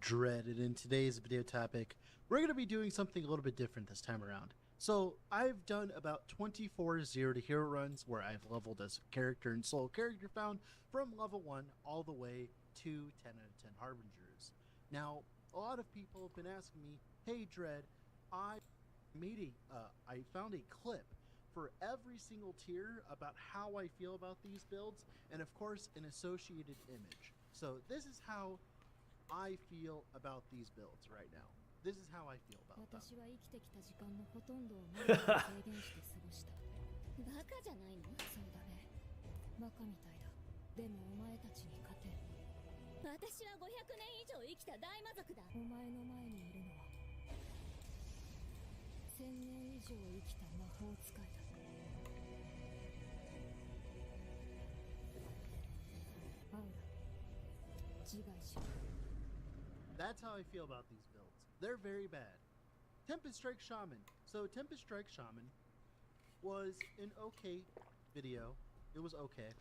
Dread, and in today's video topic, we're going to be doing something a little bit different this time around. So, I've done about 24 Zero to Hero runs where I've leveled as character and solo character found from level 1 all the way to 10 out of 10 Harbingers. Now, a lot of people have been asking me, hey Dread, I found a clip for every single tier about how I feel about these builds, and of course, an associated image. So this is how I feel about these builds right now. This is how I feel about them. 私は生きてきた時間のほとんどを何かに制限して過ごした。バカじゃないの？そうだね。バカみたいだ。でもお前たちに勝てる。私は500年以上生きた大魔族だ。お前の前にいるのは1000年以上生きた魔法使いだ。アウラ、自害しろ。That's how I feel about these builds. They're very bad. Tempest Strike Shaman. So Tempest Strike Shaman was an okay video. It was okay.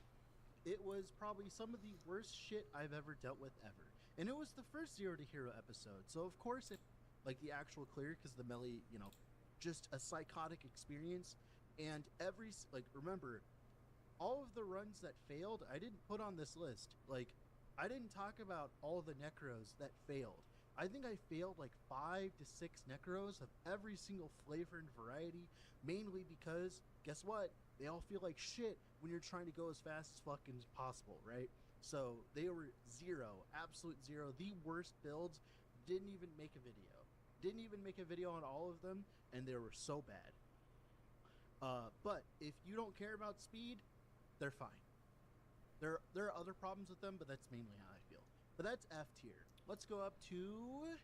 It was probably some of the worst shit I've ever dealt with ever. And it was the first Zero to Hero episode. So of course it, like the actual clear, because the melee, you know, just a psychotic experience. And remember, all of the runs that failed, I didn't put on this list. Like, I didn't talk about all the Necros that failed. I think I failed like 5 to 6 Necros of every single flavor and variety, mainly because, guess what? They all feel like shit when you're trying to go as fast as fucking possible, right? So they were zero, absolute zero. The worst builds, didn't even make a video. Didn't even make a video on all of them, and they were so bad. But if you don't care about speed, they're fine. There are other problems with them, but that's mainly how I feel. But that's F tier. Let's go up to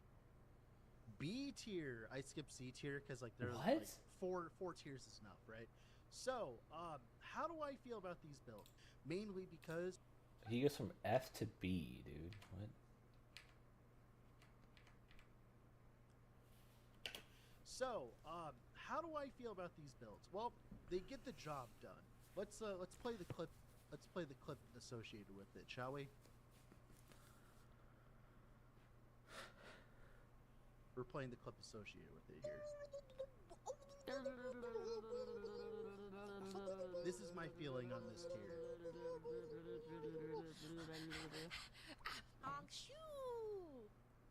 B tier. I skipped C tier because like there's like four tiers is enough, right? So, how do I feel about these builds? Mainly because he goes from F to B, dude. What? So, how do I feel about these builds? Well, they get the job done. Let's play the clip. Let's play the clip associated with it, shall we? We're playing the clip associated with it here. This is my feeling on this tier. Honk shoo!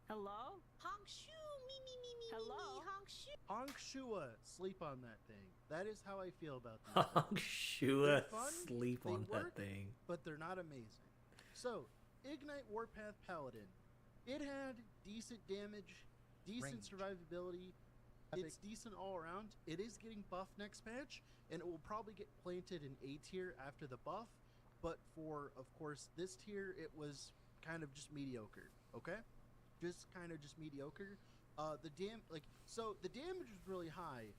Hello? Honk shoo! Me, me, me, me, Hello? me, me, honk shoo! Honk Shua, sleep on that thing. That is how I feel about these. Honk Shua, fun, sleep on work, that thing. But they're not amazing. So, Ignite Warpath Paladin. It had decent damage, decent survivability. It's decent all around. It is getting buffed next patch, and it will probably get planted in A tier after the buff. But for, of course, this tier, it was kind of just mediocre. Okay, just kind of just mediocre. The damage was really high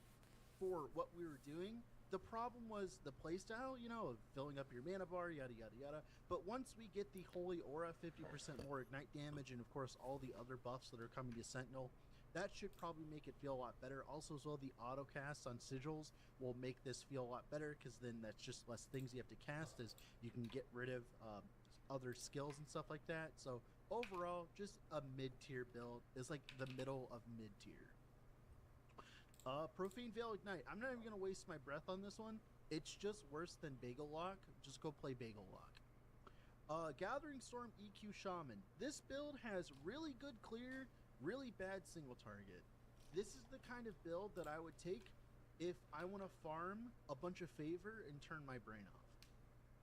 for what we were doing. The problem was the playstyle, you know, of filling up your mana bar, yada yada yada. But once we get the Holy Aura, 50% more ignite damage, and of course all the other buffs that are coming to Sentinel, that should probably make it feel a lot better. Also, as well, the auto casts on sigils will make this feel a lot better, because then that's just less things you have to cast, as you can get rid of other skills and stuff like that. So overall, just a mid-tier build. It's like the middle of mid-tier. Profane Veil Ignite. I'm not even going to waste my breath on this one. It's just worse than Bagel Lock. Just go play Bagel Lock. Gathering Storm EQ Shaman. This build has really good clear, really bad single target. This is the kind of build that I would take if I want to farm a bunch of favor and turn my brain off.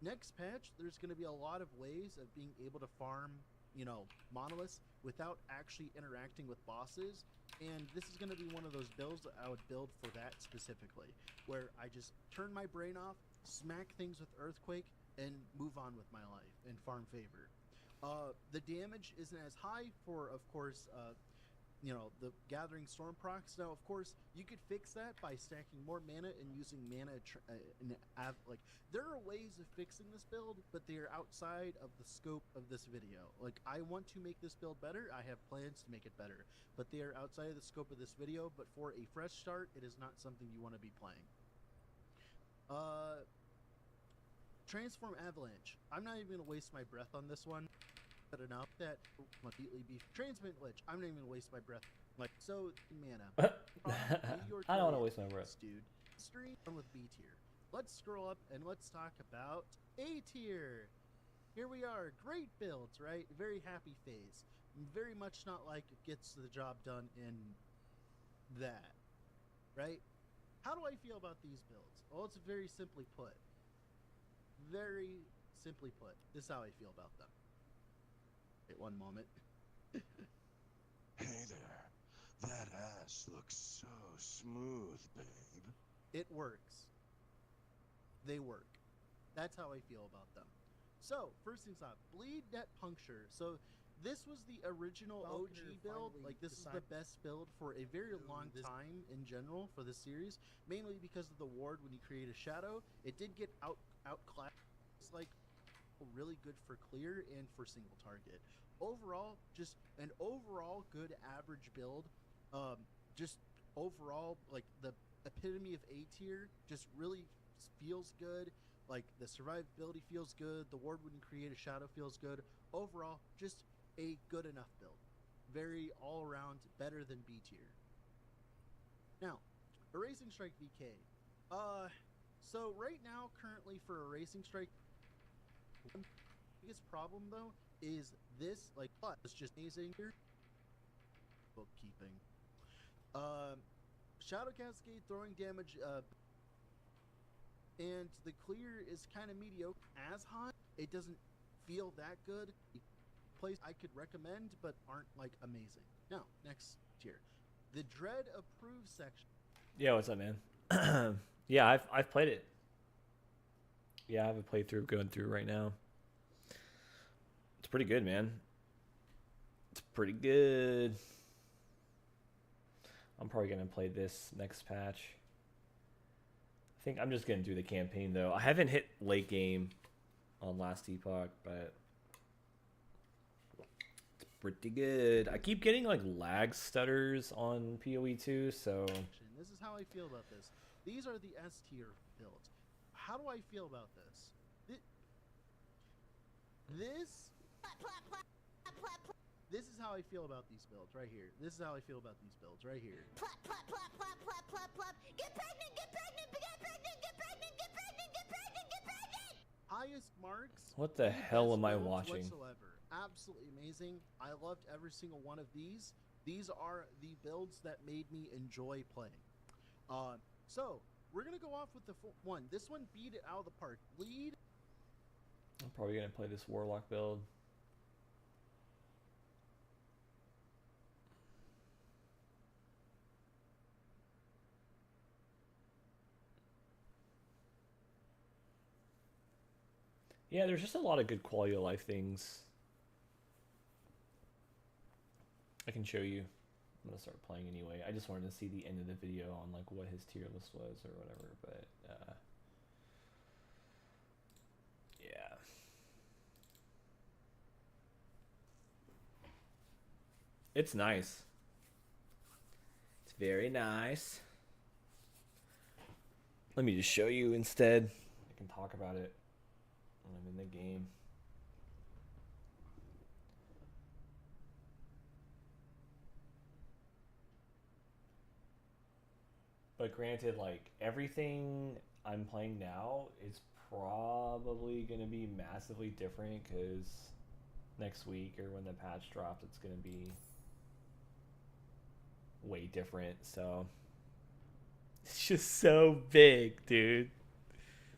Next patch, there's going to be a lot of ways of being able to farm, you know, monoliths without actually interacting with bosses, and this is going to be one of those builds that I would build for that specifically, where I just turn my brain off, smack things with Earthquake, and move on with my life and farm favor. The damage isn't as high for, of course, you know, the Gathering Storm procs. Now, of course, you could fix that by stacking more mana and using mana. Like, there are ways of fixing this build, but they are outside of the scope of this video. Like, I want to make this build better. I have plans to make it better, but they are outside of the scope of this video. But for a fresh start, it is not something you want to be playing. Transform Avalanche. I'm not even going to waste my breath on this one. good enough that completely be transmit lich. I'm not even gonna waste my breath. Like so, mana. I don't want to waste my breath. Dude, stream with B tier. Let's scroll up and let's talk about A tier. Here we are, great builds, right? Very happy phase. Very much not like it gets the job done in that, right? How do I feel about these builds? Well, it's very simply put. Very simply put. This is how I feel about them. Wait one moment. Hey there. That ass looks so smooth, babe. It works. They work. That's how I feel about them. So, first things off, bleed net puncture. So, this was the original OG build. Like, this is the best build for a very long time in general for the series, mainly because of the ward when you create a shadow. It did get outclassed. It's like really good for clear and for single target. Overall, just an overall good average build. Just overall, like the epitome of A tier, just really feels good. Like the survivability feels good. The ward when you create a shadow feels good. Overall, just a good enough build. Very all around better than B tier. Now, Erasing Strike VK. So right now, currently for Erasing Strike, the biggest problem though is this, like, it's just amazing here. Bookkeeping. Shadow Cascade throwing damage, and the clear is kind of mediocre. As high, it doesn't feel that good. Place I could recommend, but aren't like amazing. Now, next tier, the Dread Approved section. Yeah, what's up, man? Yeah, I've played it. Yeah, I have a playthrough going through right now. It's pretty good, man. It's pretty good. I'm probably gonna play this next patch. I think I'm just gonna do the campaign though. I haven't hit late game on Last Epoch, but it's pretty good. I keep getting like lag stutters on PoE2, so This is how I feel about this. These are the S tier builds. How do I feel about this? This is how I feel about these builds right here. This is how I feel about these builds right here. Plop, plop, plop, plop, plop, plop, plop. Get pregnant, get pregnant, get pregnant, get pregnant, get pregnant, get pregnant, get pregnant. Highest marks. What the hell am I watching? Whatsoever. Absolutely amazing. I loved every single one of these. These are the builds that made me enjoy playing. So we're gonna go off with the one. This one beat it out of the park. Lead. I'm probably gonna play this Warlock build. Yeah, there's just a lot of good quality of life things I can show you. I'm gonna start playing anyway. I just wanted to see the end of the video on like what his tier list was or whatever, but yeah. It's nice. It's very nice. Let me just show you instead. I can talk about it when I'm in the game. But granted, like, everything I'm playing now is probably going to be massively different because next week or when the patch drops, it's going to be way different. So it's just so big, dude.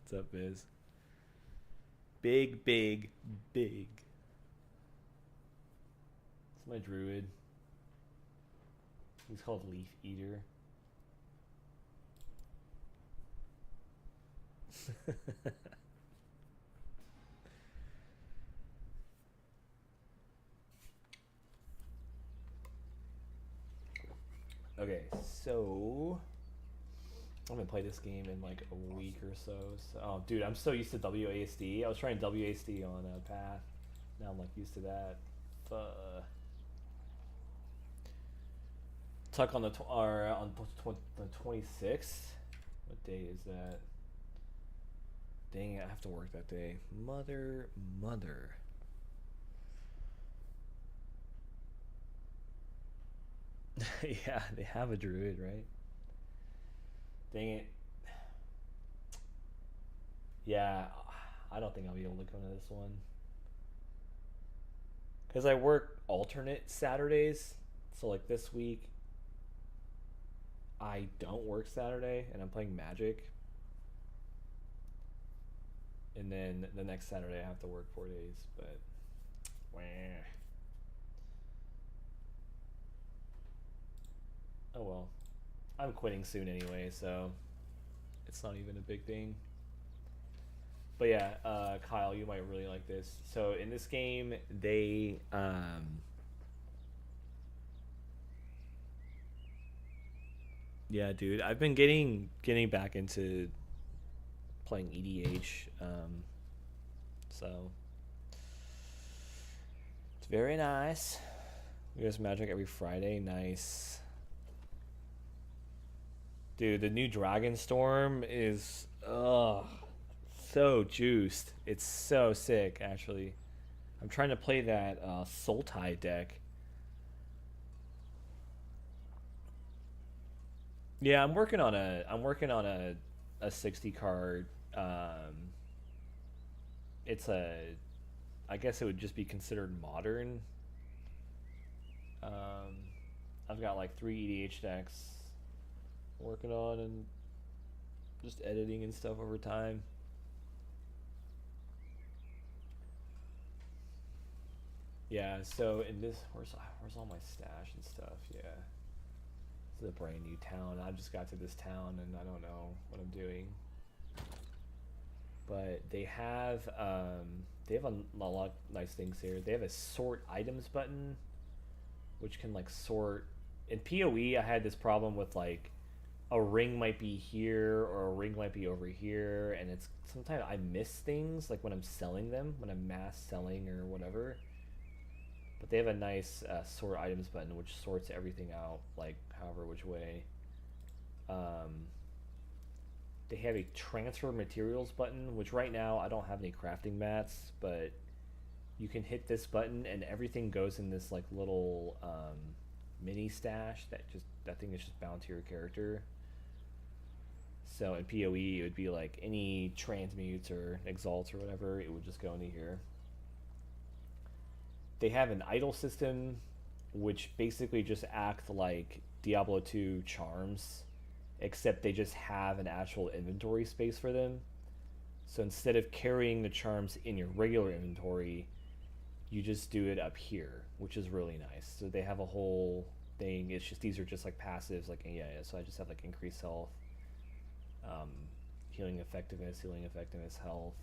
What's up, Biz? Big, big, big. It's my druid. He's called Leaf Eater. Okay, so I'm gonna play this game in like a week or so. Oh, dude, I'm so used to WASD. I was trying WASD on Path. Now I'm like used to that. Tuck on the on the 26th. What day is that? Dang it, I have to work that day. Mother. Yeah, they have a druid, right? Dang it. Yeah, I don't think I'll be able to come to this one. Because I work alternate Saturdays. So, like this week, I don't work Saturday and I'm playing Magic. And then the next Saturday, I have to work 4 days. But, wah. Oh well. I'm quitting soon anyway, so it's not even a big thing. But yeah, Kyle, you might really like this. So in this game, they yeah, dude, I've been getting back into playing EDH, so it's very nice. We guys Magic every Friday, nice. Dude, the new Dragonstorm is so juiced. It's so sick, actually. I'm trying to play that Sultai deck. Yeah, I'm working on a 60 card. It's a I guess it would just be considered modern. Um, I've got like 3 EDH decks working on and just editing and stuff over time. Yeah, so in this, where's all my stash and stuff? Yeah, this is a brand new town. I just got to this town and I don't know what I'm doing. But they have a lot of nice things here. They have a sort items button, which can like sort. In PoE, I had this problem with like a ring might be here or a ring might be over here, and it's sometimes I miss things like when I'm selling them, when I'm mass selling or whatever. But they have a nice sort items button which sorts everything out like however which way. They have a transfer materials button, which right now I don't have any crafting mats, but you can hit this button and everything goes in this like little mini stash that thing is just bound to your character. So in PoE it would be like any transmutes or exalts or whatever, it would just go into here. They have an idle system, which basically just act like Diablo 2 charms, except they just have an actual inventory space for them. So instead of carrying the charms in your regular inventory, you just do it up here, which is really nice. So they have a whole thing. It's just these are just like passives, like yeah. So I just have like increased health, healing effectiveness, health.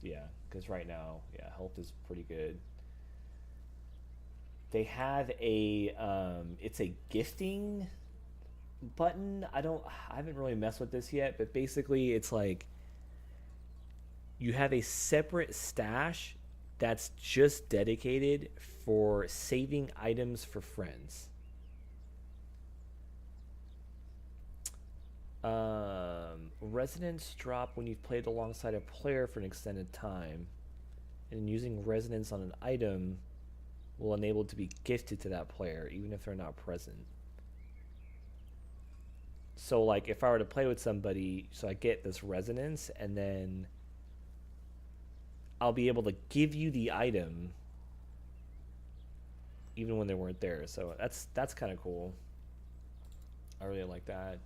Yeah, because right now, yeah, health is pretty good. They have a it's a gifting button. I haven't really messed with this yet, but basically it's like you have a separate stash that's just dedicated for saving items for friends. Resonance drop when you've played alongside a player for an extended time, and using resonance on an item will enable it to be gifted to that player even if they're not present. So like if I were to play with somebody, so I get this resonance and then I'll be able to give you the item even when they weren't there. So that's kind of cool. I really like that.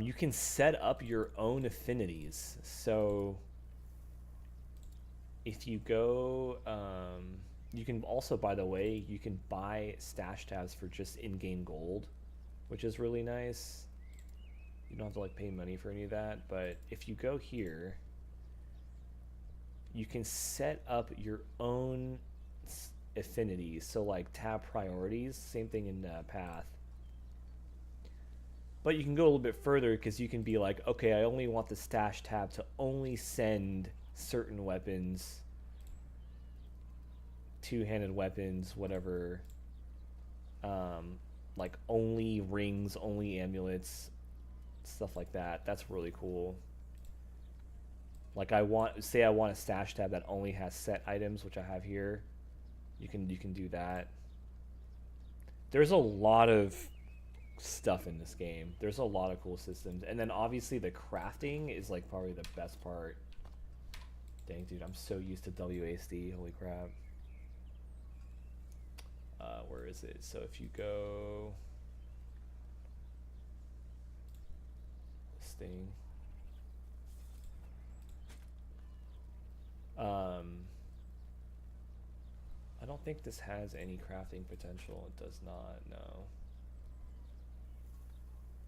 You can set up your own affinities. So if you go, you can also, by the way, you can buy stash tabs for just in-game gold, which is really nice. You don't have to like pay money for any of that, but if you go here, you can set up your own affinities. So like tab priorities, same thing in Path. But you can go a little bit further because you can be like, okay, I only want the stash tab to only send certain weapons, two-handed weapons, whatever. Like only rings, only amulets, stuff like that. That's really cool. Like I want a stash tab that only has set items, which I have here. You can do that. there's a lot of stuff in this game. There's a lot of cool systems, and then obviously the crafting is like probably the best part. Dang, dude, I'm so used to WASD. Holy crap. Where is it? So if you go this thing, I don't think this has any crafting potential. It does not. No.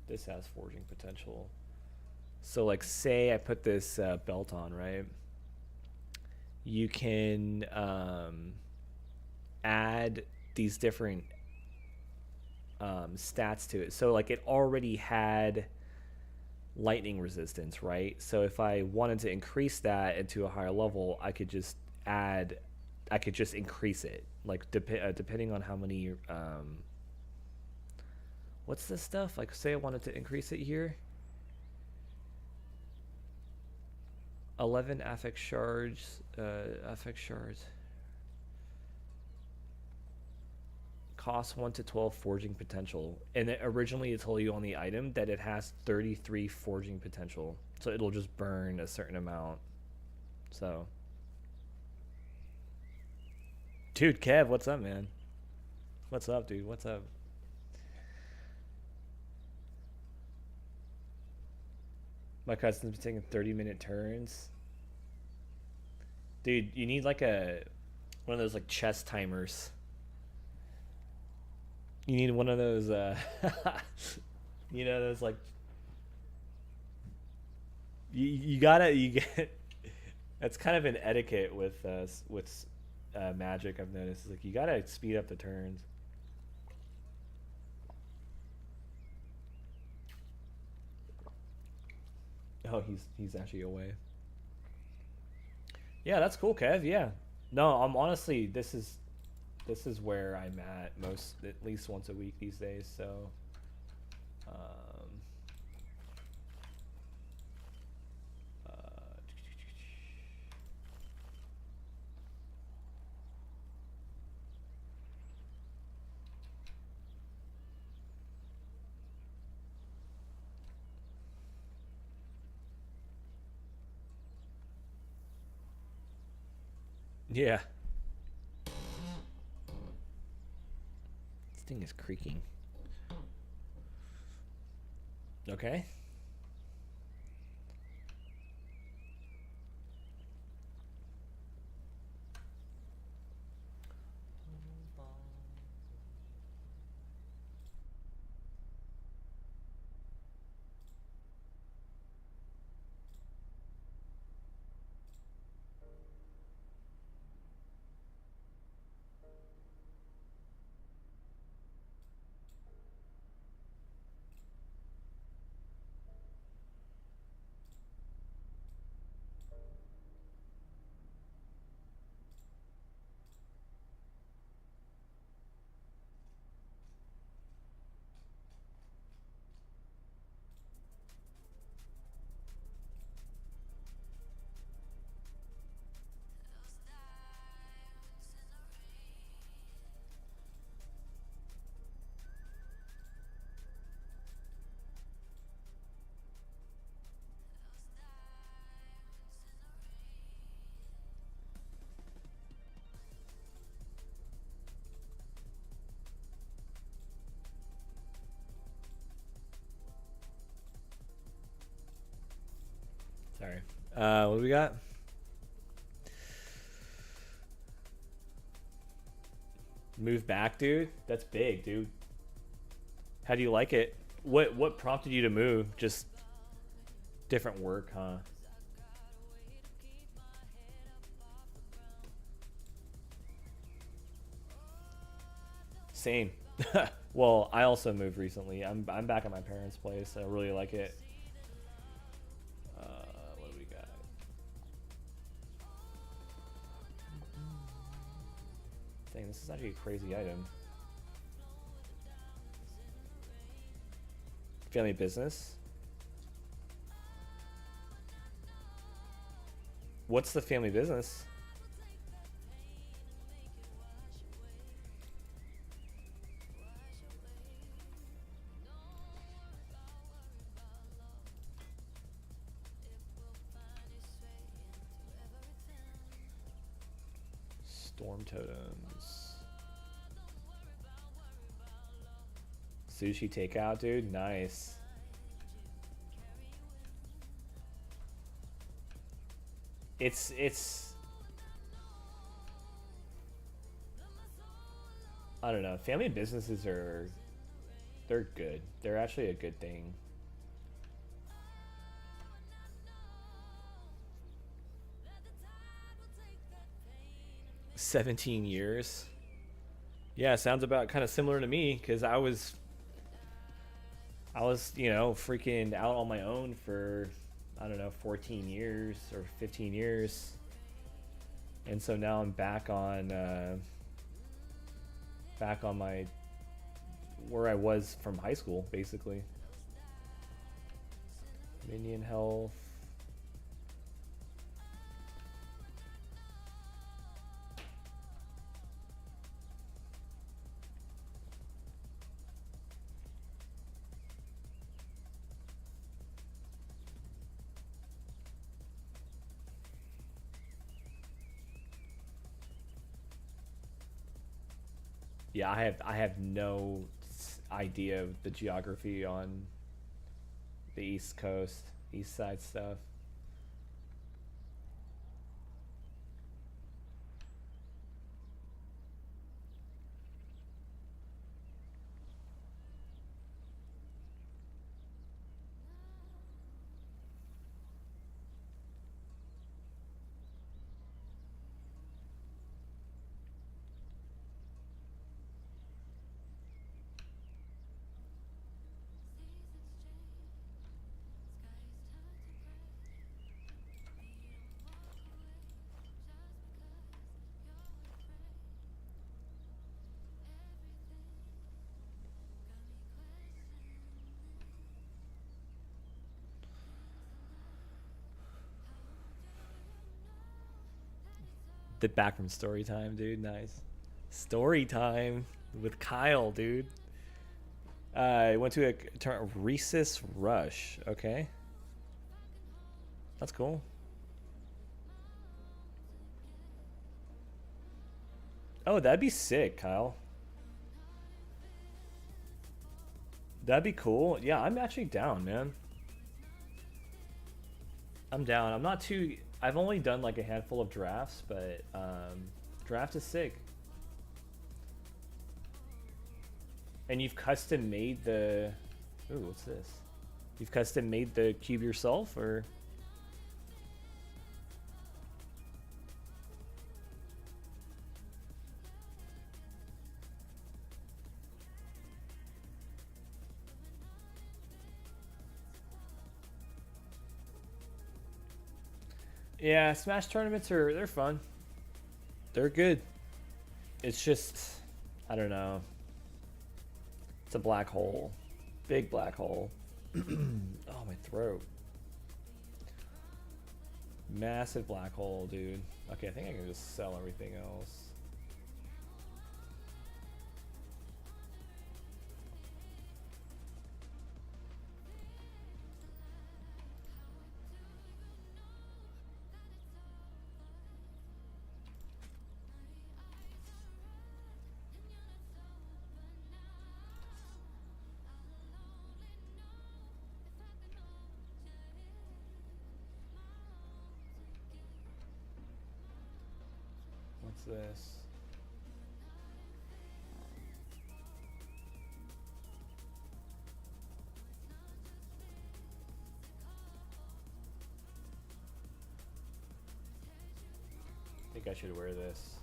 This has forging potential. So like say I put this belt on, right? You can add these different stats to it. So like it already had lightning resistance, right? So if I wanted to increase that into a higher level, I could just increase it, like depending on how many what's this stuff, like say I wanted to increase it here, 11 affect shards, cost 1 to 12 forging potential, and originally it told you on the item that it has 33 forging potential, so it'll just burn a certain amount. So dude, Kev, what's up, man? What's up, dude? What's up? My cousin's been taking 30-minute turns. Dude, you need like one of those like chess timers. You need one of those you know, those like you get that's kind of an etiquette with Magic, I've noticed. Like you gotta speed up the turns. Oh, he's actually away. Yeah, that's cool, Kev. Yeah. No, I'm honestly, this is where I'm at at least once a week these days. So, yeah. This thing is creaking. Okay. Sorry. What do we got? Move back, dude? That's big, dude. How do you like it? What prompted you to move? Just different work, huh? Same. Well, I also moved recently. I'm back at my parents' place. I really like it. What do we got? Dang, this is actually a crazy item. Family business. What's the family business? Storm totems. Sushi takeout, dude. Nice. It's I don't know. Family businesses they're good. They're actually a good thing. $17 years. Yeah, sounds about kind of similar to me because I was, you know, freaking out on my own for, I don't know, 14 years or 15 years. And so now I'm back on my, where I was from high school, basically. Minion health. Yeah, I have no idea of the geography on the East Coast, East Side stuff. The backroom story time, dude. Nice. Story time with Kyle, dude. I went to a Rhesus Rush. Okay. That's cool. Oh, that'd be sick, Kyle. That'd be cool. Yeah, I'm actually down, man. I'm down. I'm not too... I've only done like a handful of drafts, but draft is sick. And you've custom made the... Ooh, what's this? You've custom made the cube yourself, or... Yeah, Smash tournaments they're fun. They're good. It's just, I don't know. It's a black hole. Big black hole. Oh, my throat. Massive black hole, dude. Okay, I think I can just sell everything else. What's this? I think I should wear this.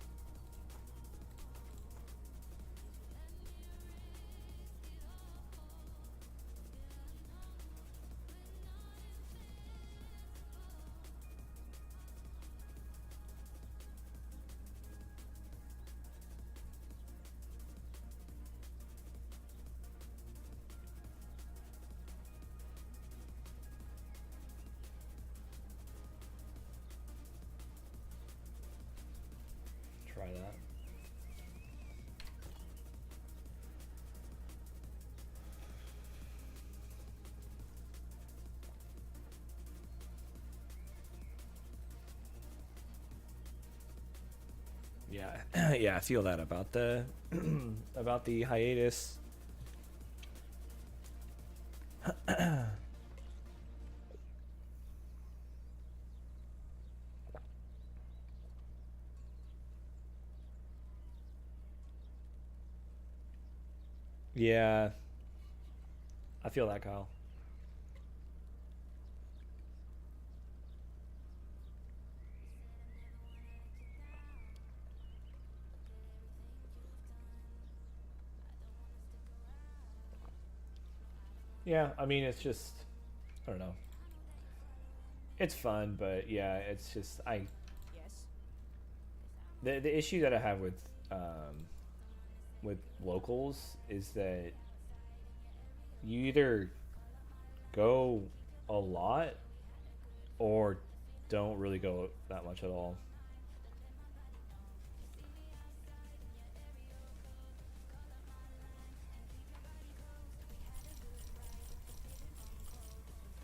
Yeah, yeah, I feel that about the about the hiatus. Yeah, I feel that, Kyle. Yeah, I mean, it's just, I don't know. It's fun, but yeah, it's just Yes. the issue that I have with locals is that you either go a lot or don't really go that much at all.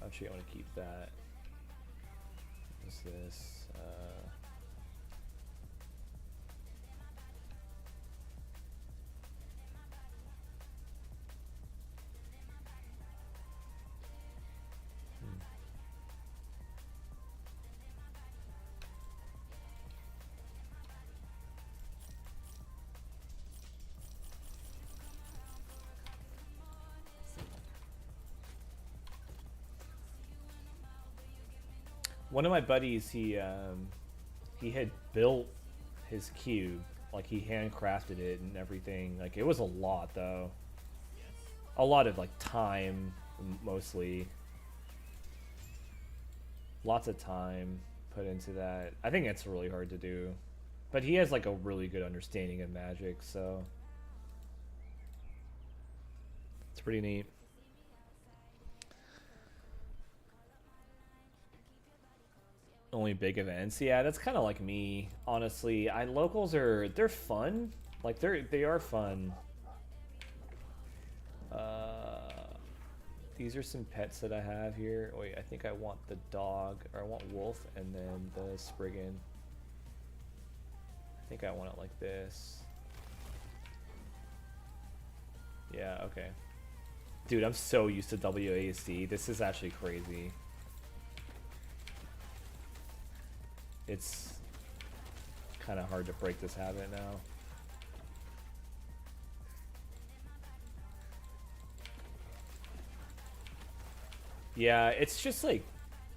Actually, I want to keep that. What's this? One of my buddies, he had built his cube, like he handcrafted it and everything. Like it was a lot though. A lot of like time, mostly. Lots of time put into that. I think it's really hard to do. But he has like a really good understanding of magic, so it's pretty neat. Only big events. Yeah, that's kind of like me, honestly. Locals they're fun. Like they are fun. These are some pets that I have here. Wait, I think I want the dog, or I want wolf, and then the Spriggan. I think I want it like this. Yeah, okay. Dude, I'm so used to WASD. This is actually crazy. It's kind of hard to break this habit now. Yeah, it's just like,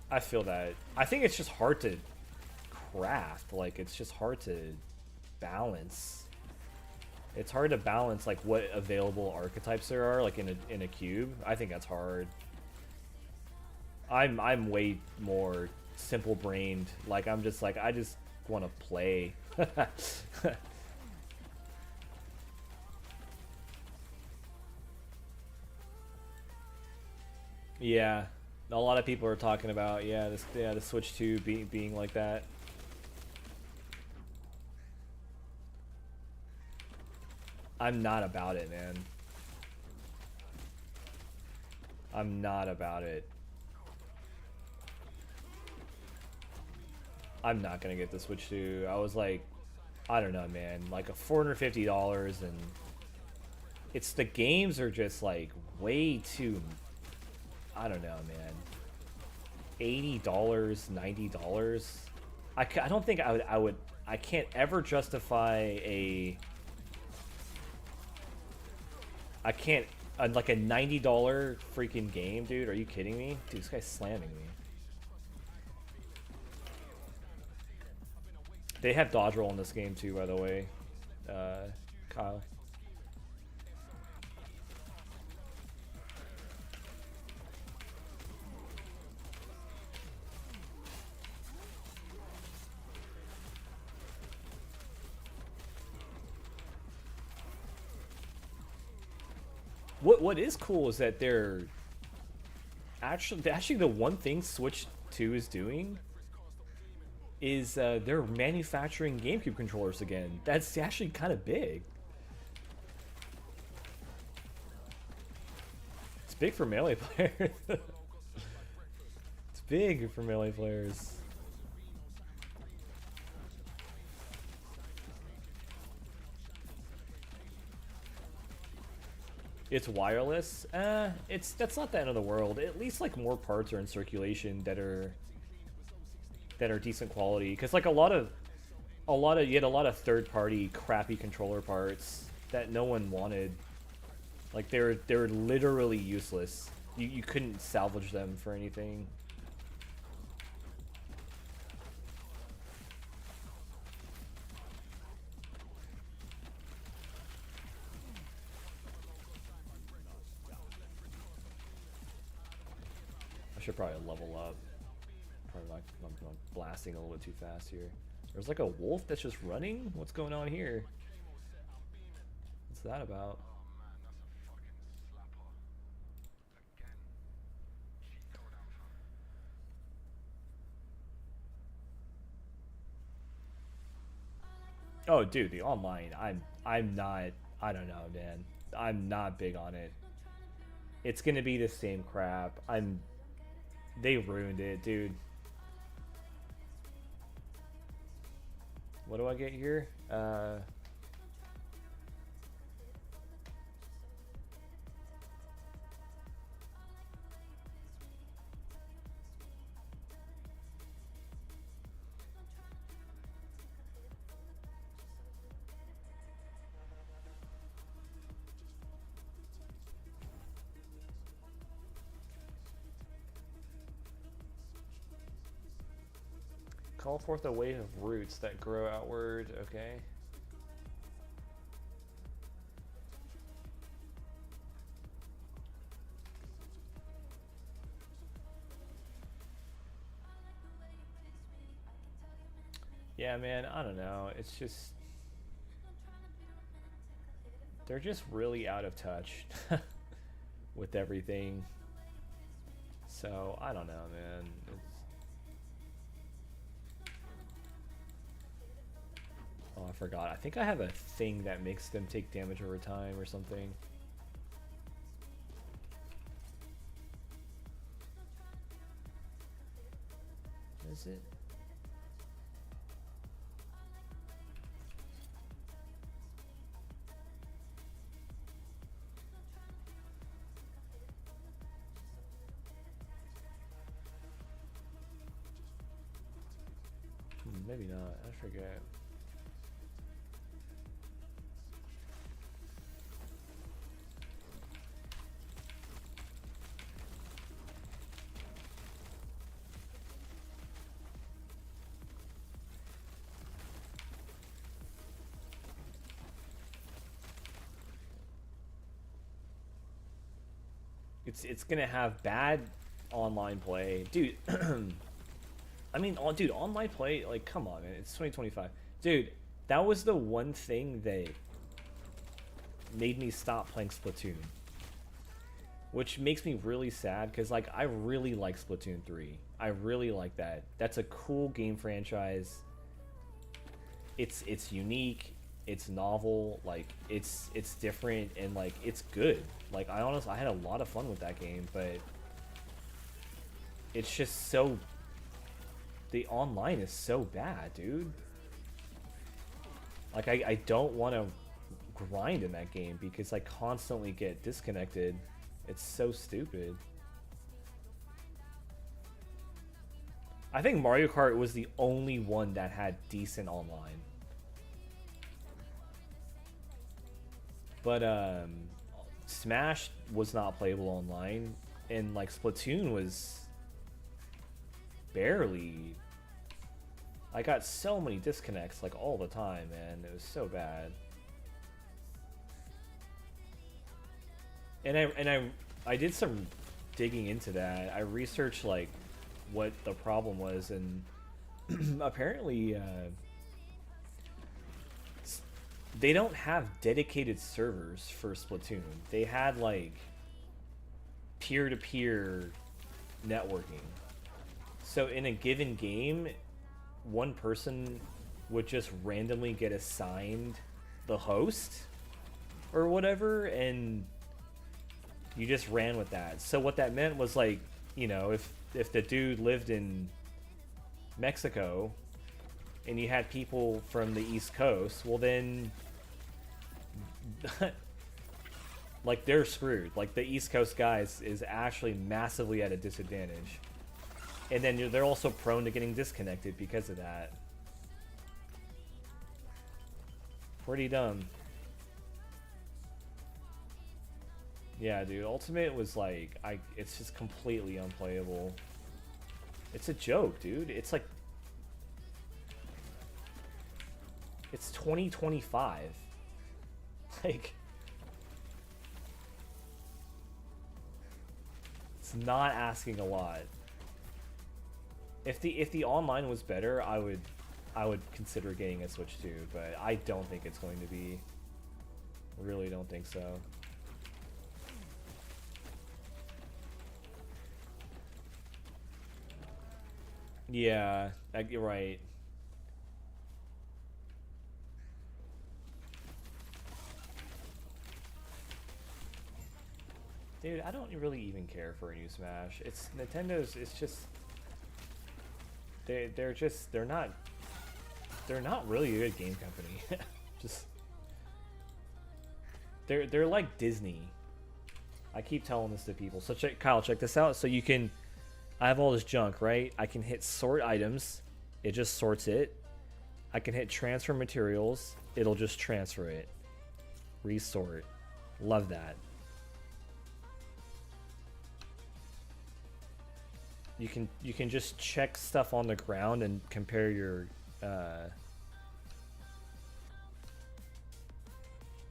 I feel that. I think it's just hard to craft. Like, it's just hard to balance. It's hard to balance like what available archetypes there are, like in a cube. I think that's hard. I'm way more simple brained. Like I'm just like I just want to play. Yeah, a lot of people are talking about the Switch 2 being like that. I'm not about it, man. I'm not about it. I'm not gonna get the Switch 2. I was like, I don't know, man. Like a $450, and it's the games are just like way too. I don't know, man. $80, $90. I don't think I would. I can't ever justify a. I can't like a $90 freaking game, dude. Are you kidding me? Dude, this guy's slamming me. They have dodge roll in this game too, by the way, Kyle. What is cool is that they're actually the one thing Switch 2 is doing is they're manufacturing GameCube controllers again. That's actually kind of big. It's big for Melee players. It's big for Melee players. It's wireless. That's not the end of the world. At least like more parts are in circulation that are decent quality. Because like you had a lot of third-party crappy controller parts that no one wanted. Like they're literally useless. You couldn't salvage them for anything. I should probably level up. Probably like I'm blasting a little bit too fast here. There's like a wolf that's just running? What's going on here? What's that about? Oh, dude, the online. I'm not. I don't know, man. I'm not big on it. It's gonna be the same crap. They ruined it, dude. What do I get here? Call forth a wave of roots that grow outward. Okay. Yeah, man, I don't know. It's just... They're just really out of touch with everything. So, I don't know, man. Oh, I forgot. I think I have a thing that makes them take damage over time or something. Is it? Maybe not. I forget. It's gonna have bad online play, dude. I mean, dude, online play, like, come on, man. It's 2025. Dude, that was the one thing that made me stop playing Splatoon. Which makes me really sad, because, like, I really like Splatoon 3. I really like that. That's a cool game franchise. It's unique. It's novel. Like, it's different, and, like, it's good. Like, I had a lot of fun with that game, but it's just so... The online is so bad, dude. Like, I don't want to grind in that game because I constantly get disconnected. It's so stupid. I think Mario Kart was the only one that had decent online. But, Smash was not playable online, and, like, Splatoon was barely... I got so many disconnects, like, all the time, man. It was so bad. And I did some digging into that. I researched, like, what the problem was, and apparently they don't have dedicated servers for Splatoon. They had, like, peer-to-peer networking. So in a given game, one person would just randomly get assigned the host or whatever, and you just ran with that. So what that meant was, like, you know, if the dude lived in Mexico and you had people from the East Coast, well then Like, they're screwed. Like, the East Coast guys is actually massively at a disadvantage. And then they're also prone to getting disconnected because of that. Pretty dumb. Yeah, dude, Ultimate was like, it's just completely unplayable. It's a joke, dude. It's like, it's 2025. Like, it's not asking a lot. If the online was better, I would consider getting a Switch too, but I don't think it's going to be. Really don't think so. Yeah, you're right. Dude, I don't really even care for a new Smash. It's Nintendo's. It's just they're not really a good game company. Just they're like Disney. I keep telling this to people. So Kyle, check this out. So you can. I have all this junk, right? I can hit sort items. It just sorts it. I can hit transfer materials. It'll just transfer it. Resort. Love that. You can just check stuff on the ground and compare your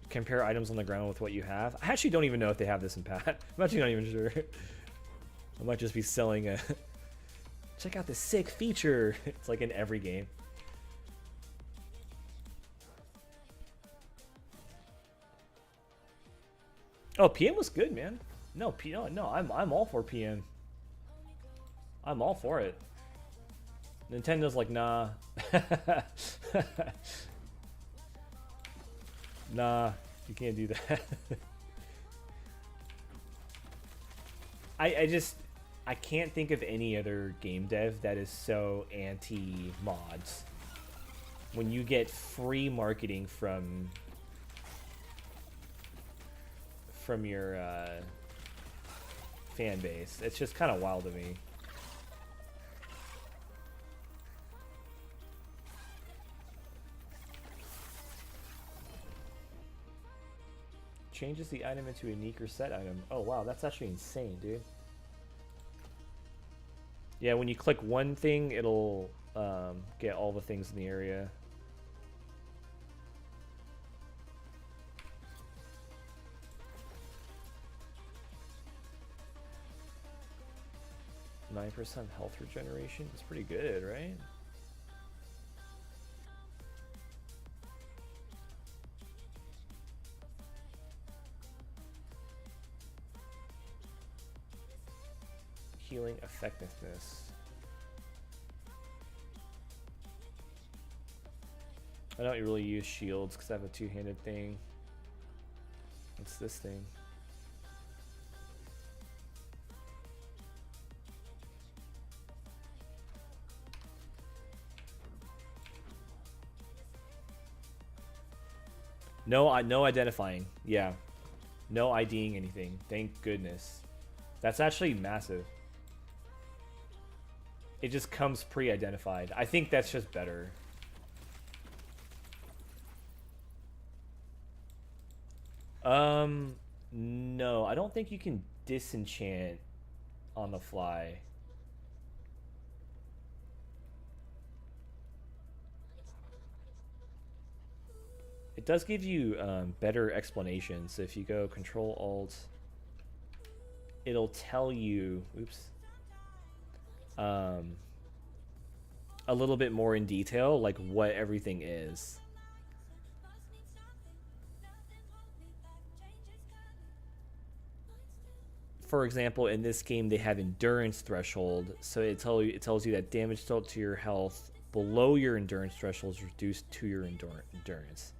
compare items on the ground with what you have. I actually don't even know if they have this in Pat. I'm actually not even sure. I might just be selling a check out this sick feature. It's like in every game. Oh, PM was good, man. No, I'm all for PM. I'm all for it. Nintendo's like, nah. Nah, you can't do that. I can't think of any other game dev that is so anti-mods. When you get free marketing from your fan base, it's just kind of wild to me. Changes the item into a unique or set item. Oh wow, that's actually insane, dude. Yeah, when you click one thing, it'll get all the things in the area. %9 health regeneration. It's pretty good, right? Healing effectiveness. I don't really use shields because I have a two-handed thing. What's this thing? No identifying. Yeah. No IDing anything. Thank goodness. That's actually massive. It just comes pre-identified. I think that's just better. No, I don't think you can disenchant on the fly. It does give you better explanations. So if you go Control Alt, it'll tell you, oops, a little bit more in detail, like what everything is. For example, in this game, they have endurance threshold, so it tells you that damage dealt to your health below your endurance threshold is reduced to your endurance.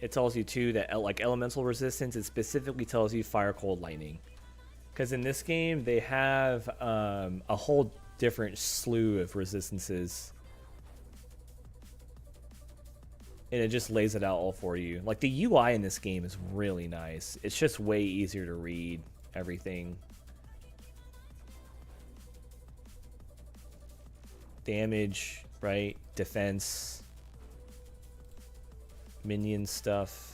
It tells you too that like elemental resistance, it specifically tells you fire, cold, lightning. Because in this game, they have a whole different slew of resistances. And it just lays it out all for you. Like, the UI in this game is really nice. It's just way easier to read everything. Damage, right? Defense. Minion stuff.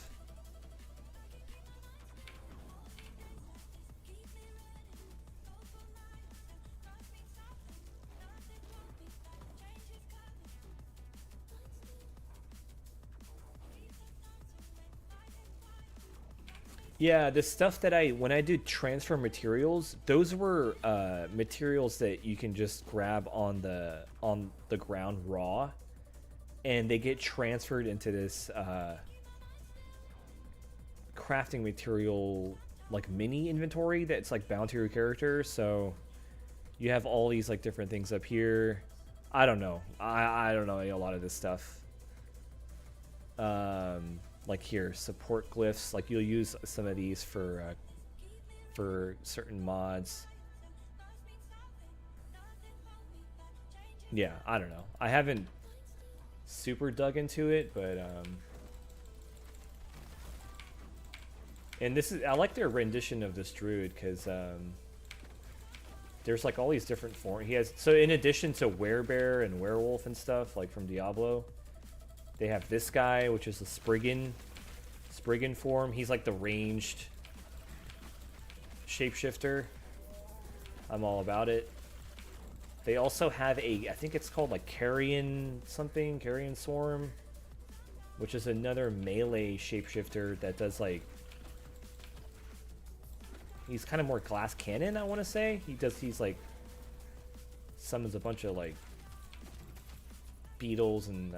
Yeah, the stuff that when I did transfer materials, those were materials that you can just grab on the ground raw, and they get transferred into this crafting material like mini inventory that's like bound to your character. So you have all these like different things up here. I don't know. I don't know a lot of this stuff. Like here, support glyphs. Like you'll use some of these for certain mods. Yeah, I don't know. I haven't super dug into it, but and this is, I like their rendition of this druid because there's like all these different forms. He has, so in addition to werebear and werewolf and stuff like from Diablo, they have this guy, which is a Spriggan form. He's like the ranged shapeshifter. I'm all about it. They also have I think it's called like Carrion Swarm, which is another melee shapeshifter that does like, he's kind of more glass cannon, I want to say. He's like, summons a bunch of like beetles and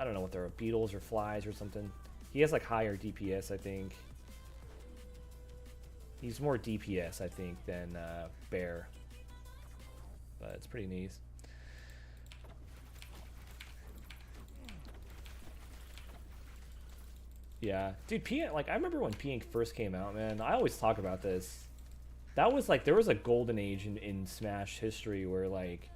I don't know what they're, beetles or flies or something. He has like higher DPS, I think. He's more DPS, I think, than Bear. But it's pretty neat. Yeah, dude, like I remember when P-Ink first came out, man. I always talk about this. That was like, there was a golden age in Smash history where like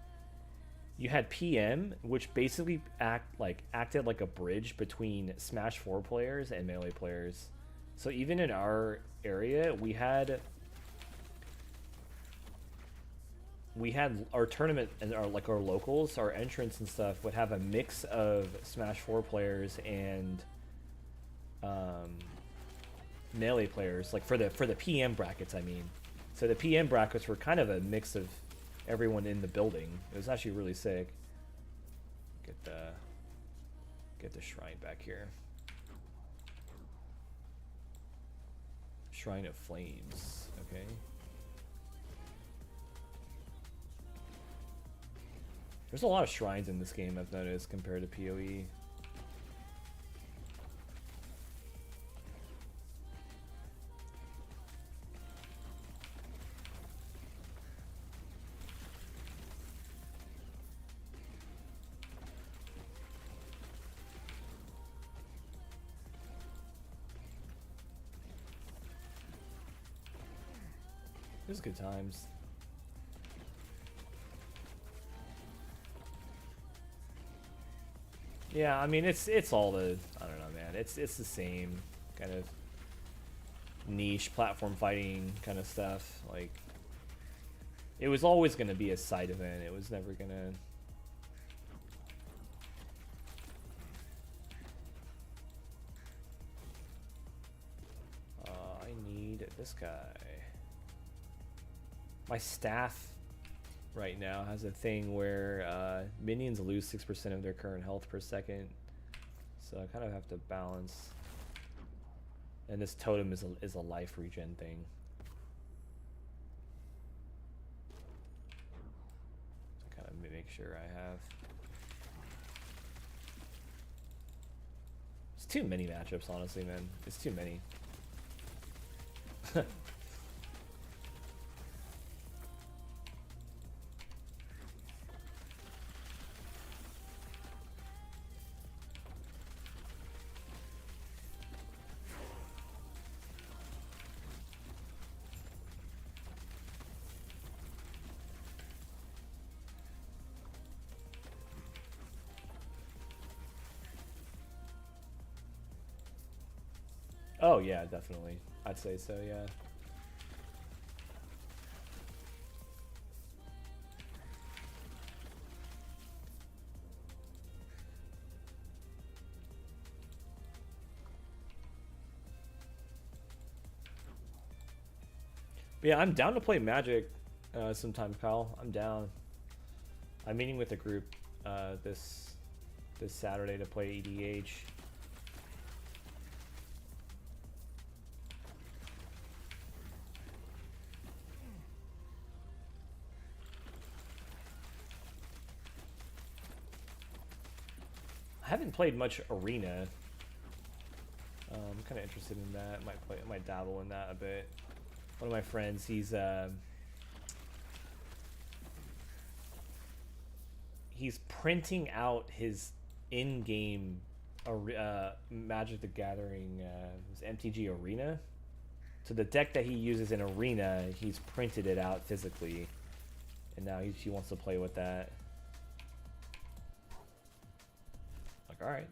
you had PM, which basically acted like a bridge between Smash 4 players and Melee players. So even in our area, we had our tournament and our locals, our entrants and stuff would have a mix of Smash 4 players and Melee players, like for the PM brackets, I mean. So the PM brackets were kind of a mix of everyone in the building. It was actually really sick. Get the shrine back here. Shrine of Flames. Okay. There's a lot of shrines in this game, I've noticed, compared to PoE. It was good times. Yeah, I mean it's all the, I don't know, man. It's the same kind of niche platform fighting kind of stuff. Like, it was always going to be a side event. It was never going to. I need this guy. My staff right now has a thing where minions lose 6% of their current health per second, so I kind of have to balance. And this totem is a life regen thing. To kind of make sure I have. It's too many matchups, honestly, man. It's too many. Oh yeah, definitely. I'd say so, yeah. But yeah, I'm down to play Magic sometime, Kyle. I'm down. I'm meeting with a group this Saturday to play EDH. I haven't played much Arena. I'm kind of interested in that. Might dabble in that a bit. One of my friends, he's printing out his in-game Magic the Gathering his MTG Arena. So the deck that he uses in Arena, he's printed it out physically, and now he wants to play with that. Like, all right.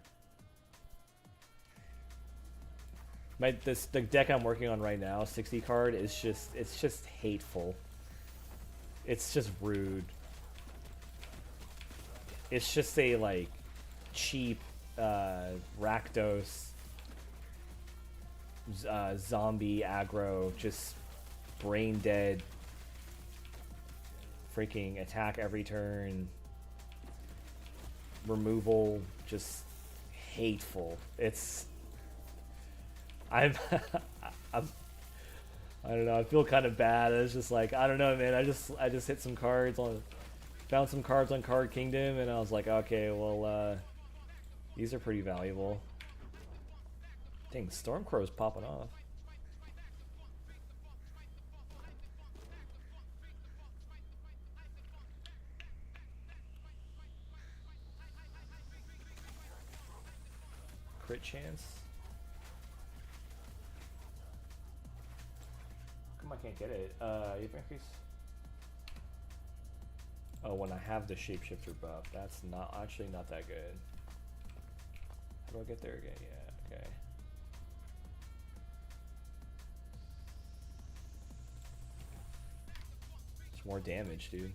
The deck I'm working on right now, 60 card, is just hateful. It's just rude. It's just a like cheap Rakdos zombie aggro, just brain dead, freaking attack every turn, removal, just hateful. I don't know. I feel kind of bad. It's just like, I don't know, man. I just hit some cards found some cards on Card Kingdom, and I was like, okay, well, these are pretty valuable. Dang, Stormcrow's popping off. Crit chance. I can't get it. You increase. Oh, when I have the shapeshifter buff, that's not actually not that good. How do I get there again? Yeah, okay. It's more damage, dude.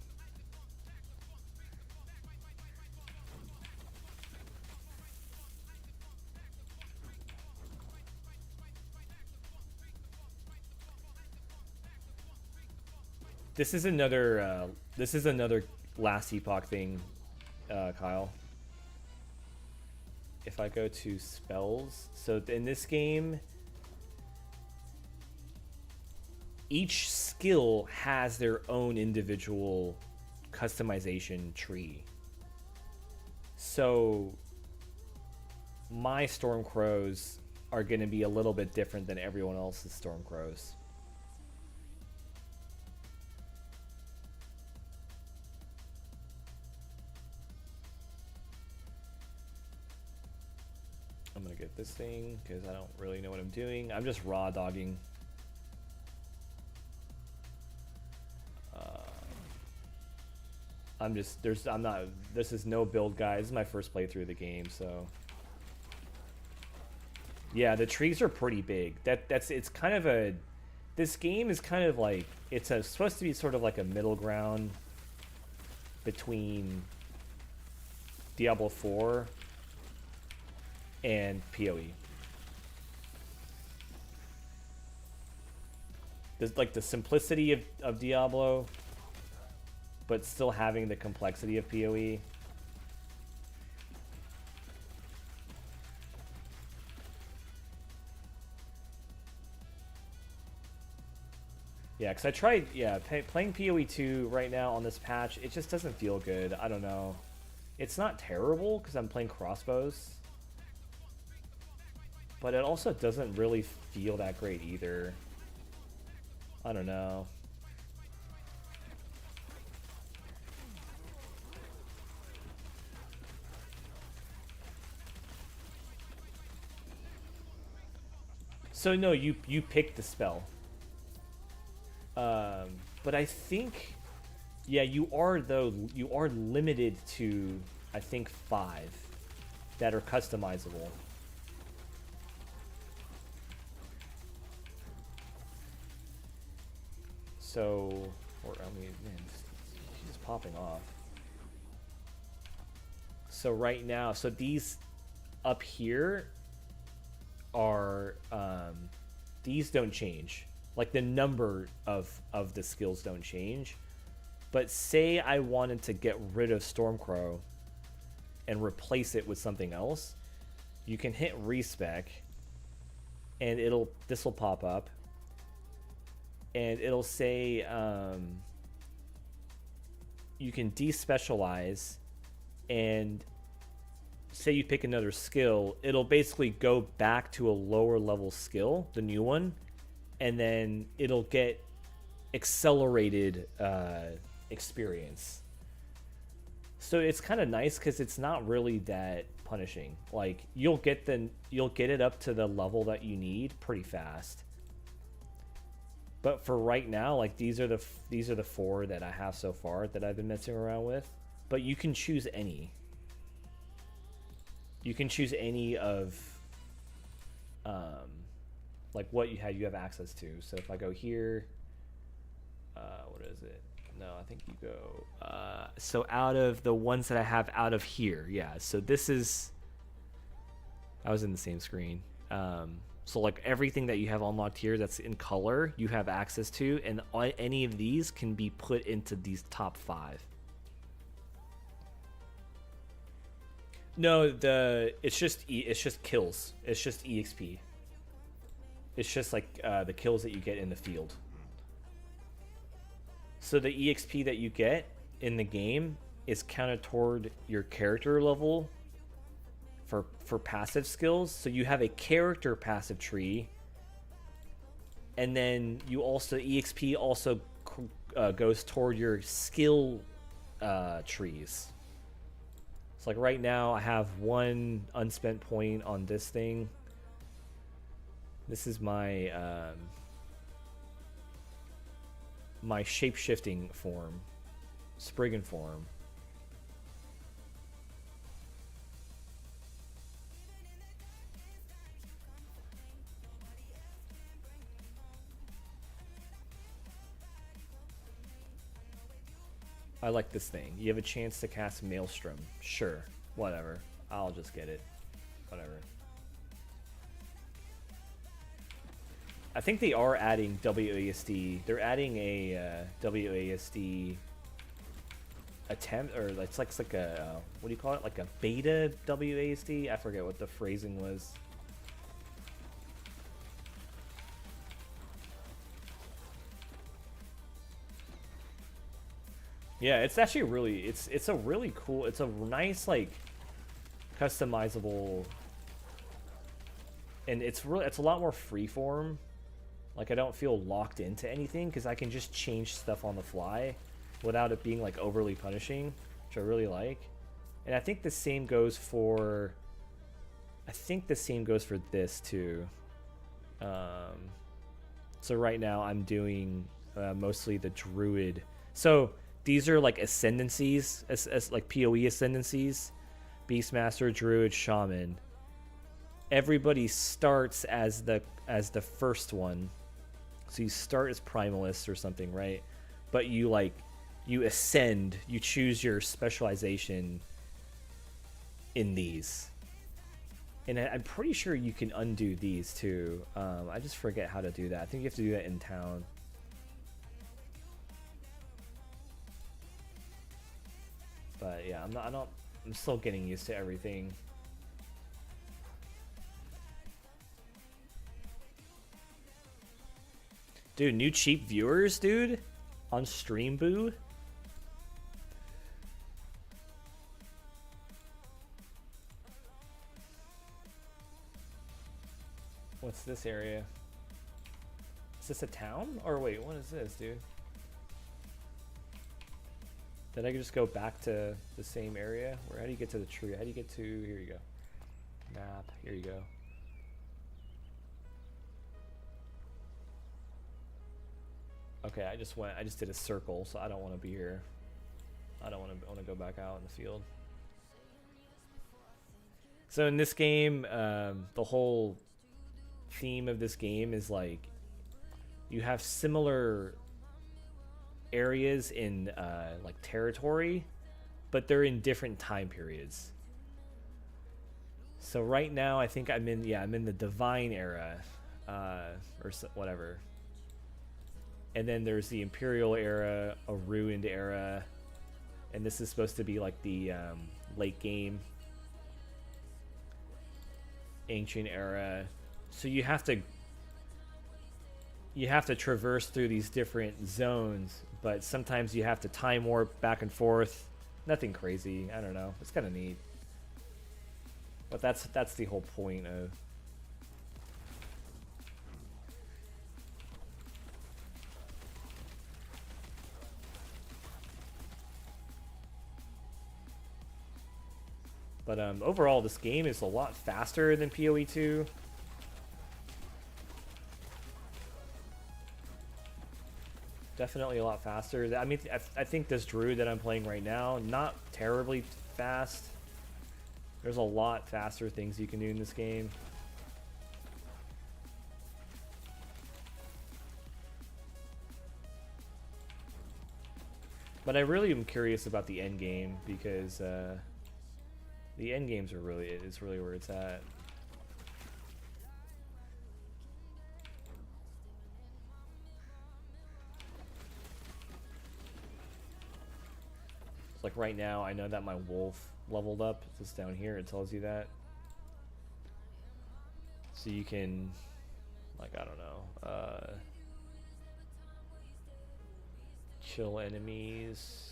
This is another last epoch thing, Kyle. If I go to spells, so in this game, each skill has their own individual customization tree. So my Stormcrows are going to be a little bit different than everyone else's Stormcrows. I'm gonna get this thing because I don't really know what I'm doing. I'm just raw dogging. This is no build guide. This is my first playthrough of the game, so. Yeah, the trees are pretty big. It's kind of this game is kind of like, supposed to be sort of like a middle ground between Diablo 4 and PoE. There's like the simplicity of Diablo, but still having the complexity of PoE. Yeah, because I tried, playing PoE 2 right now on this patch, it just doesn't feel good. I don't know. It's not terrible because I'm playing crossbows, but it also doesn't really feel that great either. I don't know. So no, you picked the spell. But I think, yeah, you are limited to, I think, 5 that are customizable. So, or I mean, man, she's popping off. So right now, so these up here are these don't change. Like the number of the skills don't change. But say I wanted to get rid of Stormcrow and replace it with something else, you can hit respec and this will pop up and it'll say you can despecialize, and say you pick another skill, it'll basically go back to a lower level skill, the new one, and then it'll get accelerated experience. So it's kind of nice because it's not really that punishing. Like you'll get it up to the level that you need pretty fast. But for right now, like these are the 4 that I have so far that I've been messing around with. But you can choose any. You can choose any of like what you have access to. So if I go here, what is it? No, I think you go so out of the ones that I have out of here, yeah. So this is, I was in the same screen. So like everything that you have unlocked here that's in color, you have access to, and any of these can be put into these top 5. No, it's just kills. It's just EXP. It's just like the kills that you get in the field. So the EXP that you get in the game is counted toward your character level for passive skills. So you have a character passive tree, and then you also EXP also goes toward your skill trees. So like right now I have 1 unspent point on this thing. This is my my shape-shifting form, Spriggan form. I like this thing. You have a chance to cast Maelstrom. Sure, whatever. I'll just get it. Whatever. I think they are adding WASD. They're adding a WASD attempt, or it's like a what do you call it? Like a beta WASD? I forget what the phrasing was. Yeah, it's actually really it's a really cool, it's a nice like customizable, and it's a lot more freeform. Like I don't feel locked into anything because I can just change stuff on the fly without it being like overly punishing, which I really like. And I think the same goes for this too. So right now I'm doing mostly the druid. So these are like ascendancies, as like PoE ascendancies: Beastmaster, Druid, Shaman. Everybody starts as the first one. So you start as Primalist or something, right? But you ascend, you choose your specialization in these. And I'm pretty sure you can undo these too. I just forget how to do that. I think you have to do that in town. But yeah, I'm still getting used to everything. Dude, new cheap viewers, dude, on Stream Boo. What's this area? Is this a town? Or wait, what is this, dude? Then I can just go back to the same area? Or how do you get to the tree? How do you get to, here you go. Map, here you go. Okay, I just did a circle, so I don't want to be here. I don't want to go back out in the field. So in this game, the whole theme of this game is like, you have similar areas in like territory, but they're in different time periods. So right now, I think I'm in the Divine era, or whatever. And then there's the Imperial era, a Ruined era, and this is supposed to be like the late game, Ancient era. So you have to traverse through these different zones, but sometimes you have to time warp back and forth. Nothing crazy. I don't know. It's kind of neat. But that's the whole point of. But overall, this game is a lot faster than PoE 2. Definitely a lot faster. I mean, I think this Druid that I'm playing right now, not terribly fast. There's a lot faster things you can do in this game. But I really am curious about the end game, because the end games are it's really where it's at. It's like right now, I know that my wolf leveled up. It's just down here. It tells you that. So you can, like, I don't know, chill enemies,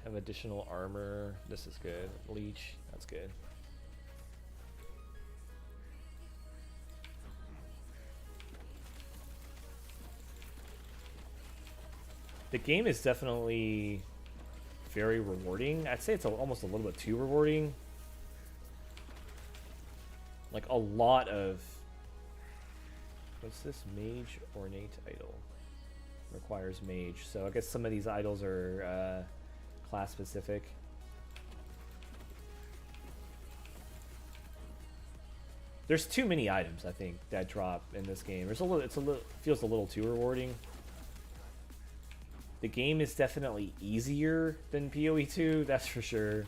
have additional armor. This is good. Leech, that's good. The game is definitely very rewarding. I'd say it's almost a little bit too rewarding. Like a lot of... What's this? Mage Ornate Idol. Requires mage. So I guess some of these idols are class specific. There's too many items, I think, that drop in this game. Feels a little too rewarding. The game is definitely easier than PoE 2, that's for sure.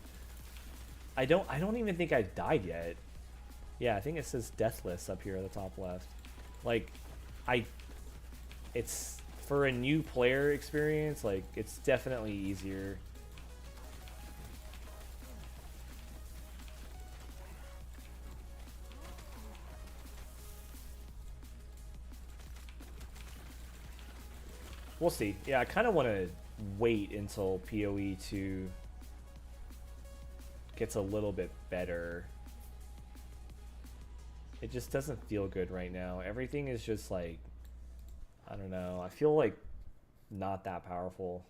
I don't even think I've died yet. Yeah, I think it says deathless up here at the top left. Like, it's for a new player experience, like, it's definitely easier. We'll see. Yeah, I kind of want to wait until PoE 2 gets a little bit better. It just doesn't feel good right now. Everything is just like, I don't know. I feel like not that powerful.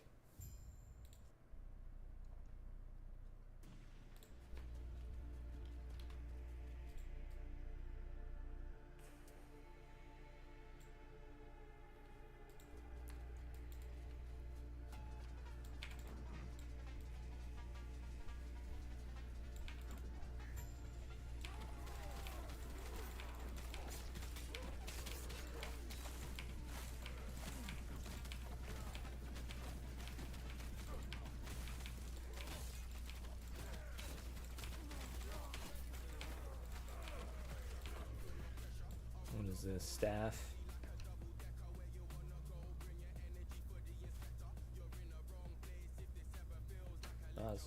What is this? Staff?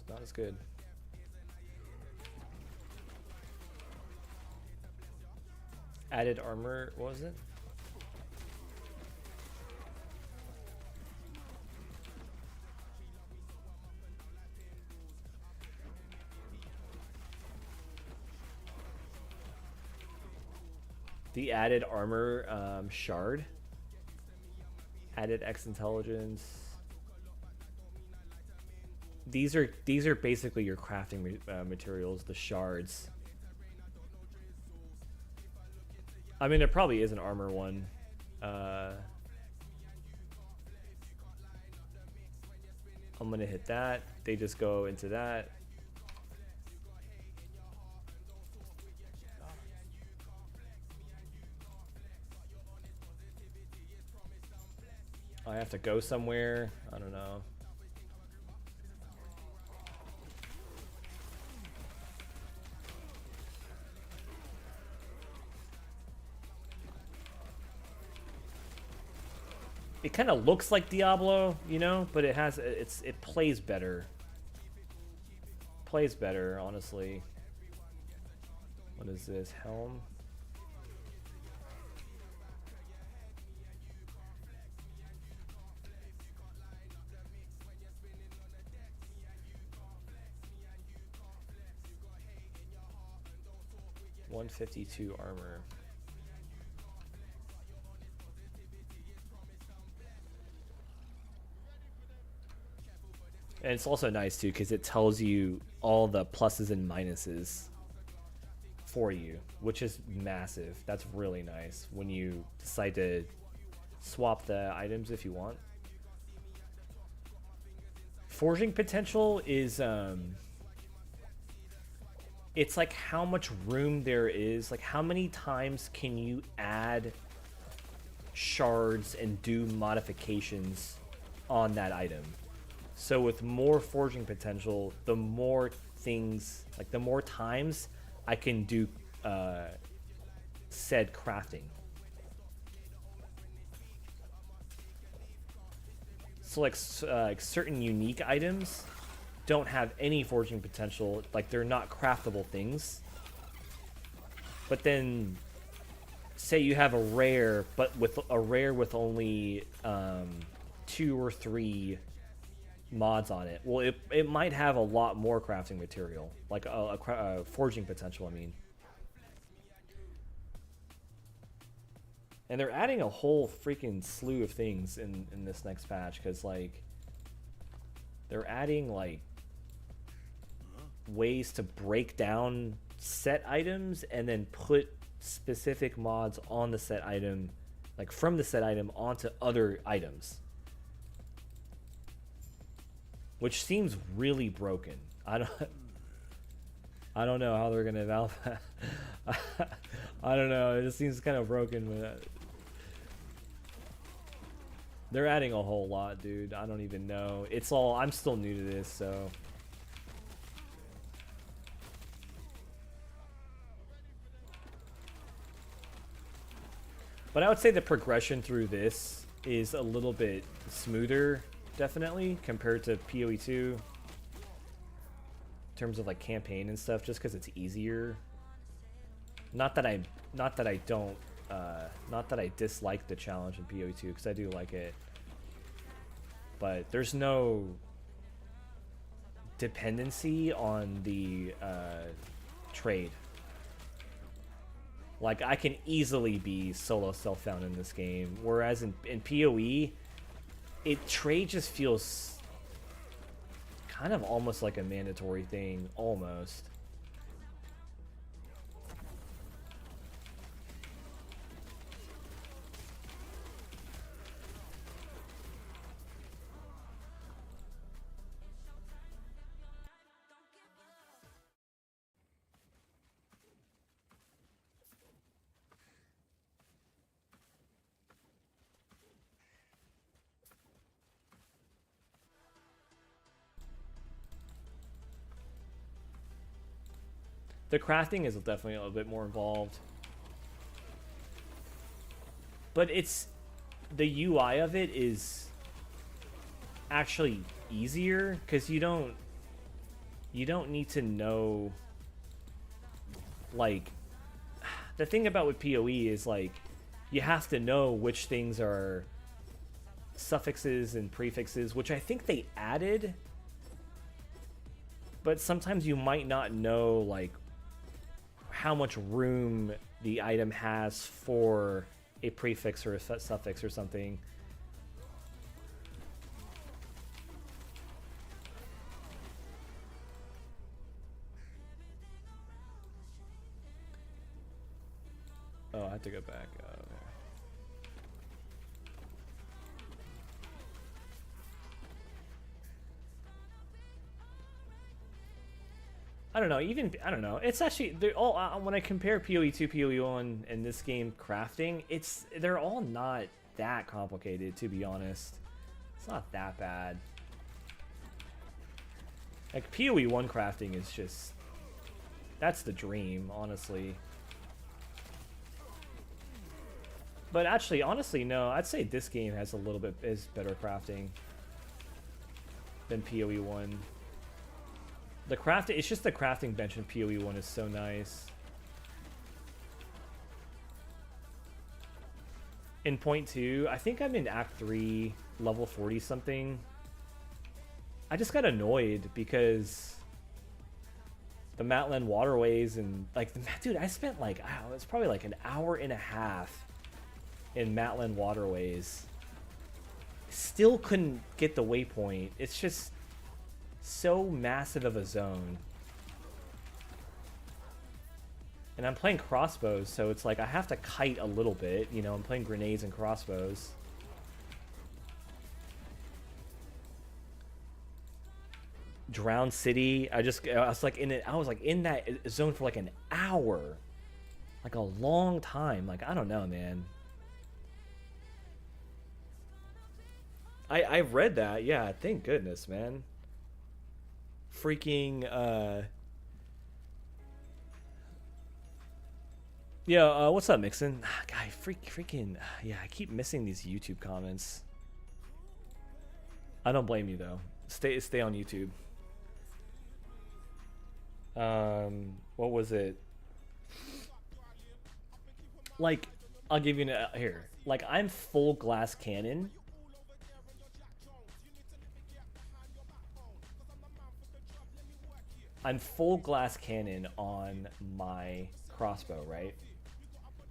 Not as good. Added armor, what was it? The added armor shard. Added X intelligence. These are basically your crafting materials, the shards. I mean, there probably is an armor one. I'm gonna hit that. They just go into that. I have to go somewhere. I don't know. It kind of looks like Diablo, you know, but it plays better. Plays better, honestly. What is this? Helm? $152 armor. And it's also nice too because it tells you all the pluses and minuses for you, which is massive. That's really nice when you decide to swap the items if you want. Forging potential is it's like how much room there is, like how many times can you add shards and do modifications on that item. So with more forging potential, the more things, like the more times I can do said crafting. So like certain unique items don't have any forging potential, like they're not craftable things. But then say you have a rare, but with a rare with only 2 or 3 mods on it. Well, it might have a lot more crafting material, like a forging potential, I mean. And they're adding a whole freaking slew of things in this next patch, because like they're adding like ways to break down set items and then put specific mods on the set item, like from the set item onto other items, which seems really broken. I don't know how they're gonna valve that. I don't know, it just seems kind of broken, but they're adding a whole lot, dude. I don't even know. It's all, I'm still new to this, so but I would say the progression through this is a little bit smoother, definitely, compared to PoE2 in terms of like campaign and stuff, just because it's easier. Not that I dislike the challenge in PoE2, because I do like it, but there's no dependency on the trade. Like, I can easily be solo self-found in this game, whereas in PoE, trade just feels kind of almost like a mandatory thing, almost. The crafting is definitely a little bit more involved. But the UI of it is actually easier, because you don't need to know, like, the thing about with PoE is like you have to know which things are suffixes and prefixes, which I think they added, but sometimes you might not know like how much room the item has for a prefix or a suffix or something. Oh, I have to go back. I don't know. I don't know. It's actually, they're all, when I compare PoE2, PoE1, and this game crafting, they're all not that complicated, to be honest. It's not that bad. Like, PoE 1 crafting is just... That's the dream, honestly. But actually, honestly, no. I'd say this game has a little bit is better crafting than PoE 1. The crafting, it's just the crafting bench in PoE 1 is so nice. In point 2, I think I'm in Act 3, level 40 something. I just got annoyed because the Matland waterways and like, dude, I spent like, oh, it's probably like an hour and a half in Matland waterways. Still couldn't get the waypoint. It's just so massive of a zone. And I'm playing crossbows, so it's like I have to kite a little bit. You know, I'm playing grenades and crossbows. Drown City. I was like in that zone for like an hour. Like a long time. Like, I don't know, man. I've read that. Yeah, thank goodness, man. Freaking yeah, what's up, Mixon? Guy, freaking yeah, I keep missing these YouTube comments. I don't blame you though. Stay on YouTube. What was it? Like, I'll give you an here. Like, I'm full glass cannon. I'm full glass cannon on my crossbow, right?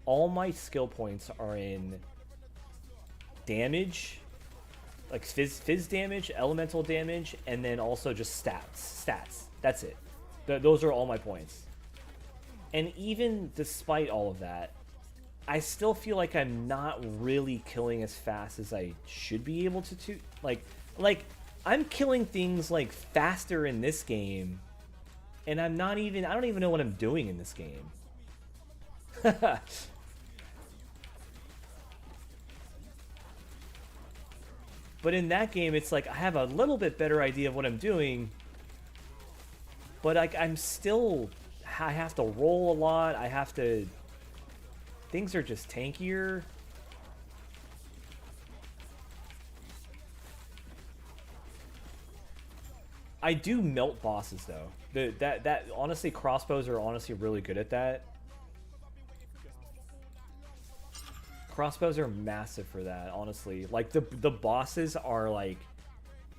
All my skill points are in damage, like fizz damage, elemental damage, and then also just stats. That's it. Those are all my points. And even despite all of that, I still feel like I'm not really killing as fast as I should be able to. Like I'm killing things like faster in this game, and I don't even know what I'm doing in this game. But in that game, it's like I have a little bit better idea of what I'm doing, but like I have to roll a lot. Things are just tankier. I do melt bosses though. That honestly, crossbows are honestly really good at that. Crossbows are massive for that, honestly. Like the bosses are like,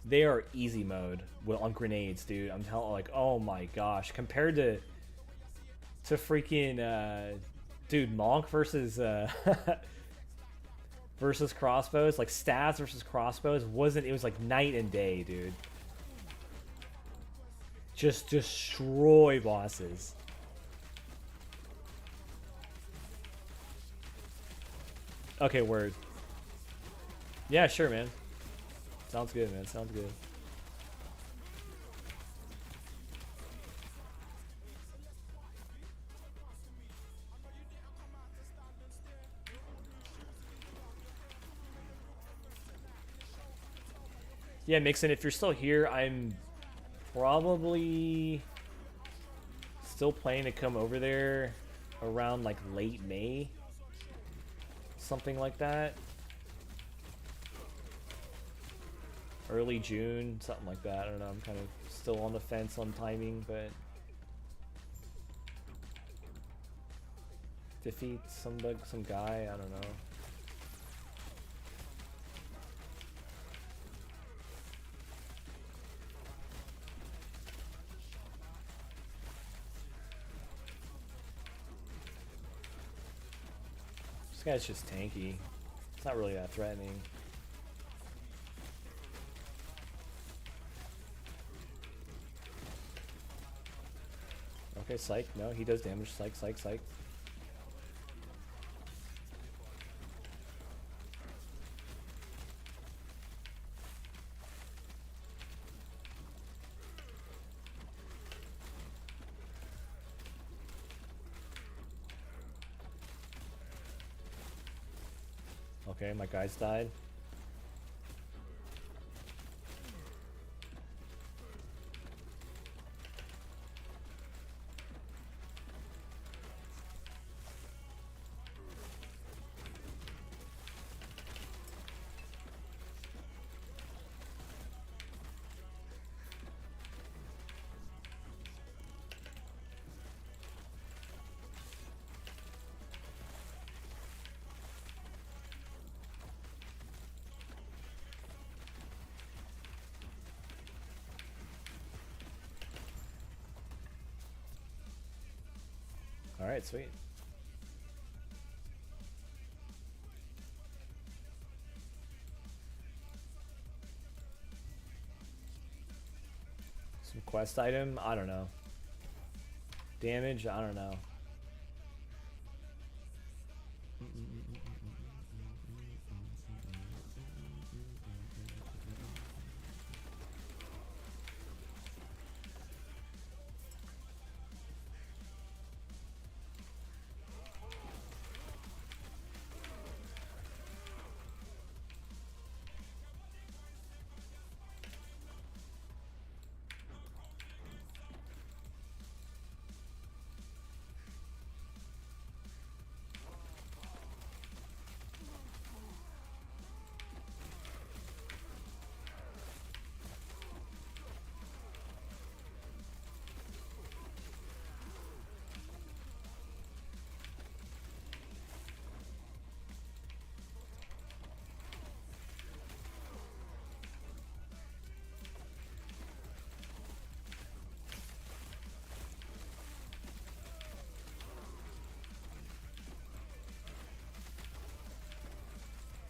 they are easy mode on grenades, dude. I'm telling, like, oh my gosh, compared to freaking dude, Monk versus versus crossbows, like stats versus crossbows it was like night and day, dude. Just destroy bosses. Okay, word. Yeah, sure, man. Sounds good, man. Sounds good. Yeah, Mixon, if you're still here, I'm probably still planning to come over there around like late May. Something like that. Early June, something like that. I don't know. I'm kind of still on the fence on timing, but defeat some guy. I don't know. This guy's just tanky. It's not really that threatening. Okay, psych. No, he does damage. Psych, psych, psych. Okay, my guys died. All right, sweet. Some quest item? I don't know. Damage? I don't know.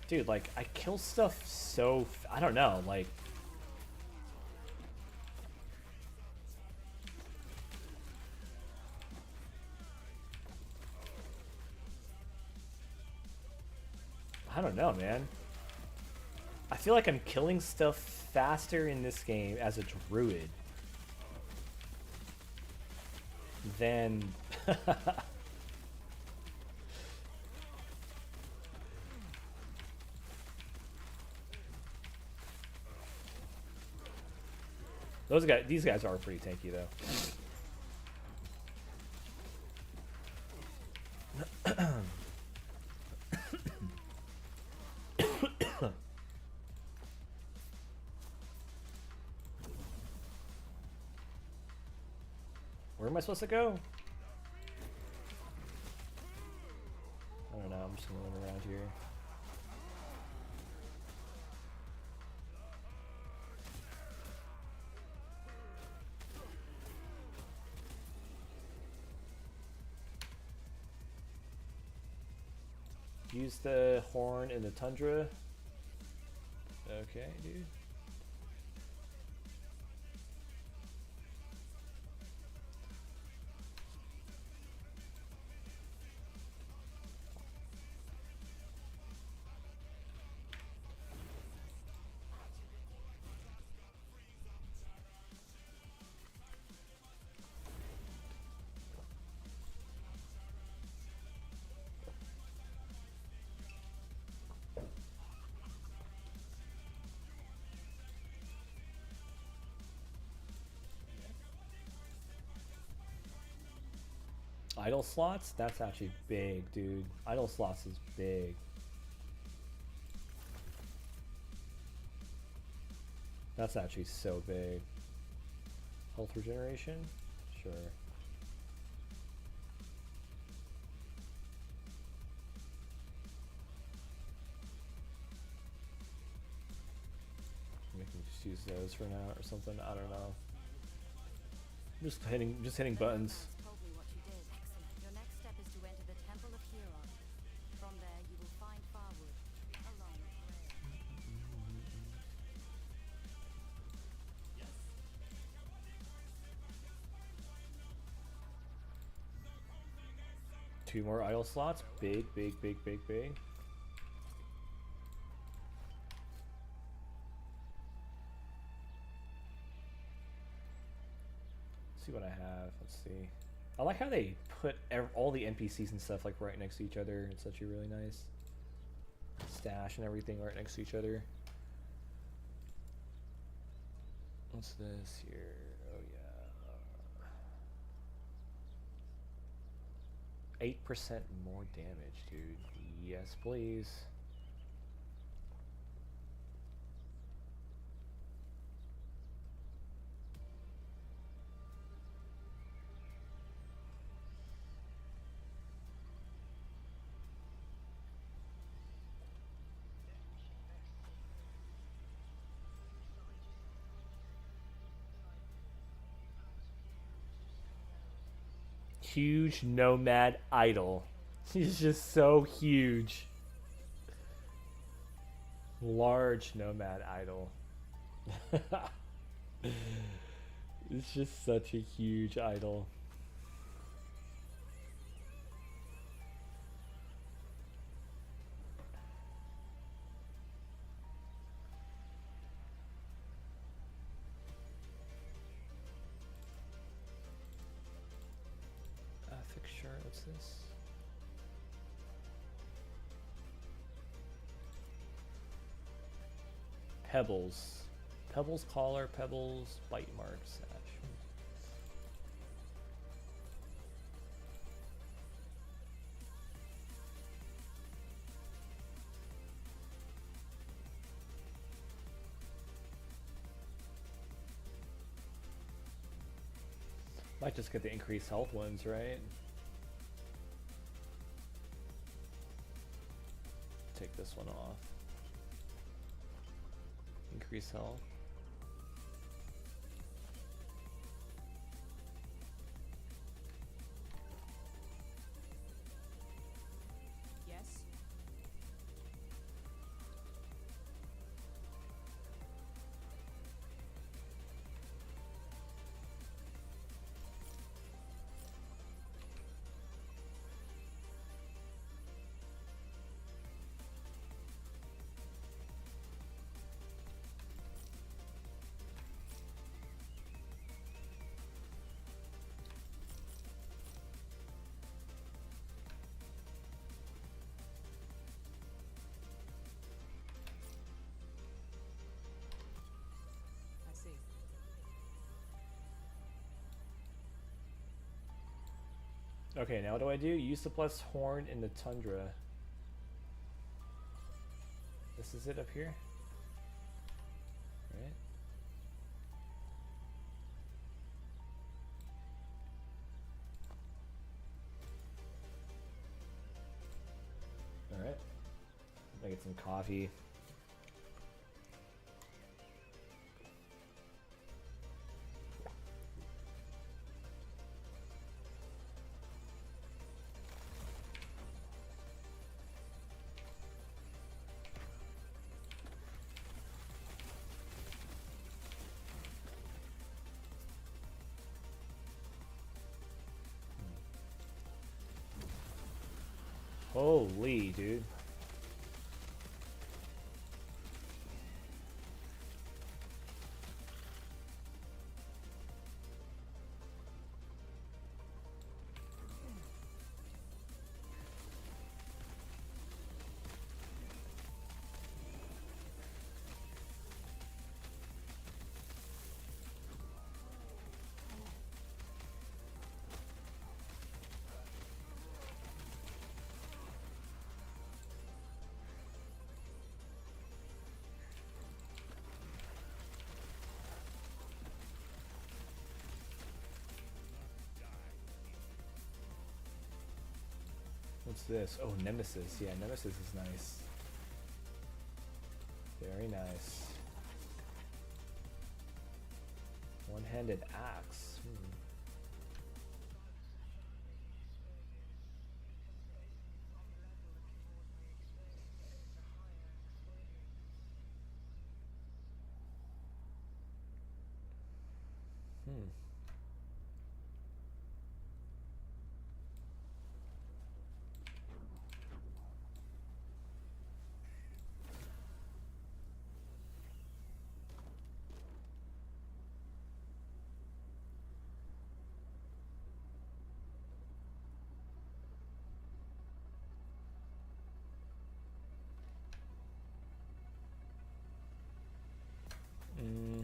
Dude, like, I kill stuff so... I don't know, like... I don't know, man. I feel like I'm killing stuff faster in this game as a druid than... these guys are pretty tanky though. Where am I supposed to go? I don't know, I'm just gonna run around here. Use the horn in the tundra. Okay, dude. Idle slots? That's actually big, dude. Idle slots is big. That's actually so big. Health regeneration? Sure. We can just use those for now or something. I don't know. Just hitting buttons. Told me what you did. Excellent. Your next step is to enter the Temple of Huron. From there, you will find firewood, along with bread. 2 more idle slots. Big, big, big, big, big. See what I have. Let's see. I like how they put all the NPCs and stuff like right next to each other. It's actually really nice. Stash and everything right next to each other. What's this here? Oh yeah. 8% more damage, dude. Yes, please. huge nomad idol. He's just so huge. Large nomad idol. It's just such a huge idol. Fixture, what's this? Pebbles. Pebbles collar, pebbles, bite marks. Might just get the increased health ones, right? Take this one off. Increase health. Yes. I see. Okay, now what do I do? Use the plus horn in the tundra. This is it up here? Right? Alright. I get some coffee. Holy, dude. What's this? Oh, Nemesis. Yeah, Nemesis is nice. Very nice. One-handed axe. Hmm. Mm.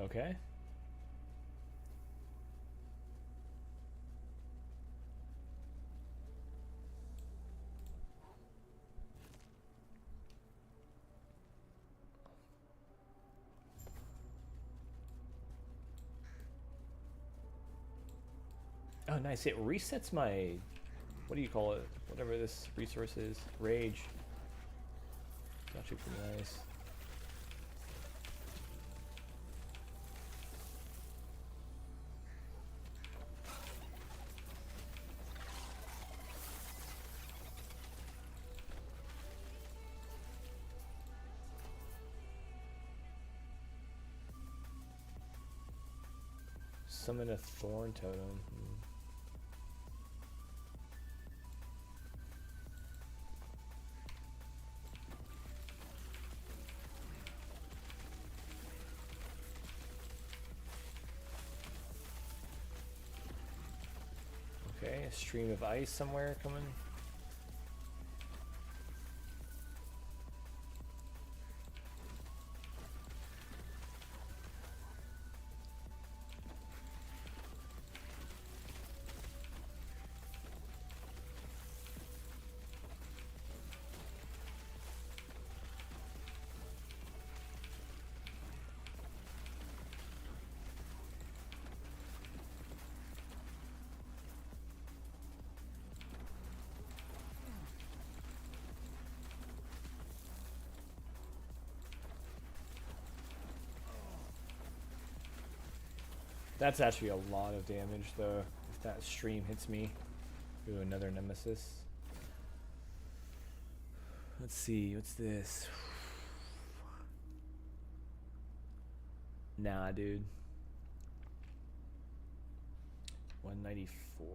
Okay. Oh, nice. It resets my, what do you call it? Whatever this resource is. Rage. It's actually pretty nice. Summon a thorn totem. Okay, a stream of ice somewhere coming. That's actually a lot of damage, though, if that stream hits me. Ooh, another nemesis. Let's see, what's this? Nah, dude. 194.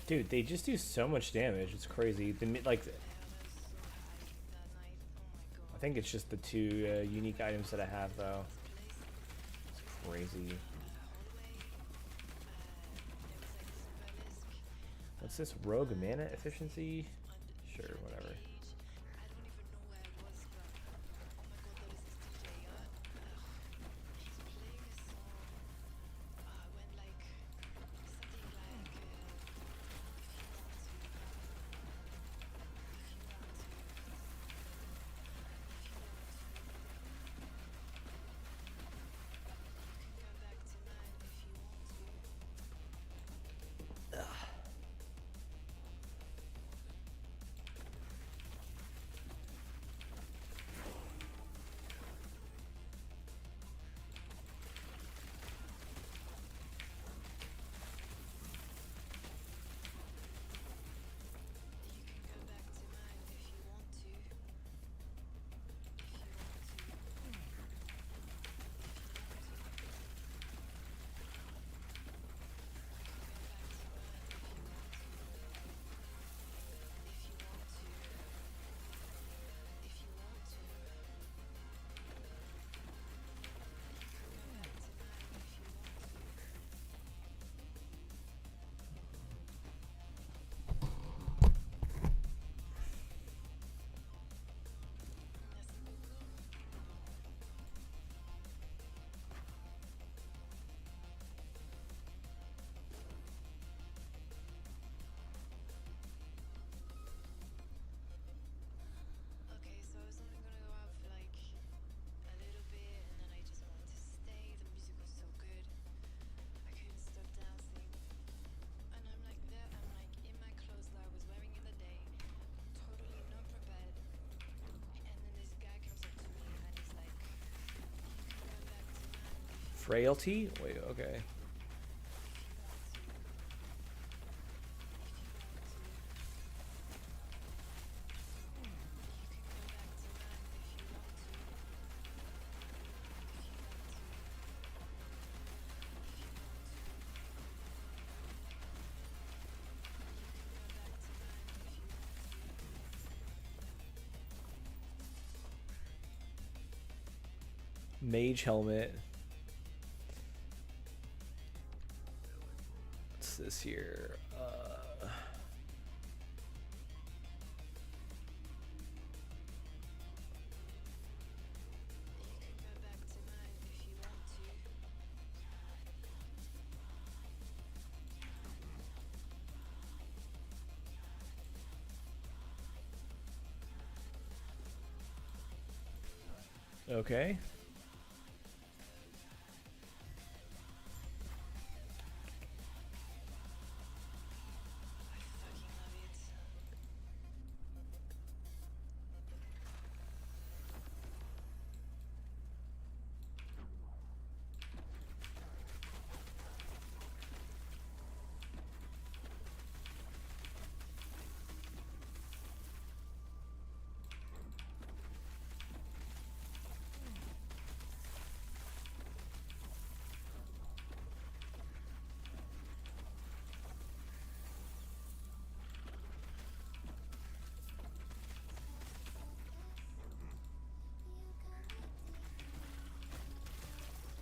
Dude, they just do so much damage. It's crazy. Like, I think it's just the two unique items that I have, though. It's crazy. What's this? Rogue mana efficiency? Sure, whatever. Frailty? Wait, okay. Mage helmet. What's this here? Okay.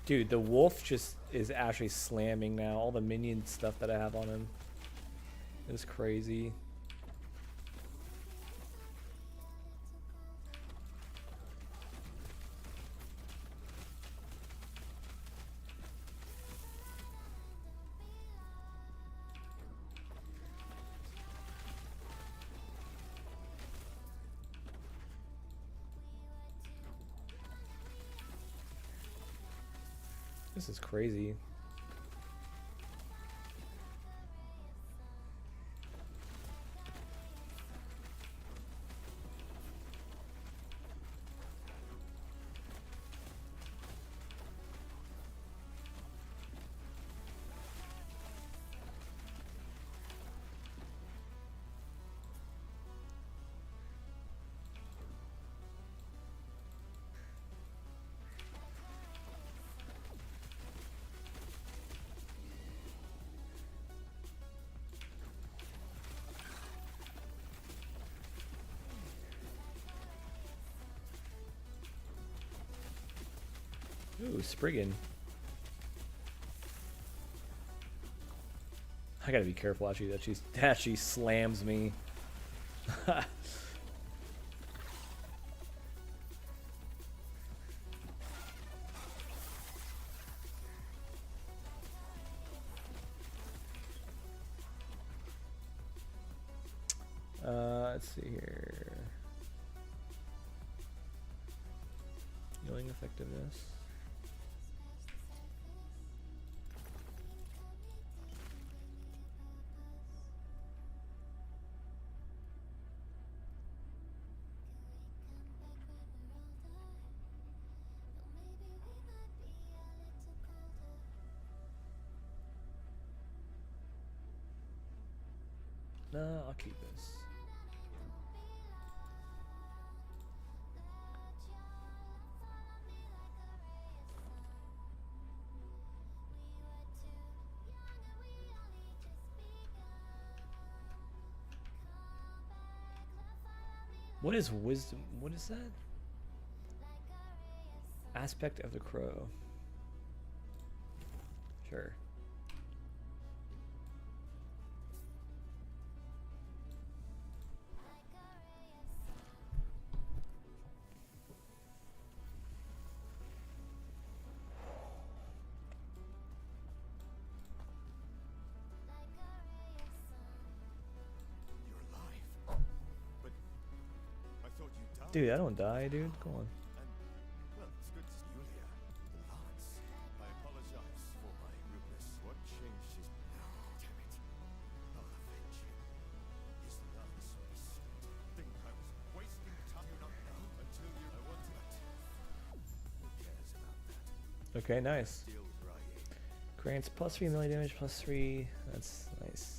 Dude, the wolf just is actually slamming now. All the minion stuff that I have on him is crazy. This is crazy. Ooh, Spriggan. I gotta be careful actually that she slams me. Let's see here. Healing effectiveness. No, I'll keep this. What is wisdom? What is that? Aspect of the crow. Sure. Dude, I don't die, dude. Come on. Well, it's good to see Julia. Lance, I apologize for my rudeness. What changed his... No, damn it. I'll avenge him. His Lance was... Think I was wasting time? You not know until you... I want that. Who cares about that? Okay, nice. Deal with Grants plus 3 melee damage, plus 3. That's nice.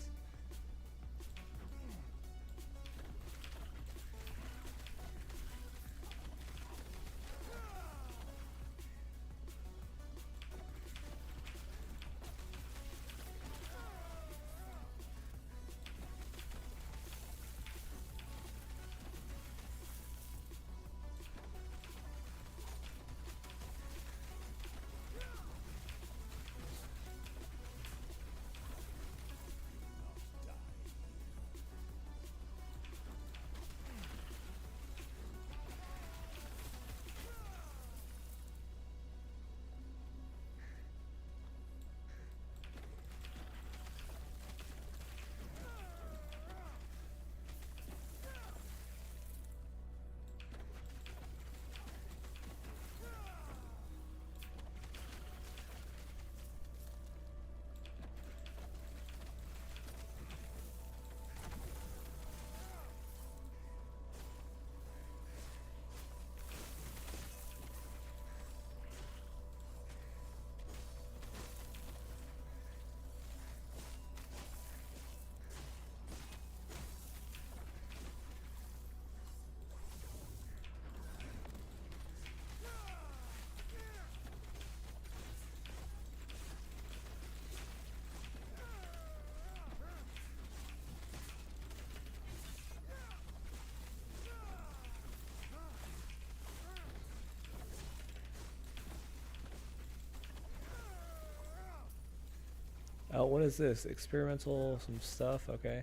Oh, what is this? Experimental, some stuff, okay.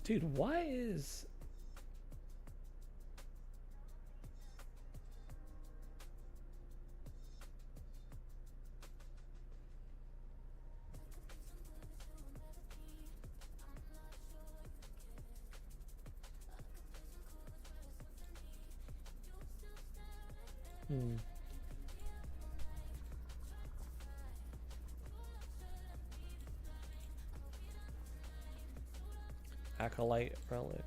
Dude, why is... Acolyte relic.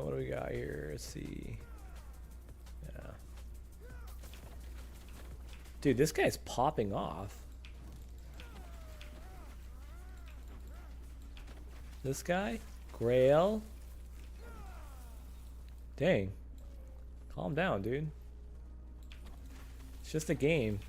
What do we got here? Let's see. Yeah. Dude, this guy's popping off. This guy? Grail? Dang. Calm down, dude. It's just a game.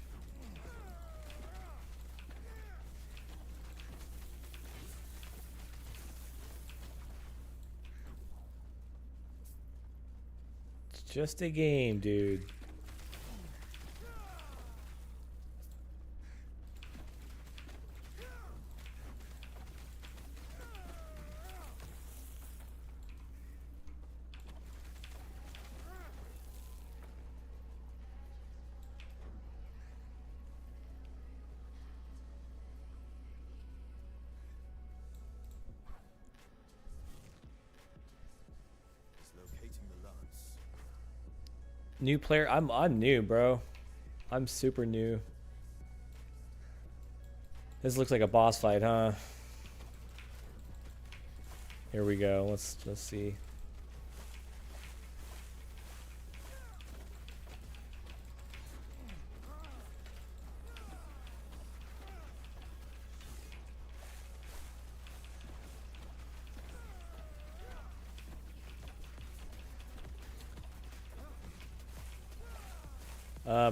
Just a game, dude. New player. I'm new, bro. I'm super new. This looks like a boss fight, huh? Here we go. Let's see.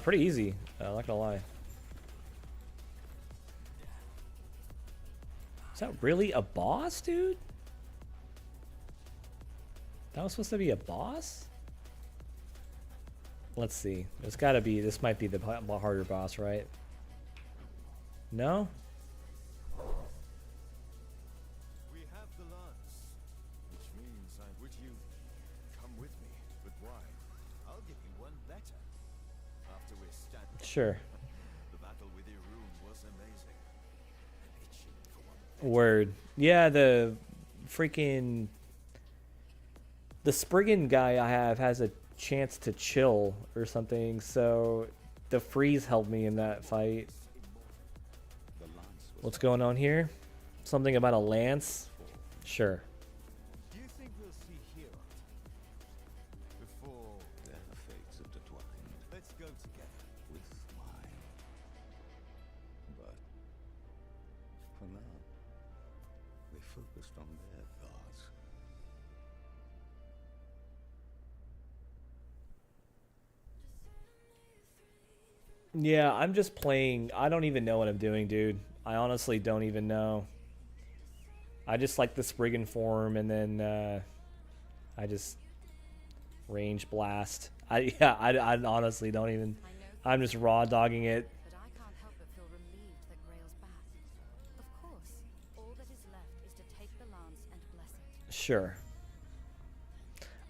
Pretty easy. Not gonna lie. Is that really a boss, dude? That was supposed to be a boss? Let's see. There's gotta be. This might be the harder boss, right? No? We have the lance, which means I'm with you. Come with me, but why? I'll give you one better. After we're standing. Sure. The battle with your room was amazing. I'm itching for one. Word. Yeah, the freaking... The Spriggan guy I have has a chance to chill or something, so the freeze helped me in that fight. What's going on here? Something about a lance? Sure. Do you think we'll see Hero before Their fates intertwined let's go together? with mine. But for now, they focused on their gods. Yeah, I'm just playing. I don't even know what I'm doing, dude. I honestly don't even know. I just like the Spriggan form, and then I just range blast. I honestly don't even. I know, I'm just raw dogging it. but I can't help but feel relieved that Grail's back. Of course, all that is left is to take the lance and bless it. Sure.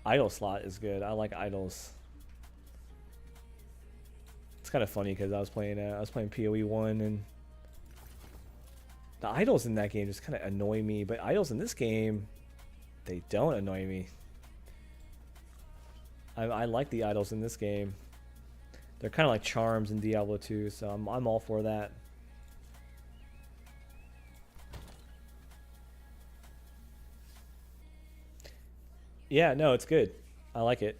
Idol slot is good. I like idols. It's kind of funny because I was playing PoE 1, and the idols in that game just kind of annoy me, but idols in this game, they don't annoy me. I like the idols in this game. They're kind of like charms in Diablo 2, so I'm all for that. Yeah, no, it's good. I like it.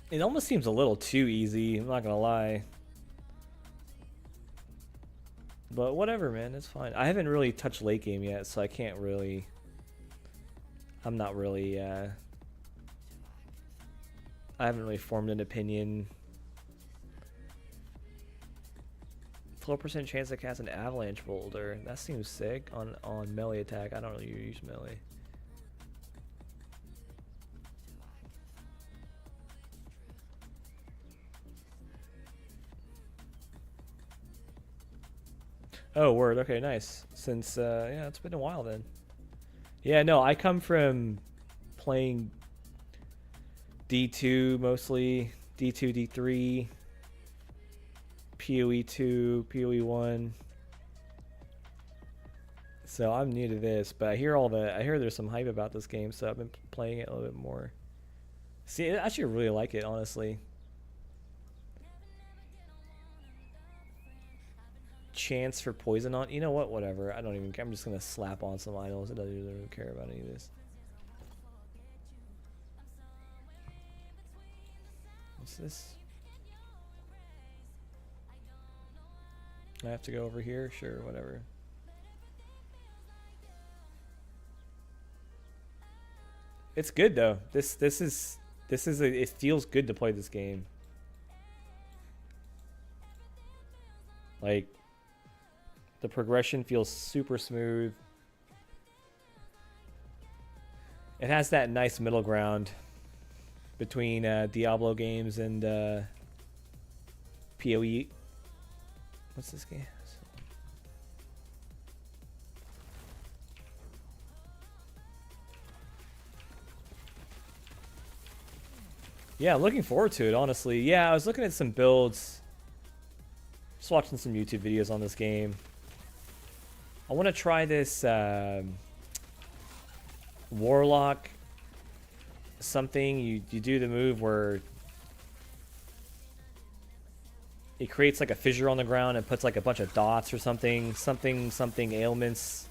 It almost seems a little too easy, I'm not gonna lie. But whatever, man, it's fine. I haven't really touched late game yet, so I can't really... I'm not really, I haven't really formed an opinion. 4% chance to cast an avalanche boulder. That seems sick on melee attack. I don't really use melee. Oh, word. Okay, nice. Since, yeah, it's been a while then. Yeah, no, I come from playing D2 mostly. D2, D3. PoE 2, PoE 1. So I'm new to this, but I hear there's some hype about this game, so I've been playing it a little bit more. See, I actually really like it, honestly. Chance for poison on, you know what, whatever, I don't even care. I'm just gonna slap on some idols. It doesn't really care about any of this. What's this? I have to go over here? Sure, whatever. It's good though. This is it feels good to play this game. Like, the progression feels super smooth. It has that nice middle ground between Diablo games and PoE. What's this game? Yeah, looking forward to it, honestly. Yeah, I was looking at some builds. Just watching some YouTube videos on this game. I want to try this Warlock something. You do the move where it creates like a fissure on the ground and puts like a bunch of dots or something. Something ailments.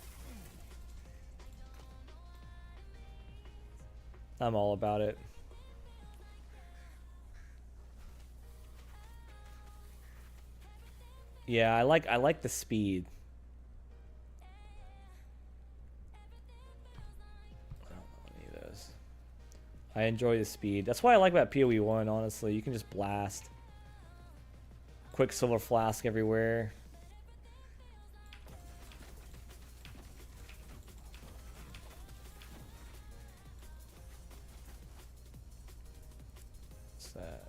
I'm all about it. Yeah, I like the speed. I don't know any of those. I enjoy the speed. That's why I like about PoE 1, honestly. You can just blast. Quicksilver flask everywhere. What's that?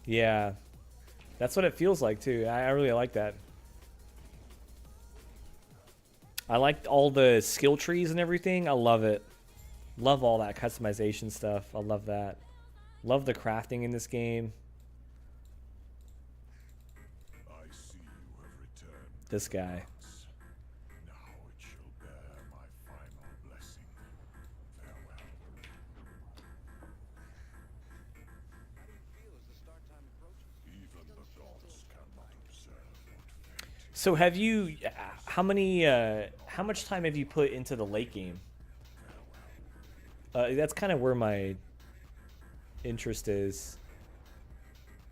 Yeah, that's what it feels like too. I really like that. I like all the skill trees and everything. I love it. Love all that customization stuff. I love that. Love the crafting in this game. I see you have returned. This guy. Now it shall bear my final blessing. Farewell. Even the gods cannot observe what fate. So have you? How much time have you put into the late game? That's kind of where my interest is.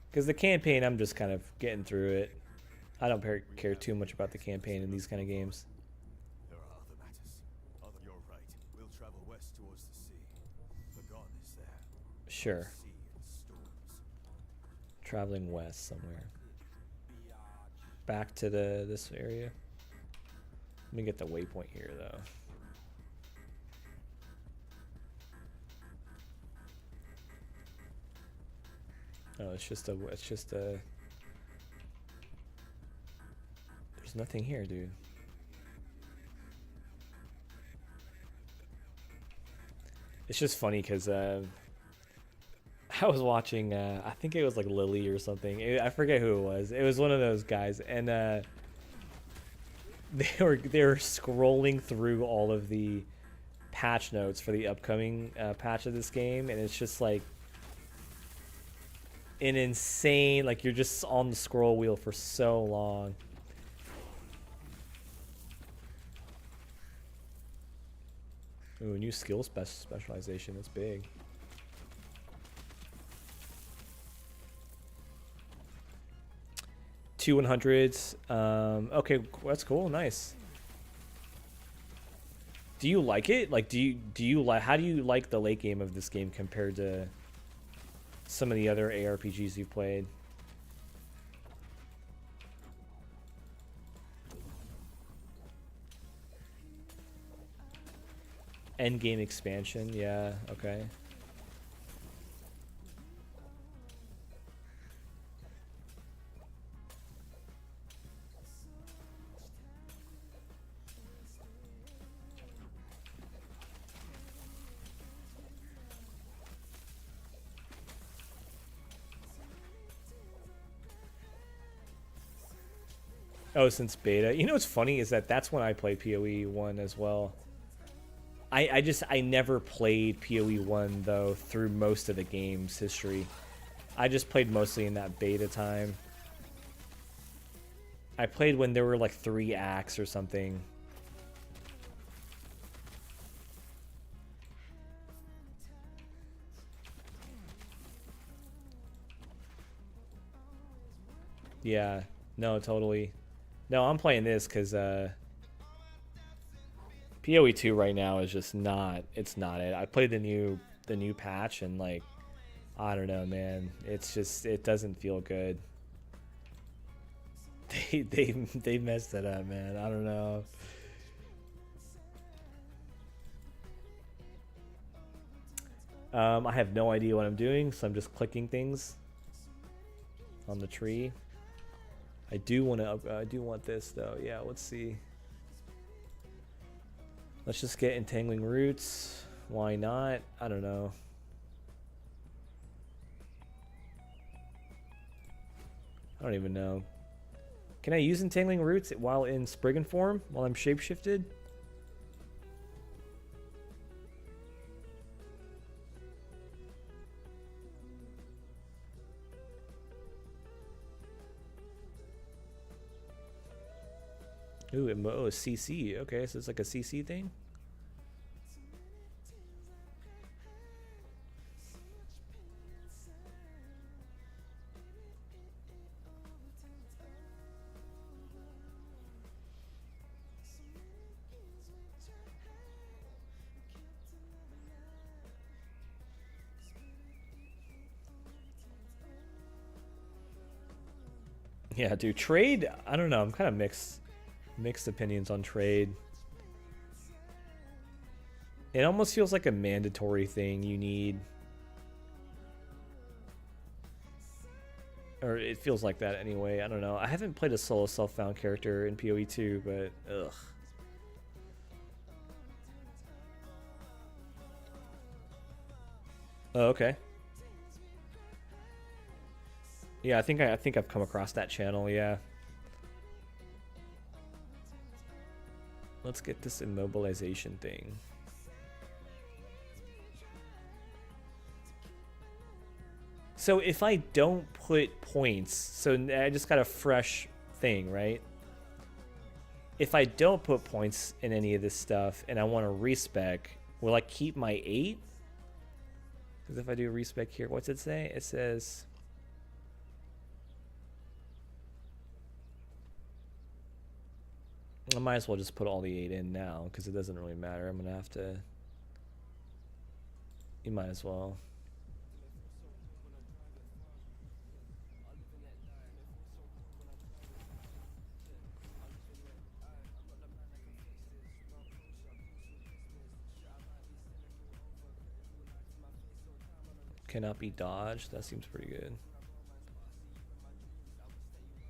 Because the campaign, I'm just kind of getting through it. I don't care too much about the campaign in these kind of games. There are other matters. You're right. We'll travel west towards the sea. The god is there. Sure. Sea and storms. Traveling west somewhere. Back to this area. Let me get the waypoint here though. Oh, it's just a there's nothing here, dude. It's just funny because I was watching I think it was like Lily or something. I forget who it was. It was one of those guys, and they were scrolling through all of the patch notes for the upcoming patch of this game, and it's just like an insane, like you're just on the scroll wheel for so long. Ooh, new skill specialization. That's big. Two 100s. Okay, that's cool. Nice. Do you like it? Like, do you like? How do you like the late game of this game compared to some of the other ARPGs you've played? Endgame expansion, yeah, okay. Oh, since beta. You know what's funny is that's when I played PoE 1 as well. I never played PoE 1 though through most of the game's history. I just played mostly in that beta time. I played when there were like 3 acts or something. Yeah, no, totally. No, I'm playing this because PoE 2 right now is just not. It's not it. I played the new patch and like, I don't know, man. It's just, it doesn't feel good. They messed it up, man. I don't know. I have no idea what I'm doing, so I'm just clicking things on the tree. I do want to. I do want this though. Yeah, let's see. Let's just get entangling roots. Why not? I don't know. I don't even know. Can I use entangling roots while in Spriggan form? While I'm shapeshifted? Ooh, oh, CC. Okay, so it's like a CC thing? Yeah, dude, trade, I don't know, I'm kind of mixed opinions on trade. It almost feels like a mandatory thing you need. Or it feels like that anyway, I don't know. I haven't played a solo self-found character in PoE 2, but ugh. Oh, okay. Yeah, I think I've come across that channel, yeah. Let's get this immobilization thing. So if I don't put points, so I just got a fresh thing, right? If I don't put points in any of this stuff and I want to respec, will I keep my 8? Because if I do respec here, what's it say? It says... I might as well just put all the 8 in now, because it doesn't really matter. I'm going to have to... You might as well. Cannot be dodged. That seems pretty good.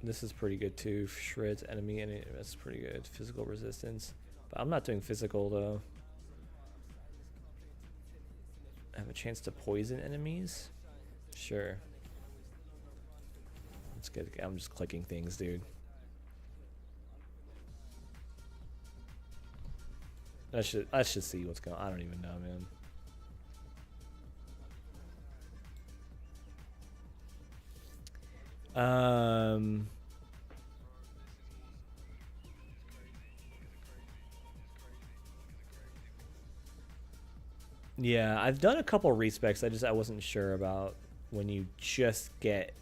This is pretty good too. Shreds enemy, and that's pretty good. Physical resistance. But I'm not doing physical though. I have a chance to poison enemies? Sure. Let's get. I'm just clicking things, dude. Let's just see what's going on. I don't even know, man. Yeah, I've done a couple respecs. I wasn't sure about when you just get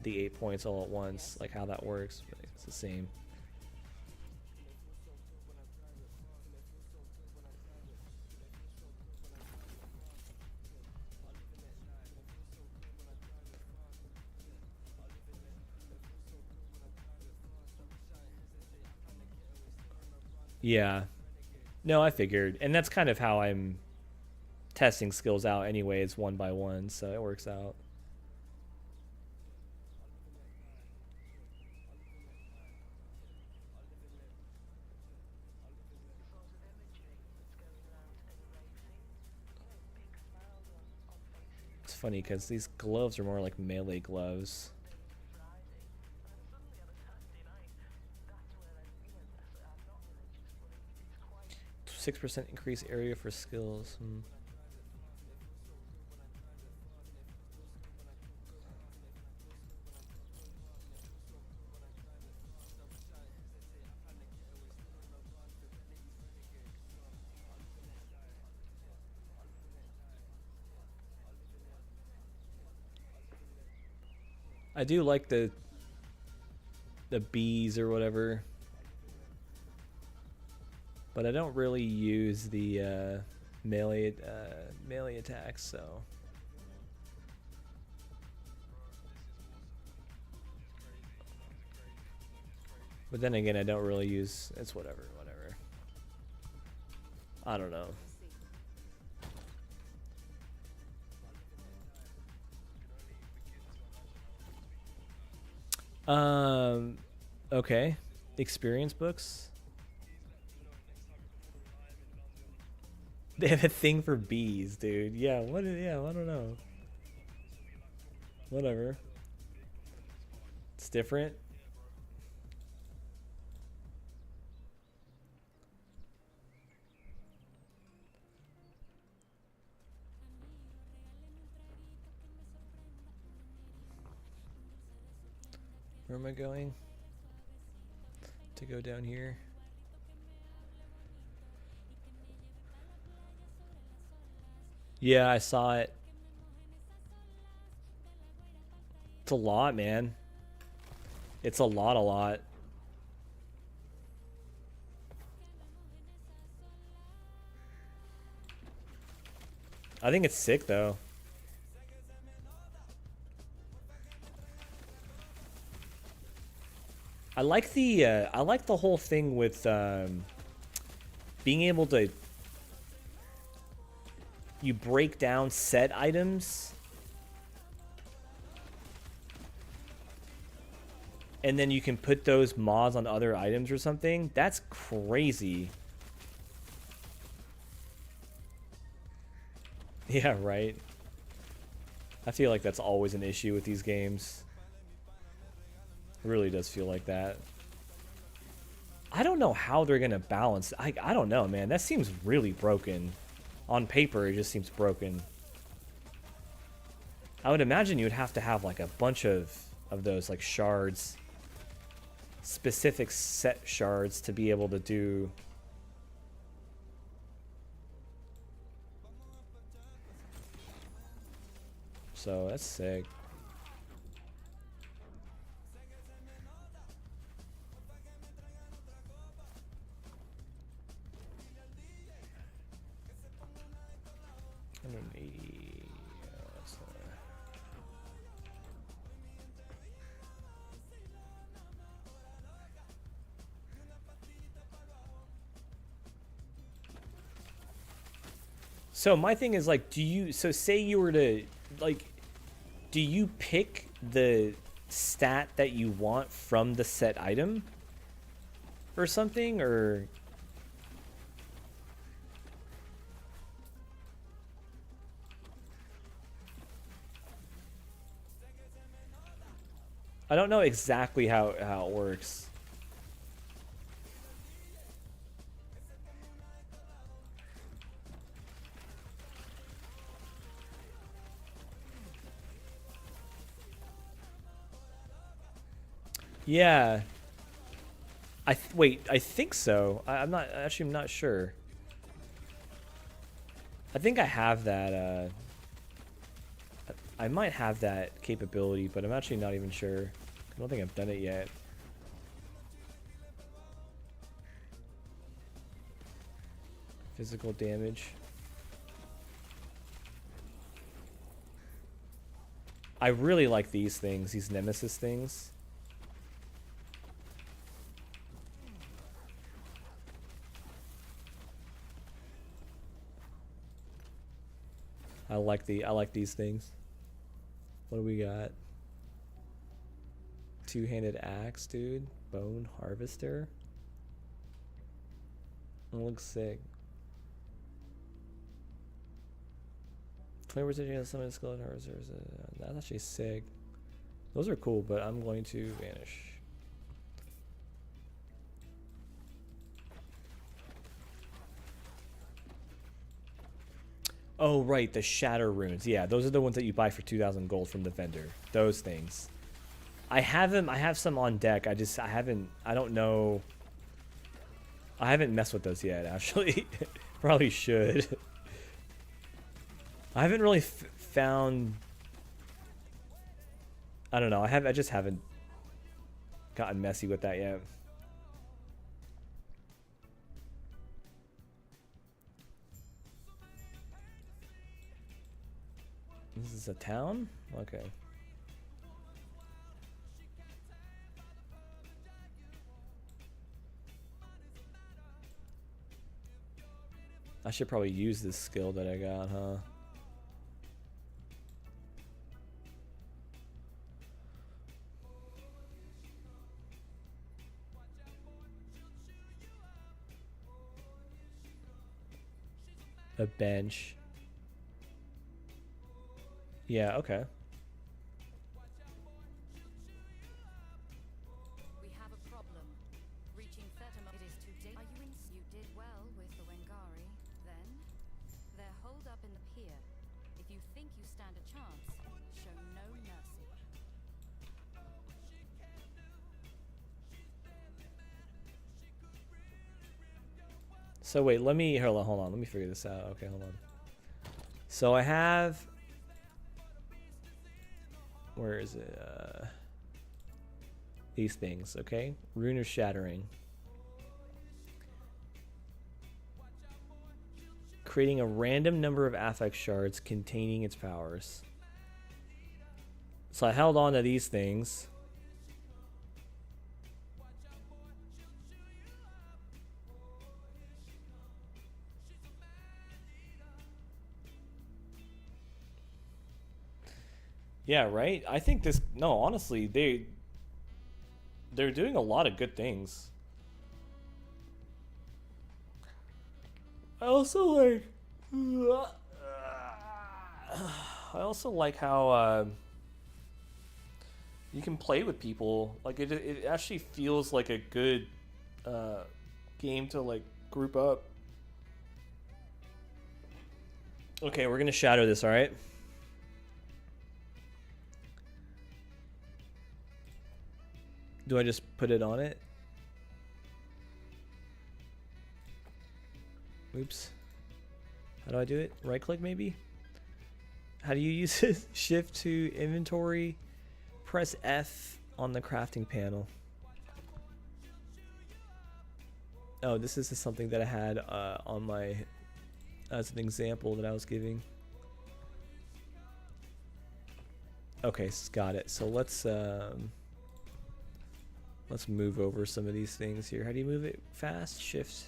the 8 points all at once, like how that works. But it's the same. Yeah. No, I figured. And that's kind of how I'm testing skills out anyways, one by one, so it works out. It's funny because these gloves are more like melee gloves. 6% increase area for skills. I do like the bees or whatever, but I don't really use the melee attacks, so. But then again, I don't really use, it's whatever. I don't know. Okay. Experience books. They have a thing for bees, dude. Yeah, yeah, I don't know. Whatever. It's different. Where am I going? To go down here. Yeah, I saw it. It's a lot, man. It's a lot. I think it's sick, though. I like the whole thing with being able to you break down set items and then you can put those mods on other items or something. That's crazy. Yeah, right. I feel like that's always an issue with these games. It really does feel like that. I don't know how they're gonna balance. I don't know, man. That seems really broken. On paper, it just seems broken. I would imagine you would have to have like a bunch of those like shards, specific set shards to be able to do. So that's sick. So my thing is like, so say you were to, like, do you pick the stat that you want from the set item or something, or? I don't know exactly how it works. Yeah. Wait, I think so. I'm not sure. I think I have that, I might have that capability, but I'm actually not even sure. I don't think I've done it yet. Physical damage. I really like these things, these Nemesis things. I like these things. What do we got? Two-handed axe, dude. Bone harvester. It looks sick. 20% chance summon skeleton harvesters. That's actually sick. Those are cool, but I'm going to vanish. Oh, right, the shatter runes. Yeah, those are the ones that you buy for 2,000 gold from the vendor. Those things. I have them. I have some on deck. I don't know. I haven't messed with those yet, actually. Probably should. I haven't really found. I don't know. I just haven't gotten messy with that yet. This is a town? Okay. I should probably use this skill that I got, huh? A bench. Yeah, okay. We have a problem. Reaching Theta, it is too late. Are you in? You did well with the Wengari. Then, they're holed up in the pier. If you think you stand a chance, show no mercy. So wait, let me hold on. Let me figure this out. Okay, hold on. So I have, where is it? These things, okay? Rune of Shattering. Creating a random number of affect shards containing its powers. So I held on to these things. Yeah, right? I think this, no, honestly, they're doing a lot of good things. I also like how you can play with people. Like it actually feels like a good game to like group up. Okay, we're gonna shadow this, all right? Do I just put it on it? Oops. How do I do it? Right click maybe? How do you use it? Shift to inventory. Press F on the crafting panel. Oh, this is something that I had on my, as an example that I was giving. Okay, got it. So let's move over some of these things here. How do you move it fast? Shift.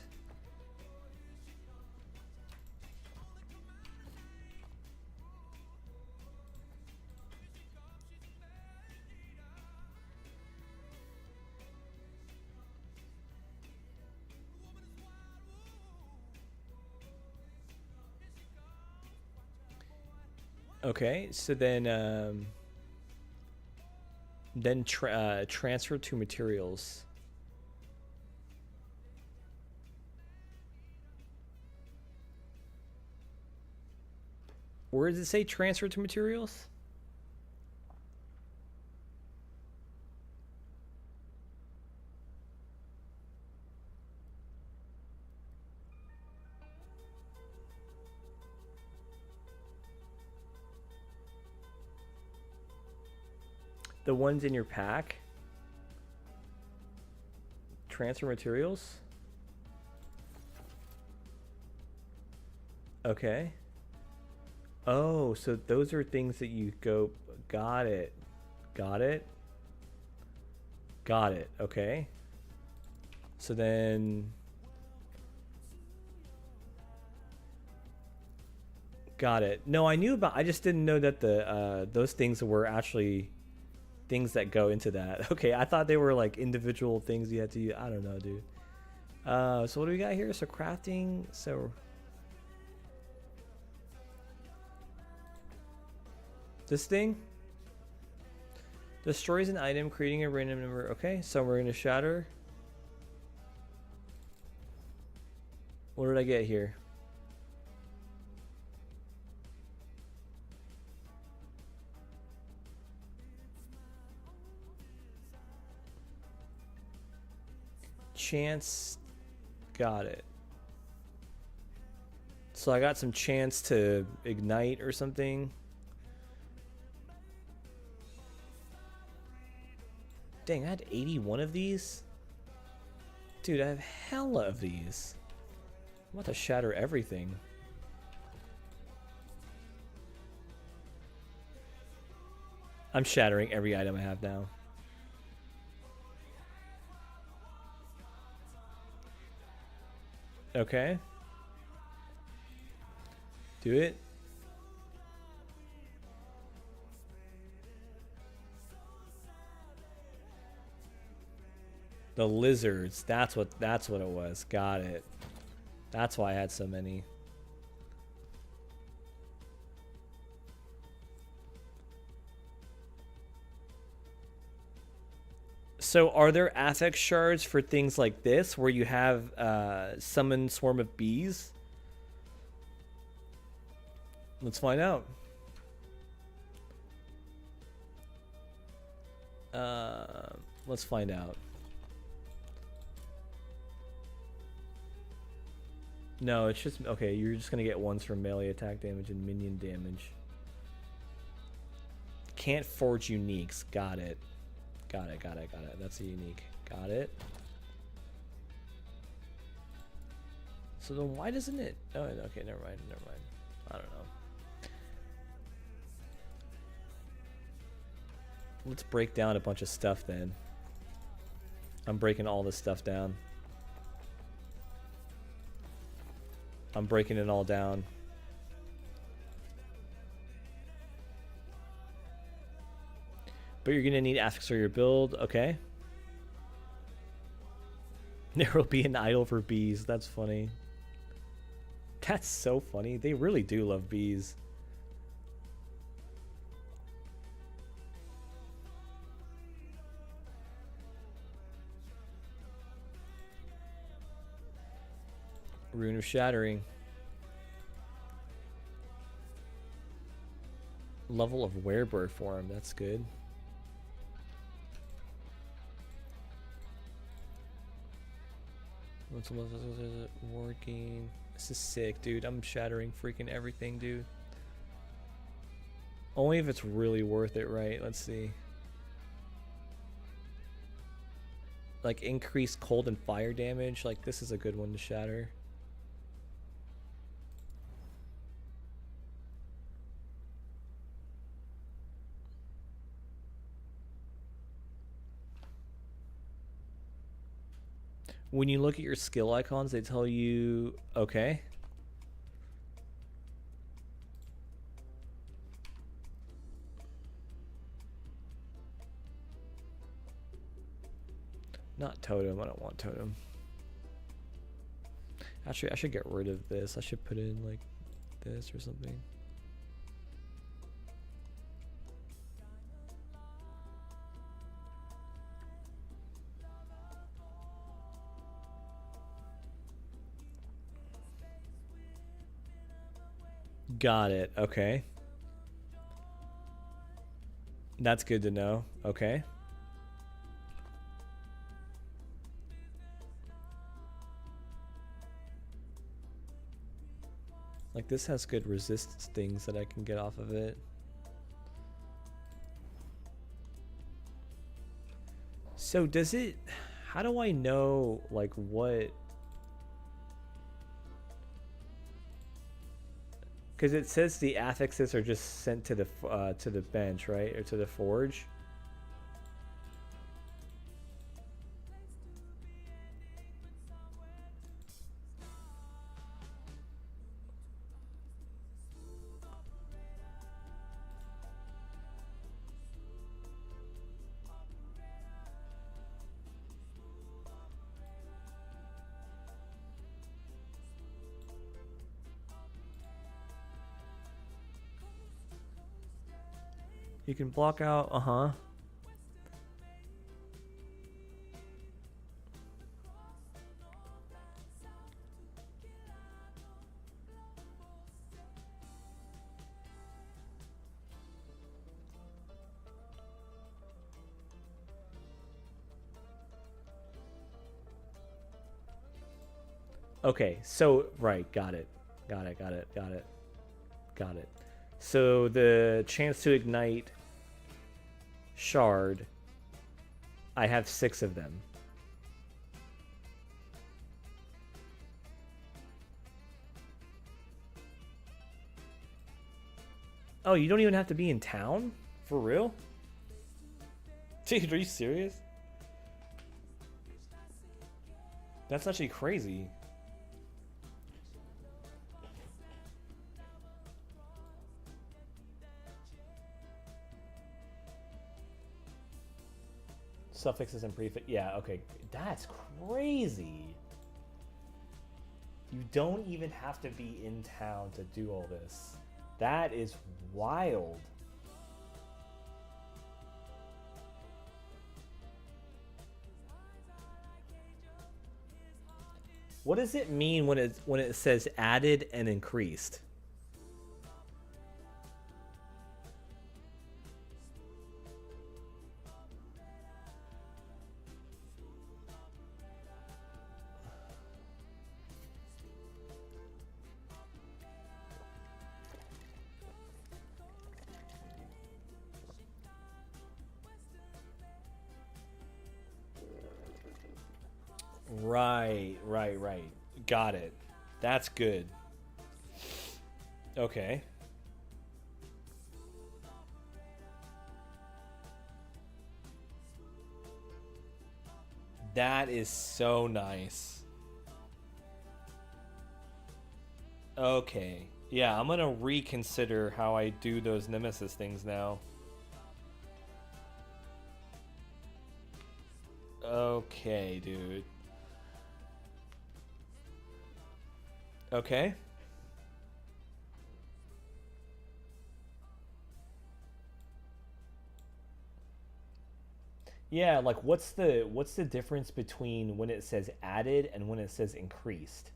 Okay, so then transfer to materials. Where does it say transfer to materials? The ones in your pack? Transfer materials? Okay. Oh, so those are things that you go... Got it. Got it. Got it. Okay. So then... Got it. No, I knew about... I just didn't know that the those things were actually... things that go into that. Okay, I thought they were like individual things you had to use. I don't know, dude. So what do we got here? So crafting. So this thing destroys an item, creating a random number. Okay, so we're gonna shatter. What did I get here? Chance, got it. So I got some chance to ignite or something. Dang, I had 81 of these? Dude, I have hella of these. I'm about to shatter everything. I'm shattering every item I have now. Okay. Do it. The lizards. That's what it was. Got it. That's why I had so many. So are there affect shards for things like this where you have summon swarm of bees? Let's find out. Let's find out. No, it's just okay. You're just gonna get ones for melee attack damage and minion damage. Can't forge uniques. Got it. Got it. Got it. Got it. That's a unique. Got it. So then why doesn't it? Oh, okay. Never mind. Never mind. I don't know. Let's break down a bunch of stuff then. I'm breaking all this stuff down. I'm breaking it all down. But you're gonna need affix for your build, okay? There will be an idol for bees. That's funny. That's so funny. They really do love bees. Rune of Shattering. Level of Werebird form. That's good. What's working? This is sick, dude. I'm shattering freaking everything, dude. Only if it's really worth it, right? Let's see. Like increased cold and fire damage. Like this is a good one to shatter. When you look at your skill icons, they tell you, okay. Not totem, I don't want totem. Actually, I should get rid of this. I should put in like this or something. Got it. Okay. That's good to know. Okay. Like this has good resistance things that I can get off of it. So does it, how do I know like what? Because it says the affixes are just sent to the bench, right? Or to the forge. You can block out, Okay, so, right, got it. Got it. So the chance to ignite shard, I have 6 of them. Oh, you don't even have to be in town? For real? Dude, are you serious? That's actually crazy. Suffixes and prefix. Yeah, okay. That's crazy. You don't even have to be in town to do all this. That is wild. What does it mean when it says added and increased? Right. Got it. That's good. Okay. That is so nice. Okay. Yeah, I'm gonna reconsider how I do those Nemesis things now. Okay, dude. Okay. Yeah, like what's the difference between when it says added and when it says increased?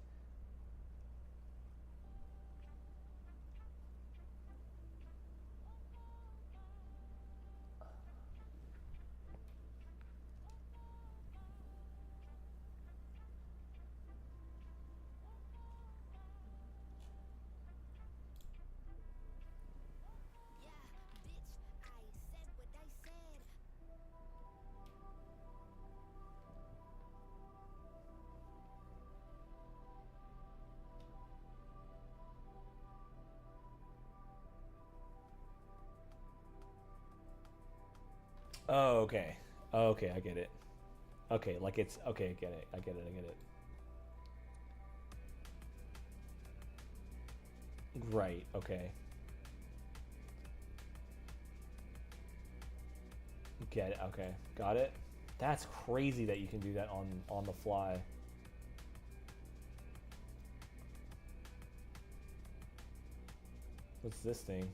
Oh, okay. Okay, I get it. Okay, like it's okay, I get it. I get it. Right, okay. Get it. Okay. Got it. That's crazy that you can do that on the fly. What's this thing?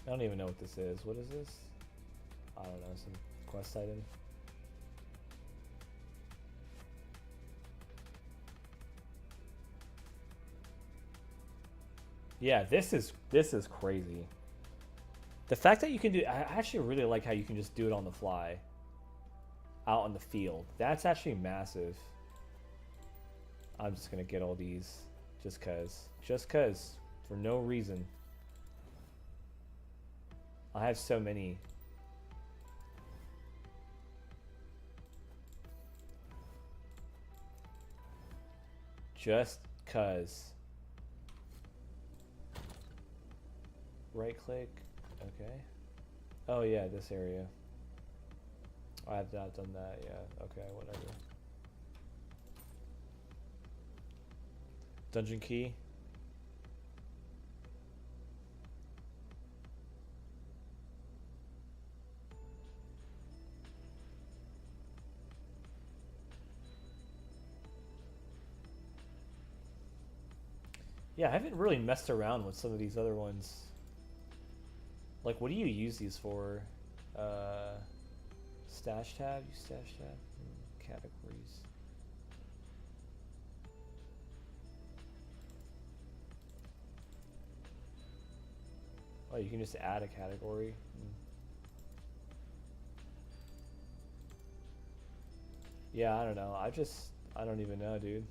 I don't even know what this is. What is this? I don't know, some quest item. Yeah, this is crazy. The fact that you can do, I actually really like how you can just do it on the fly. Out in the field. That's actually massive. I'm just gonna get all these just cause. Just cause. For no reason. I have so many. Just cause. Right click. Okay. Oh yeah, this area. I have not done that. Yeah. Okay. Whatever. Dungeon key. Yeah, I haven't really messed around with some of these other ones. Like, what do you use these for? Stash tab? Use stash tab? Categories. Oh, you can just add a category. Yeah, I don't know. I don't even know, dude.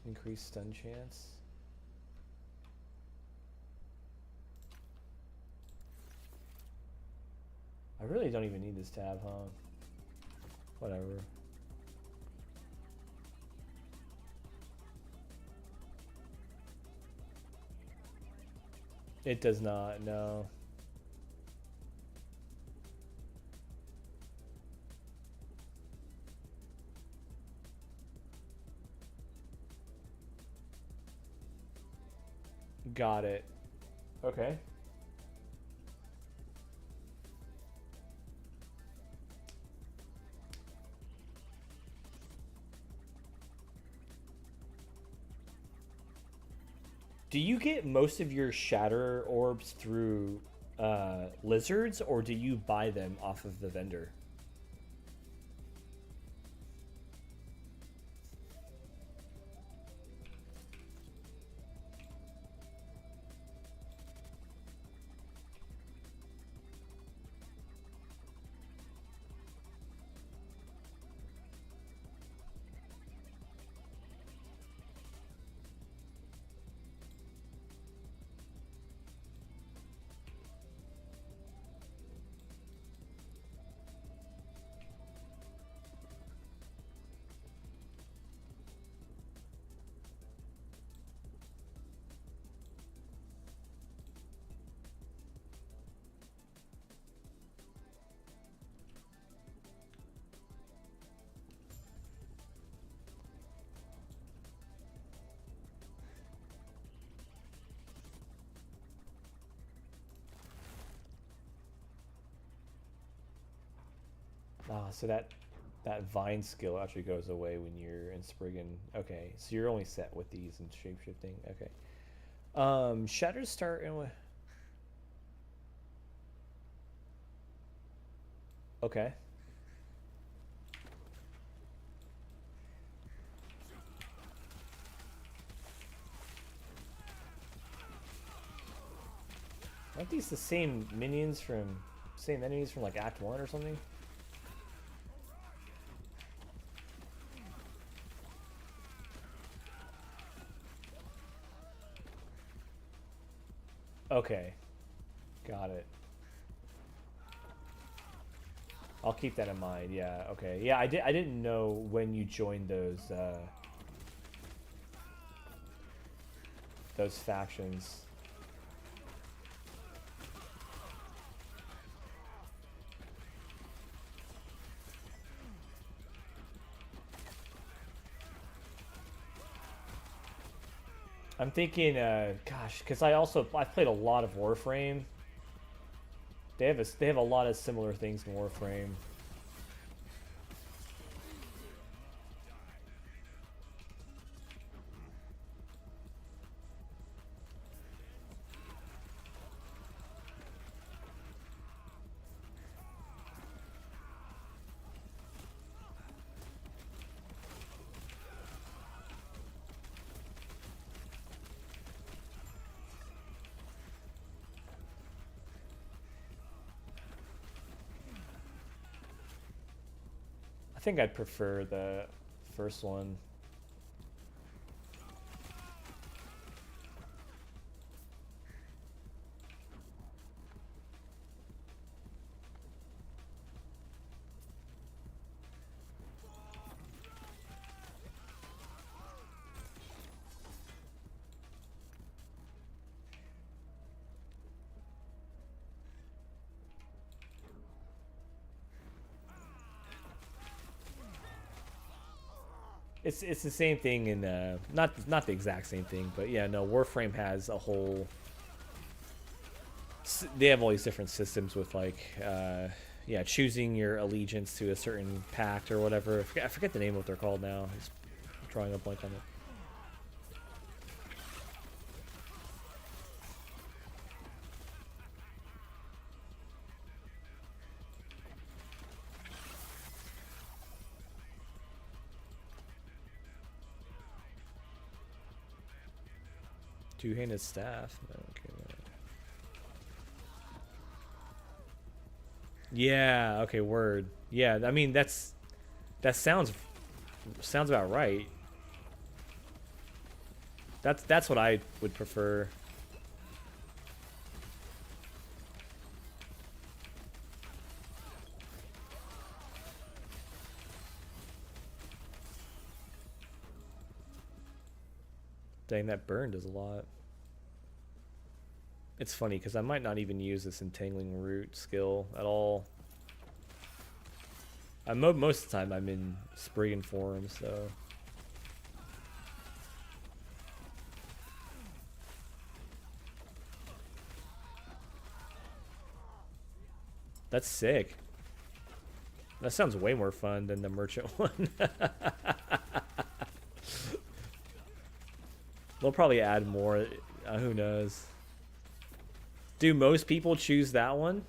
Increase stun chance. I really don't even need this tab, huh? Whatever. It does not, no. Got it. Okay. Do you get most of your shatter orbs through lizards, or do you buy them off of the vendor? Ah, so that vine skill actually goes away when you're in Spriggan. Okay, so you're only set with these and shapeshifting. Okay. Shatters start in with. Okay. Aren't these the same enemies from like Act 1 or something? Okay. Got it. I'll keep that in mind. Yeah, okay. Yeah, I didn't know when you joined those factions. I'm thinking, gosh, because I've played a lot of Warframe. They have a lot of similar things in Warframe. I think I'd prefer the first one. It's the same thing in not the exact same thing, but yeah, no, Warframe has a whole. They have all these different systems with like, yeah, choosing your allegiance to a certain pact or whatever. I forget the name of what they're called now. Just drawing a blank on it. Two-handed staff. Okay. Yeah. Okay. Word. Yeah. I mean, that sounds about right. That's what I would prefer. Dang, that burn does a lot. It's funny because I might not even use this entangling root skill at all. Most of the time I'm in Spriggan form, so. That's sick. That sounds way more fun than the merchant one. They'll probably add more. Who knows? Do most people choose that one?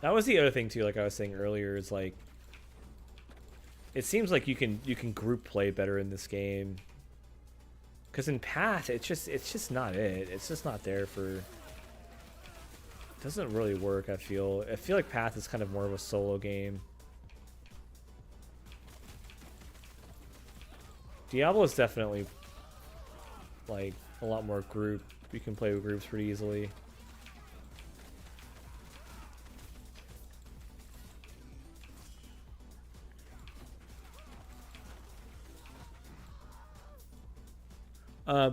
That was the other thing too, like I was saying earlier, is like it seems like you can group play better in this game. Cause in Path, it's just not it. It's just not there for. It doesn't really work. I feel like Path is kind of more of a solo game. Diablo is definitely like a lot more group. You can play with groups pretty easily.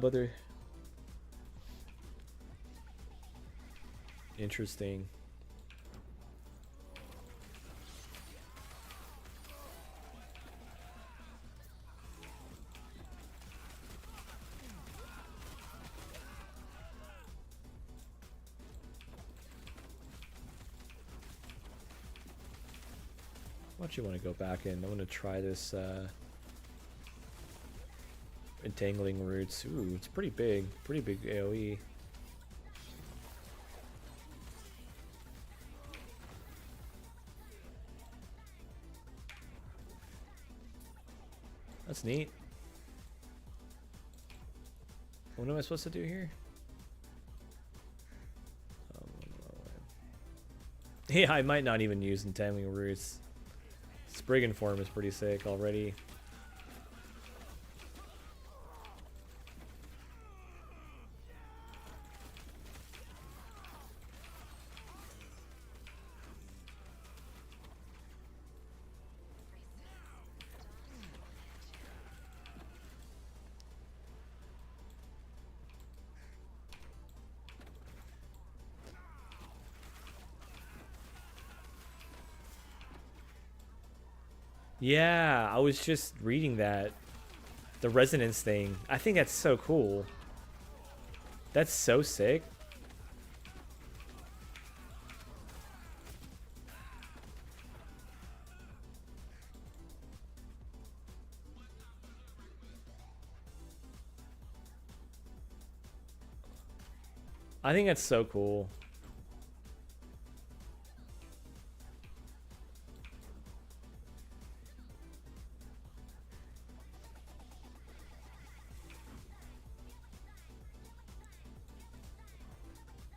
But they're interesting. Why don't you want to go back in? I want to try this entangling roots. Ooh, it's pretty big AoE. That's neat. What am I supposed to do here? Yeah, I might not even use entangling roots. Spriggan form is pretty sick already. Yeah, I was just reading that. The resonance thing. I think that's so cool. That's so sick. I think that's so cool.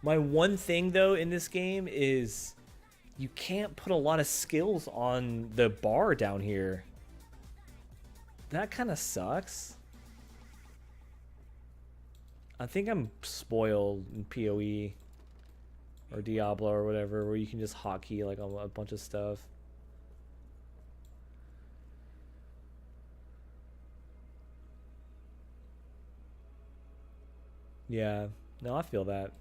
My one thing though in this game is you can't put a lot of skills on the bar down here. That kind of sucks. I think I'm spoiled in PoE or Diablo or whatever, where you can just hotkey like a bunch of stuff. Yeah, no, I feel that.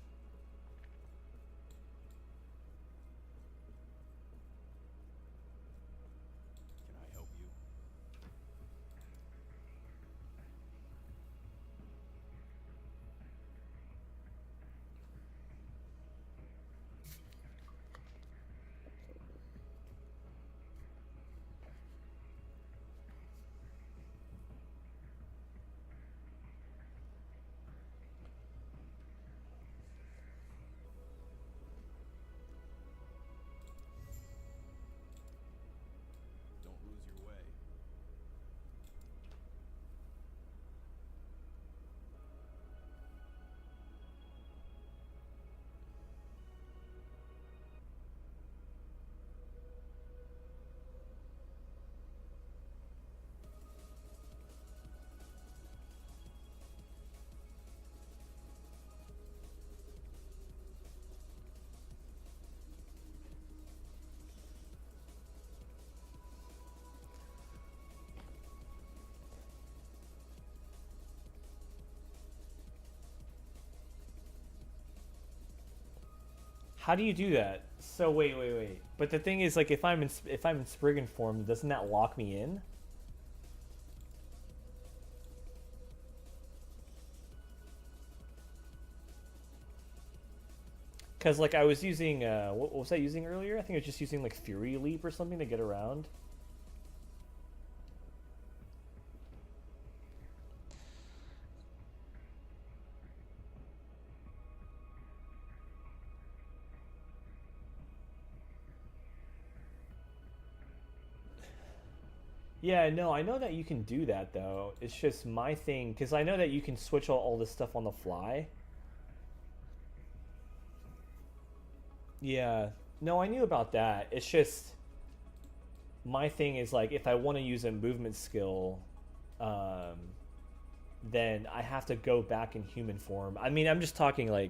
Can I help you? Don't lose your way. How do you do that? So wait. But the thing is, like, if I'm in Spriggan form, doesn't that lock me in? Because, like, I was using, what was I using earlier? I think I was just using, like, Fury Leap or something to get around. Yeah, no, I know that you can do that, though. It's just my thing, because I know that you can switch all this stuff on the fly. Yeah. No, I knew about that. It's just my thing is like if I want to use a movement skill, then I have to go back in human form. I mean, I'm just talking like,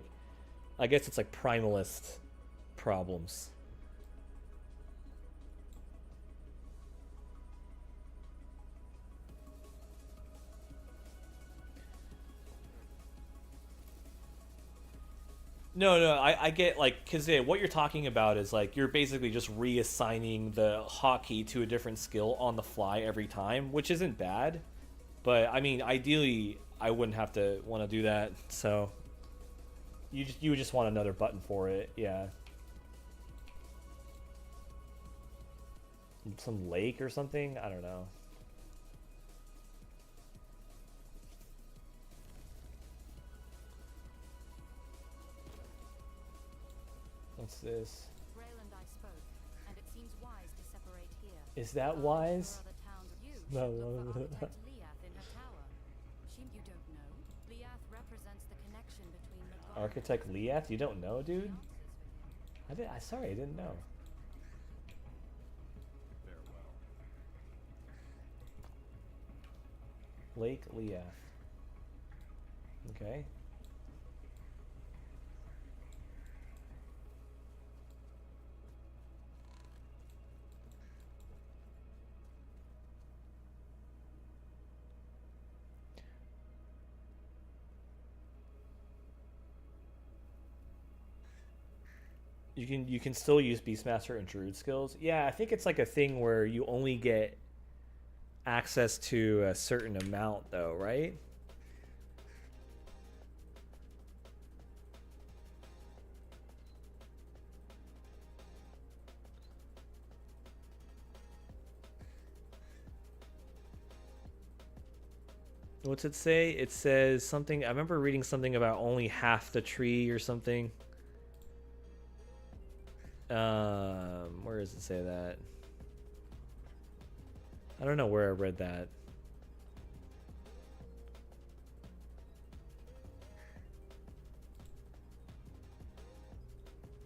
I guess it's like primalist problems. No, no, I get like, because what you're talking about is like you're basically just reassigning the hotkey to a different skill on the fly every time, which isn't bad. But I mean, ideally, I wouldn't have to want to do that. So you would just want another button for it, yeah. Some lake or something? I don't know. What's this? Grail and I spoke, and it seems wise to separate here. Is that wise? No. No. Liath in her tower. You don't know? Liath represents the connection between the gods. Architect Liath? You don't know, dude? Sorry, I didn't know. Farewell. Lake Liath. Okay. You can still use Beastmaster and Druid skills. Yeah, I think it's like a thing where you only get access to a certain amount though, right? What's it say? It says something, I remember reading something about only half the tree or something. Where does it say that? I don't know where I read that.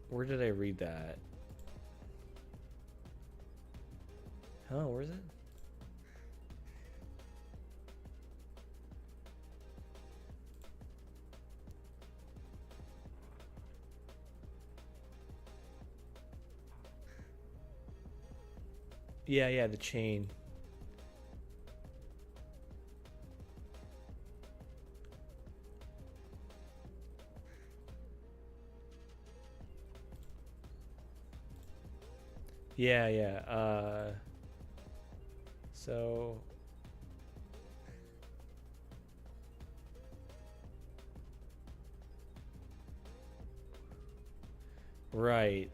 Where did I read that? Huh, where is it? Yeah, the chain. Yeah. So right.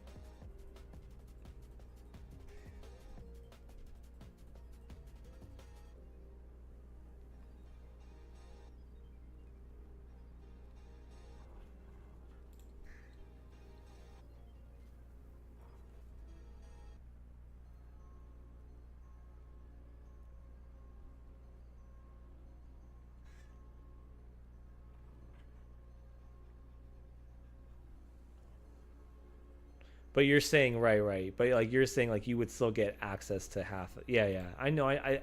But you're saying right. But like you're saying like you would still get access to half. Yeah. I know. I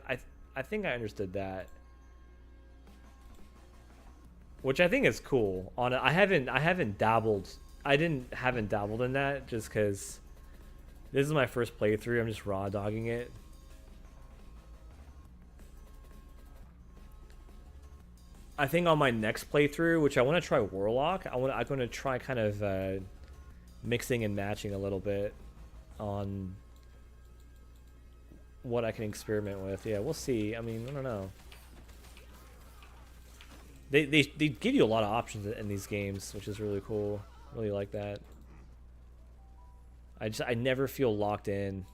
think I understood that. Which I think is cool. I haven't dabbled. Haven't dabbled in that just because this is my first playthrough. I'm just raw dogging it. I think on my next playthrough, which I want to try Warlock, I'm going to try kind of mixing and matching a little bit on what I can experiment with. Yeah, we'll see. I mean, I don't know. They give you a lot of options in these games, which is really cool. Really like that. I never feel locked in.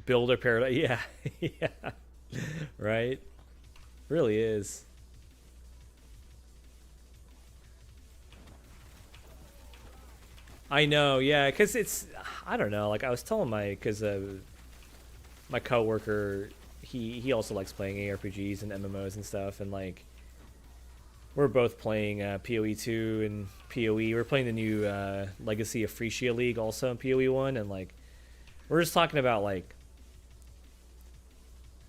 Builder paradise. Yeah. Yeah. Right? Really is. I know, yeah, because it's, I don't know, like I was telling my coworker, he also likes playing ARPGs and MMOs and stuff, and like, we're both playing PoE 2 and PoE. We're playing the new Legacy of Frisia League also in PoE 1, and like, we're just talking about like,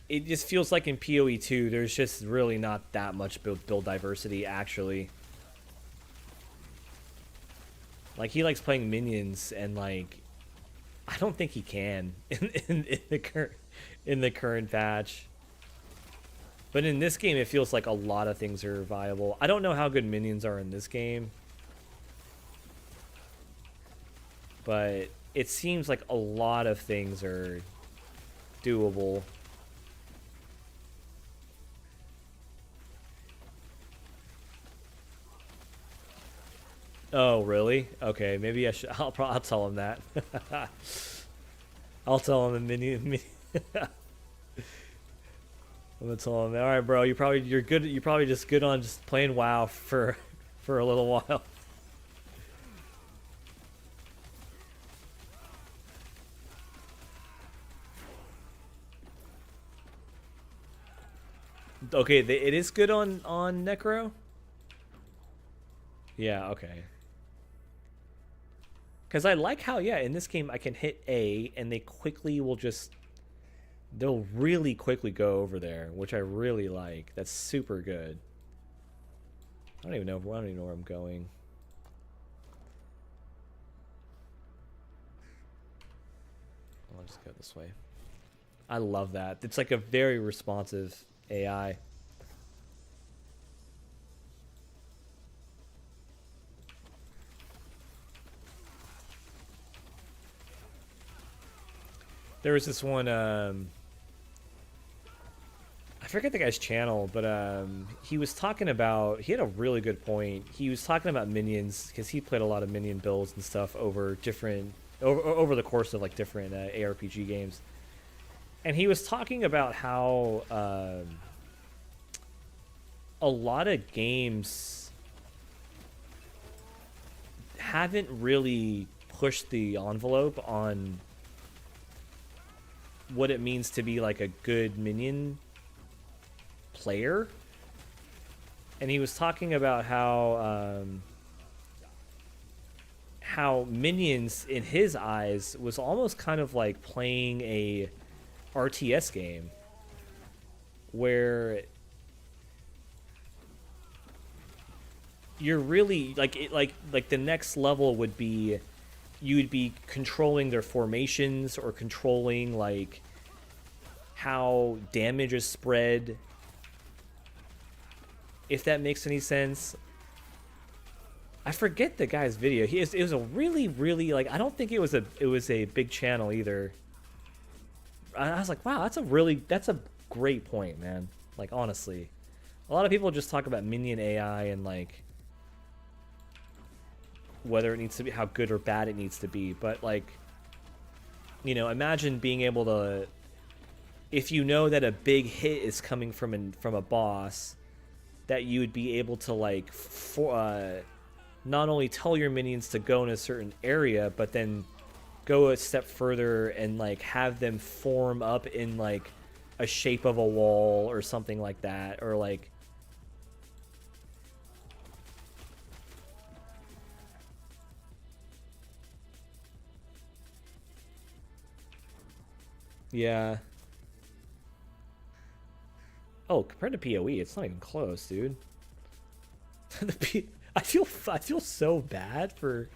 it just feels like in PoE 2, there's just really not that much build diversity, actually. Like, he likes playing minions, and like, I don't think he can in the current patch. But in this game, it feels like a lot of things are viable. I don't know how good minions are in this game, but it seems like a lot of things are doable. Oh, really? Okay, maybe I should. I'll tell him that. I'll tell him the minion. I'm gonna tell him, all right, bro. You're good. You're probably just good on just playing WoW for a little while. Okay, it is good on Necro. Yeah. Okay. Because I like how, yeah, in this game I can hit A and they quickly will just, they'll really quickly go over there, which I really like. That's super good. I don't even know where I'm going. I'll just go this way. I love that. It's like a very responsive AI. There was this one, I forget the guy's channel, but he was talking about, he had a really good point. He was talking about minions, because he played a lot of minion builds and stuff over over the course of like different ARPG games. And he was talking about how a lot of games haven't really pushed the envelope on what it means to be like a good minion player. And he was talking about how minions in his eyes was almost kind of like playing a RTS game where you're really like the next level would be you would be controlling their formations or controlling like how damage is spread, if that makes any sense. I forget the guy's video. It was a really like, I don't think it was a big channel either. I was like, wow, that's a great point, man. Like, honestly, a lot of people just talk about minion AI and like whether it needs to be, how good or bad it needs to be, but like, you know, imagine being able to, if you know that a big hit is coming from a boss, that you would be able to like not only tell your minions to go in a certain area, but then go a step further and like have them form up in like a shape of a wall or something like that, or like, yeah. Oh, compared to PoE, it's not even close, dude. I feel so bad for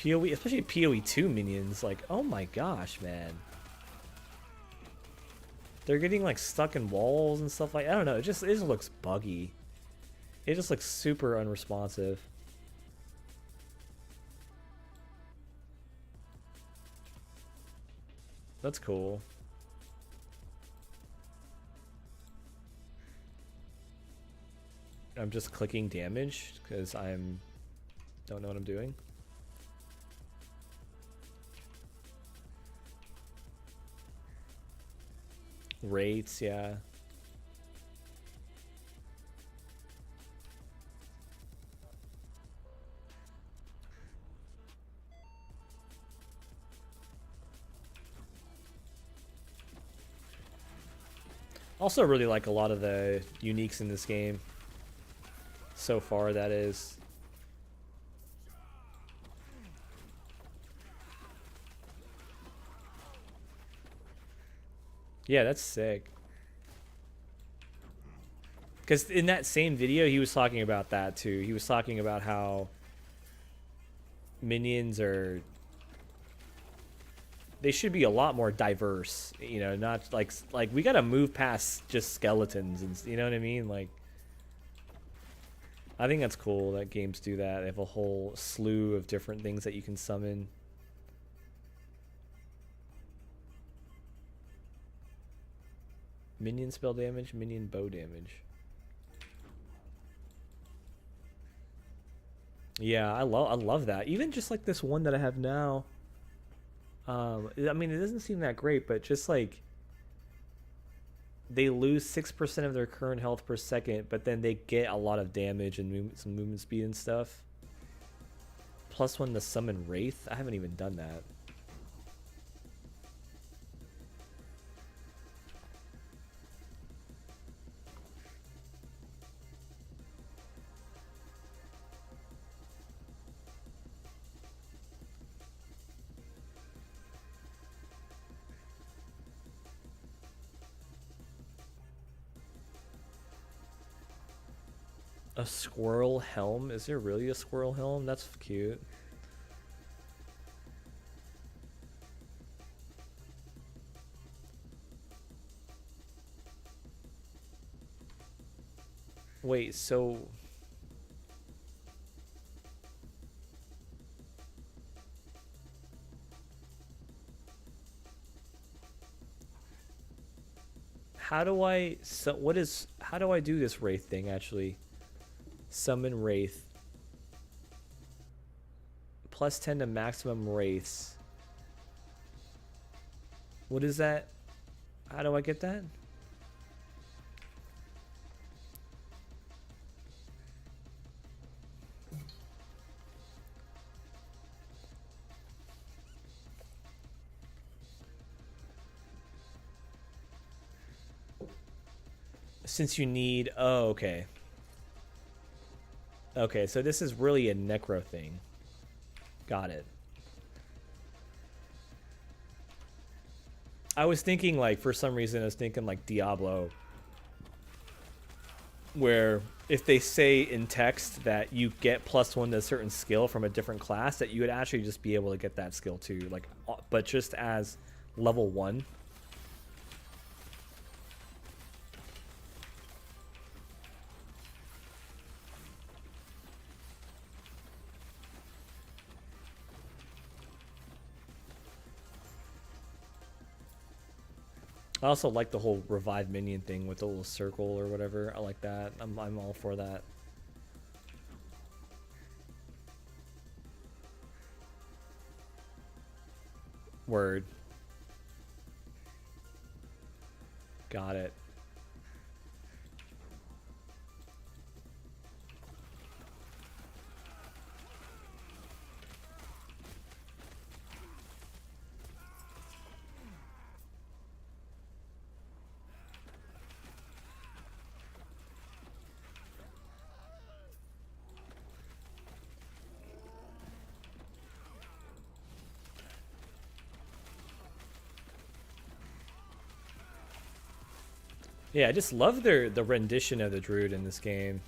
PoE, especially PoE 2 minions. Like, oh my gosh, man. They're getting like stuck in walls and stuff like, I don't know, it just looks buggy. It just looks super unresponsive. That's cool. I'm just clicking damage because don't know what I'm doing. Rates, yeah. Also really like a lot of the uniques in this game. So far, that is. Yeah, that's sick. Because in that same video, he was talking about that too. He was talking about how minions are... They should be a lot more diverse, you know, not like we gotta move past just skeletons and, you know what I mean? Like, I think that's cool that games do that. They have a whole slew of different things that you can summon. Minion spell damage, minion bow damage. Yeah, I love that. Even just like this one that I have now. I mean, it doesn't seem that great, but just like they lose 6% of their current health per second, but then they get a lot of damage and some movement speed and stuff. Plus one to summon Wraith. I haven't even done that. A squirrel helm? Is there really a squirrel helm? That's cute. Wait, so... How do I... How do I do this Wraith thing, actually? Summon Wraith. Plus 10 to maximum Wraiths. What is that? How do I get that? Since you need... Oh, okay. Okay, so this is really a necro thing. Got it. I was thinking, like, for some reason, I was thinking, like, Diablo. Where if they say in text that you get +1 to a certain skill from a different class, that you would actually just be able to get that skill too. Like, but just as level 1. I also like the whole revive minion thing with the little circle or whatever. I like that. I'm all for that. Word. Got it. Yeah, I just love the rendition of the druid in this game.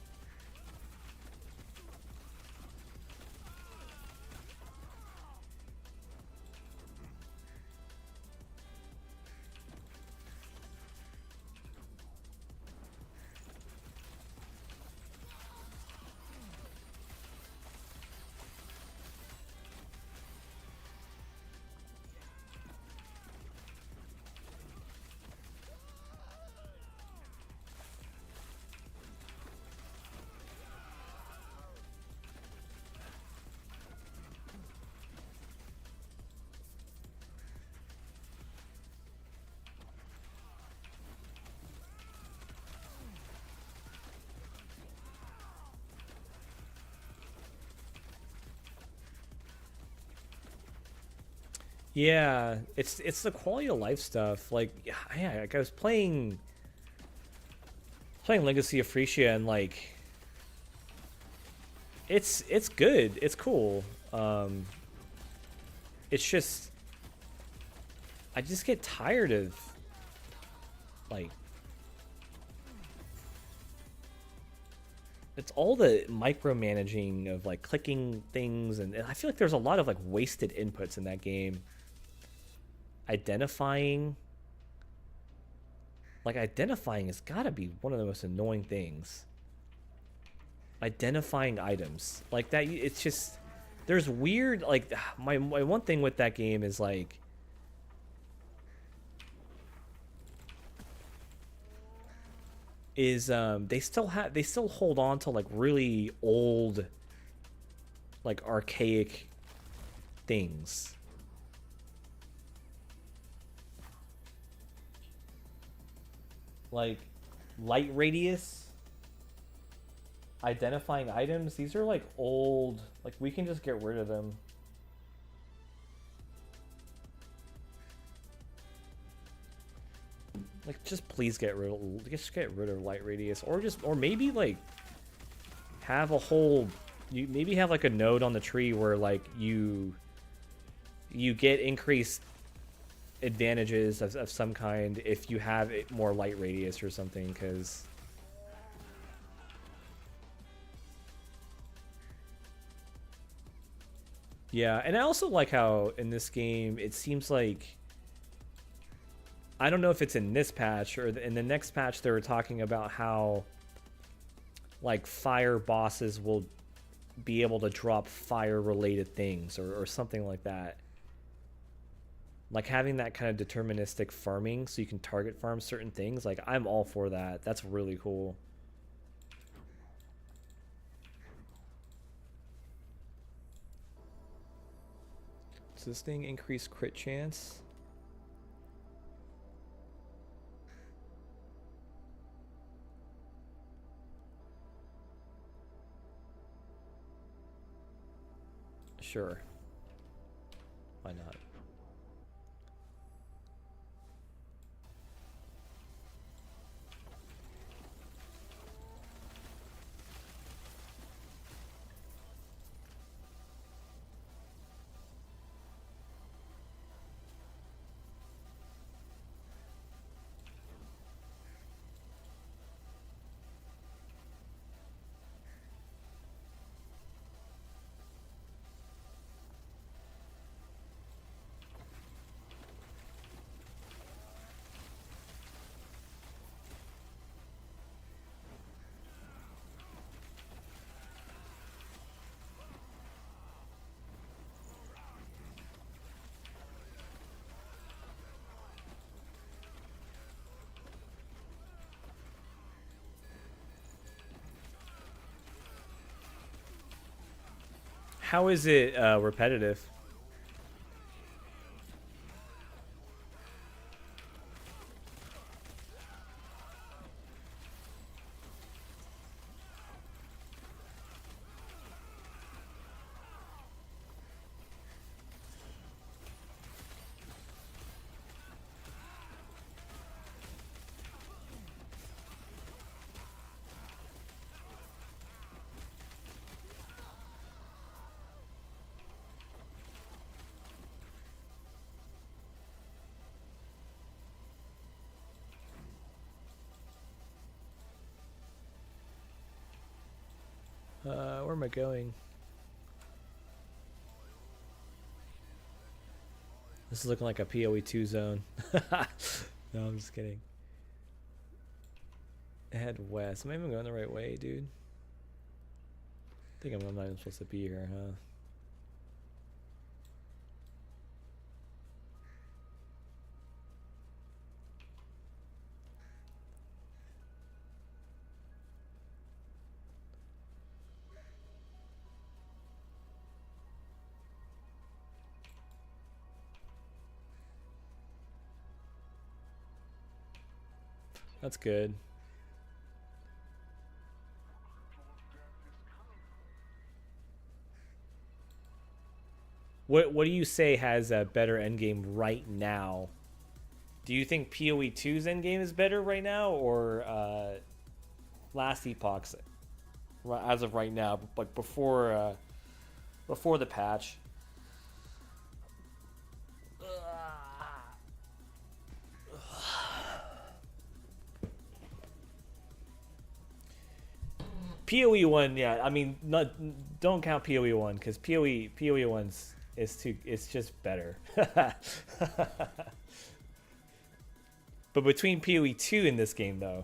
Yeah, it's the quality of life stuff. Like, yeah, like I was playing Legacy of Frisia, and like it's good. It's cool. It's just I just get tired of like it's all the micromanaging of like clicking things, and I feel like there's a lot of like wasted inputs in that game. Identifying has got to be one of the most annoying things. Identifying items like that, it's just there's weird like my one thing with that game is like they still hold on to like really old like archaic things. Like light radius, identifying items, these are like old, like we can just get rid of them. Like just please get rid of light radius, or maybe like have a whole, you maybe have like a node on the tree where like you get increased advantages of some kind if you have more light radius or something, because yeah. And I also like how in this game it seems like, I don't know if it's in this patch or in the next patch, they were talking about how like fire bosses will be able to drop fire related things or something like that. Like having that kind of deterministic farming so you can target farm certain things. Like I'm all for that. That's really cool. Does this thing increase crit chance? Sure. Why not? How is it repetitive? Where am I going? This is looking like a PoE 2 zone. No, I'm just kidding. Head west. Am I even going the right way, dude? I think I'm not even supposed to be here, huh? That's good. What do you say has a better endgame right now? Do you think PoE 2's endgame is better right now, or Last Epoch's as of right now, like before the patch? PoE 1, yeah. I mean, don't count PoE 1 because PoE 1's it's just better. But between PoE 2 in this game, though.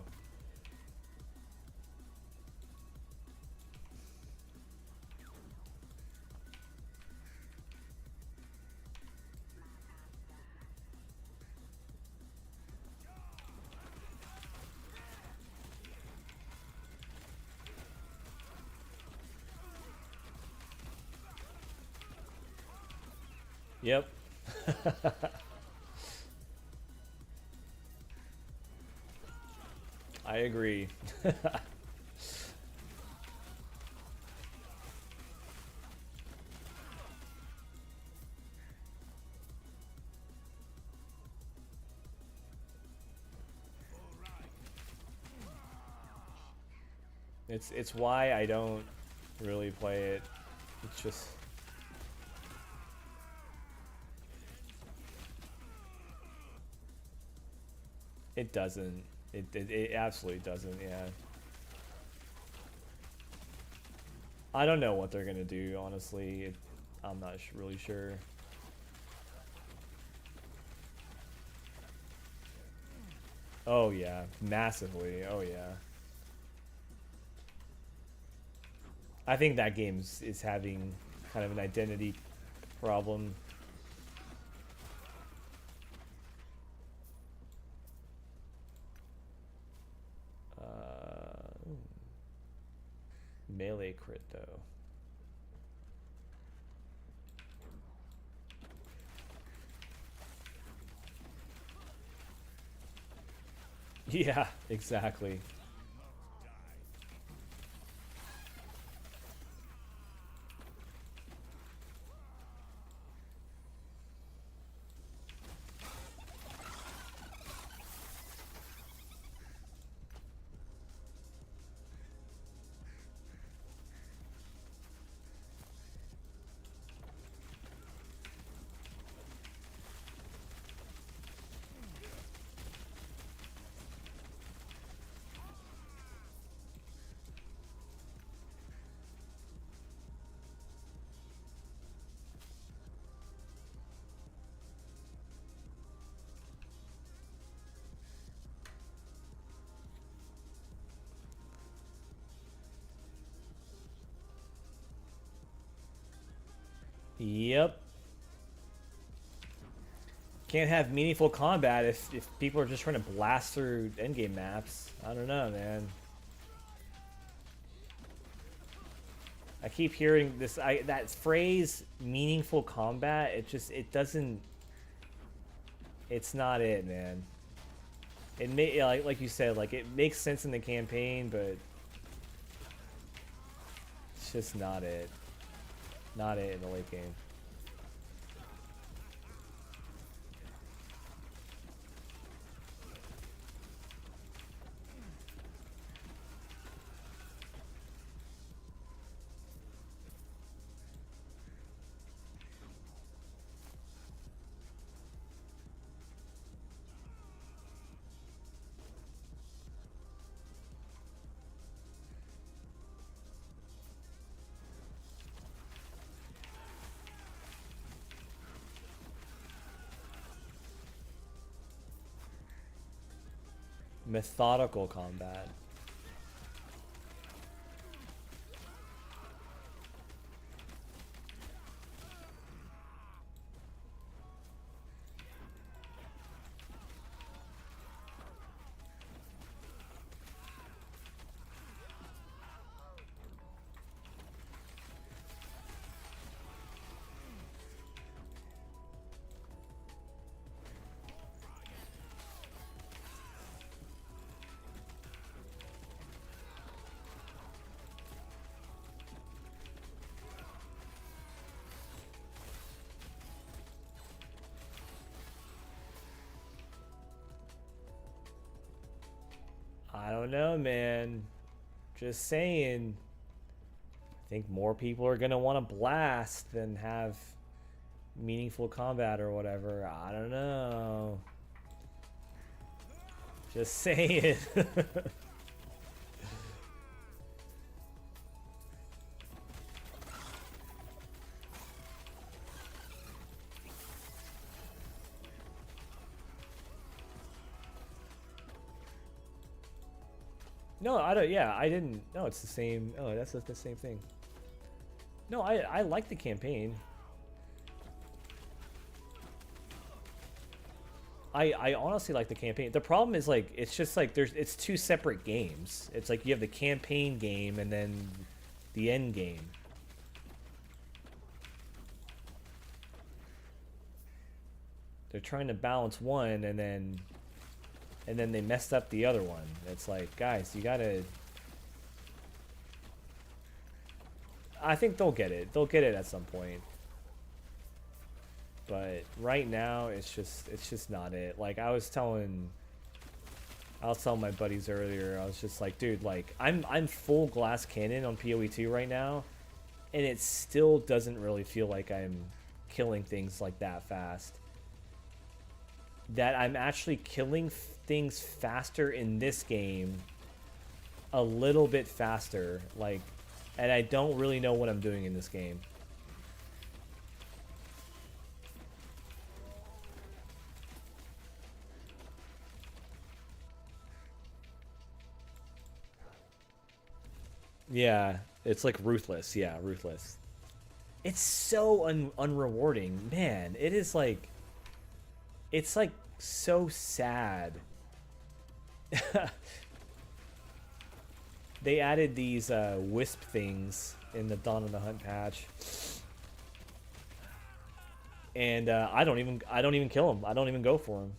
Yep. I agree. It's why I don't really play it. It's just it doesn't. It absolutely doesn't. Yeah. I don't know what they're gonna do. Honestly, I'm not really sure. Oh yeah, massively. Oh yeah. I think that game is having kind of an identity problem. Melee crit though. Yeah, exactly. Yep. Can't have meaningful combat if people are just trying to blast through endgame maps. I don't know, man. I keep hearing this that phrase meaningful combat. It doesn't. It's not it, man. It may like you said, like it makes sense in the campaign, but it's just not it. Not it in the late game. Methodical combat. I don't know, man. Just saying. I think more people are gonna want to blast than have meaningful combat or whatever. I don't know. Just saying. No, I don't. Yeah, I didn't. No, it's the same. Oh, that's the same thing. No, I like the campaign. I honestly like the campaign. The problem is like it's just like it's two separate games. It's like you have the campaign game and then the end game. They're trying to balance one and then they messed up the other one. It's like, guys, you gotta. I think they'll get it. They'll get it at some point. But right now, it's just not it. Like I was telling my buddies earlier. I was just like, dude, like I'm full glass cannon on PoE2 right now, and it still doesn't really feel like I'm killing things like that fast. That I'm actually killing things faster in this game, a little bit faster, like, and I don't really know what I'm doing in this game. Yeah, it's like ruthless. Yeah, ruthless. It's so unrewarding, man. It is like, it's like so sad. They added these wisp things in the Dawn of the Hunt patch, and I don't even kill them. I don't even go for them.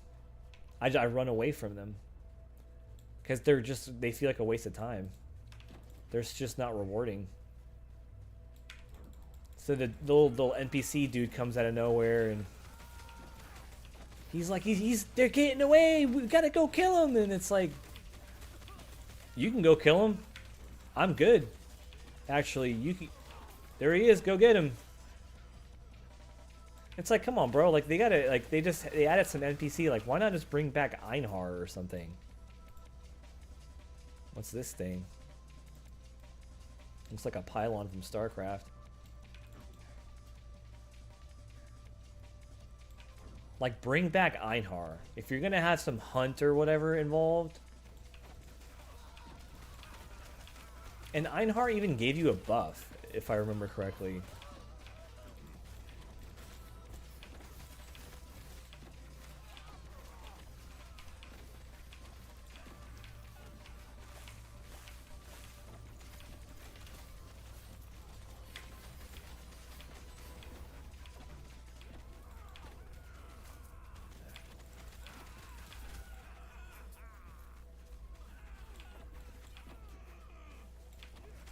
I run away from them because they feel like a waste of time. They're just not rewarding. So the little NPC dude comes out of nowhere and he's like, they're getting away. We gotta go kill them. And it's like, you can go kill him. I'm good. Actually, you can. There he is. Go get him. It's like, come on, bro. Like they gotta, like they added some NPC. Like why not just bring back Einhar or something? What's this thing? Looks like a pylon from StarCraft. Like, bring back Einhar. If you're gonna have some hunt or whatever involved. And Einhar even gave you a buff, if I remember correctly.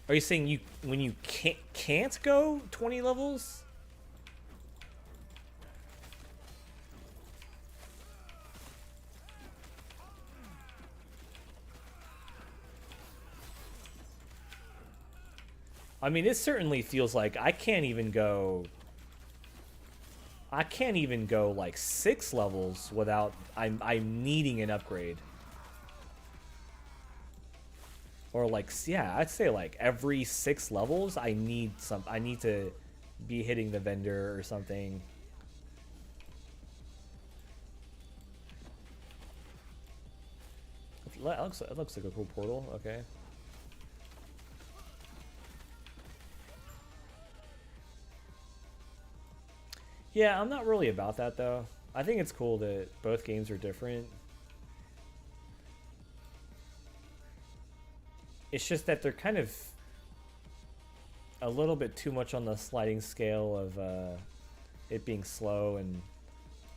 Are you saying when you can't go 20 levels? I mean, it certainly feels like I can't even go like 6 levels without I'm needing an upgrade. Or like, yeah, I'd say like every 6 levels I need to be hitting the vendor or something. It looks like a cool portal. Okay. Yeah, I'm not really about that though. I think it's cool that both games are different. It's just that they're kind of a little bit too much on the sliding scale of it being slow and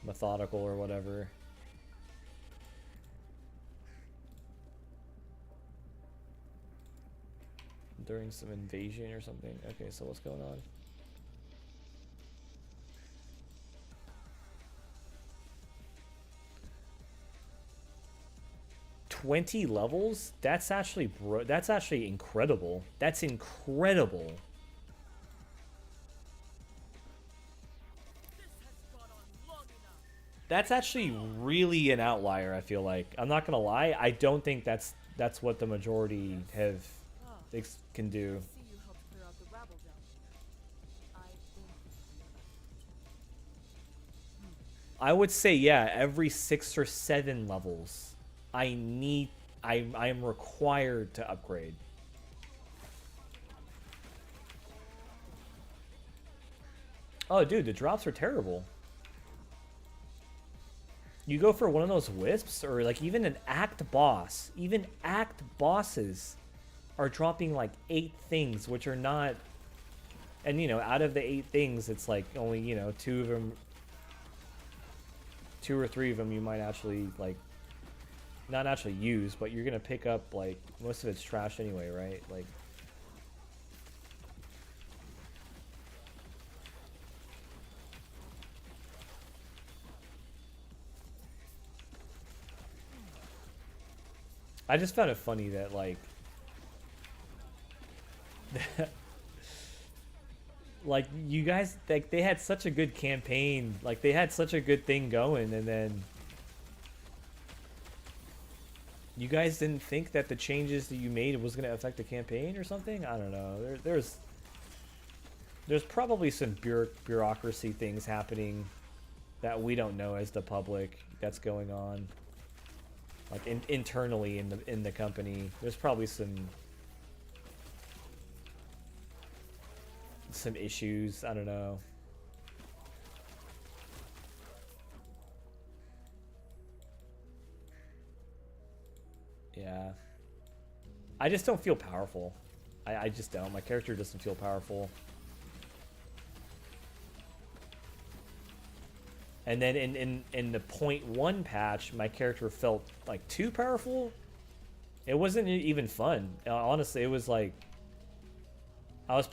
methodical or whatever. During some invasion or something. Okay, so what's going on? 20 levels? That's actually incredible. That's incredible. That's actually really an outlier, I feel like. I'm not gonna lie, I don't think that's what the majority can do. See you helped clear out the rabble down here. I think I would say, yeah, every 6 or 7 levels, I am required to upgrade. Oh, dude, the drops are terrible. You go for one of those wisps, or like even an act boss. Even act bosses are dropping like 8 things, which are not. And you know, out of the 8 things, it's like only, you know, 2 of them, 2 or 3 of them you might actually like, not actually use, but you're gonna pick up like most of it's trash anyway, right? Like. I just found it funny that, like, like, you guys, like, they had such a good campaign, like, they had such a good thing going, and then you guys didn't think that the changes that you made was going to affect the campaign or something? I don't know. There's probably some bureaucracy things happening that we don't know as the public that's going on. Like internally in the company, there's probably some issues. I don't know. Yeah, I just don't feel powerful. I just don't. My character doesn't feel powerful. And then in the 0.1 patch, my character felt like too powerful. It wasn't even fun. Honestly, it was like I was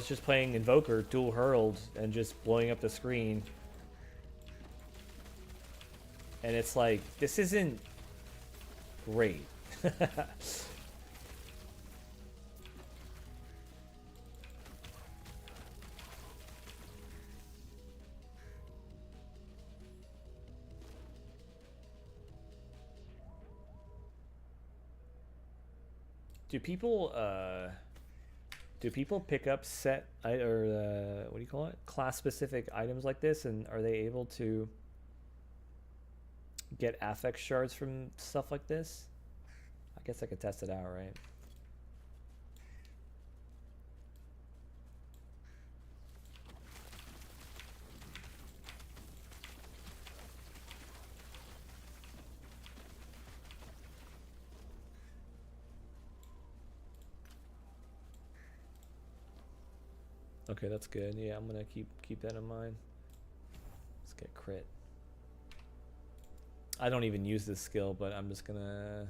just playing Invoker, dual hurled, and just blowing up the screen. And it's like, this isn't great. Do people pick up what do you call it? Class specific items like this, and are they able to get affect shards from stuff like this? I guess I could test it out, right? Okay, that's good. Yeah, I'm gonna keep that in mind. Let's get crit. I don't even use this skill, but I'm just gonna.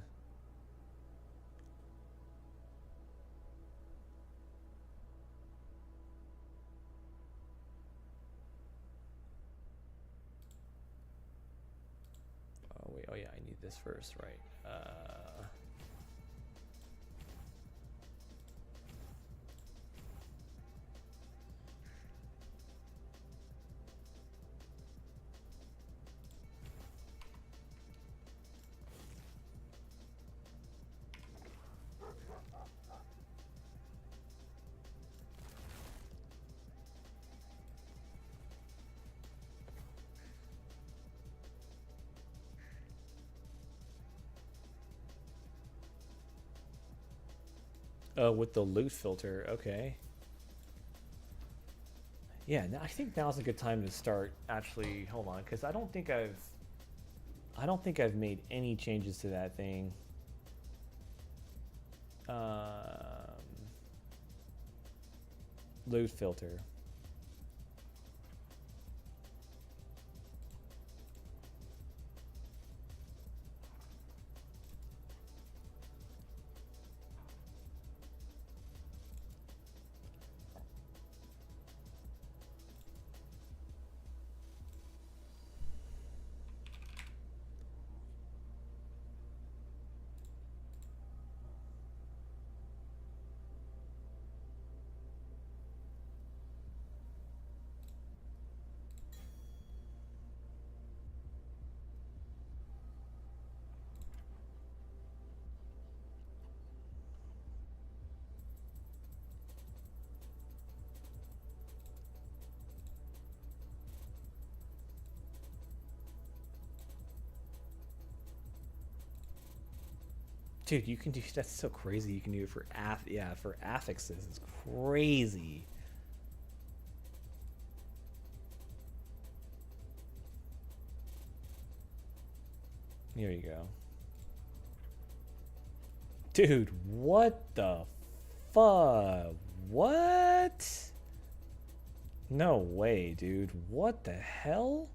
Oh wait, oh yeah, I need this first, right? Oh, with the loot filter, okay. Yeah, I think now's a good time to start. Actually, hold on, because I don't think I've made any changes to that thing. Loot filter. Dude, you can do that's so crazy. You can do it for for affixes. It's crazy. Here you go. Dude, what the fuck? What? No way, dude. What the hell?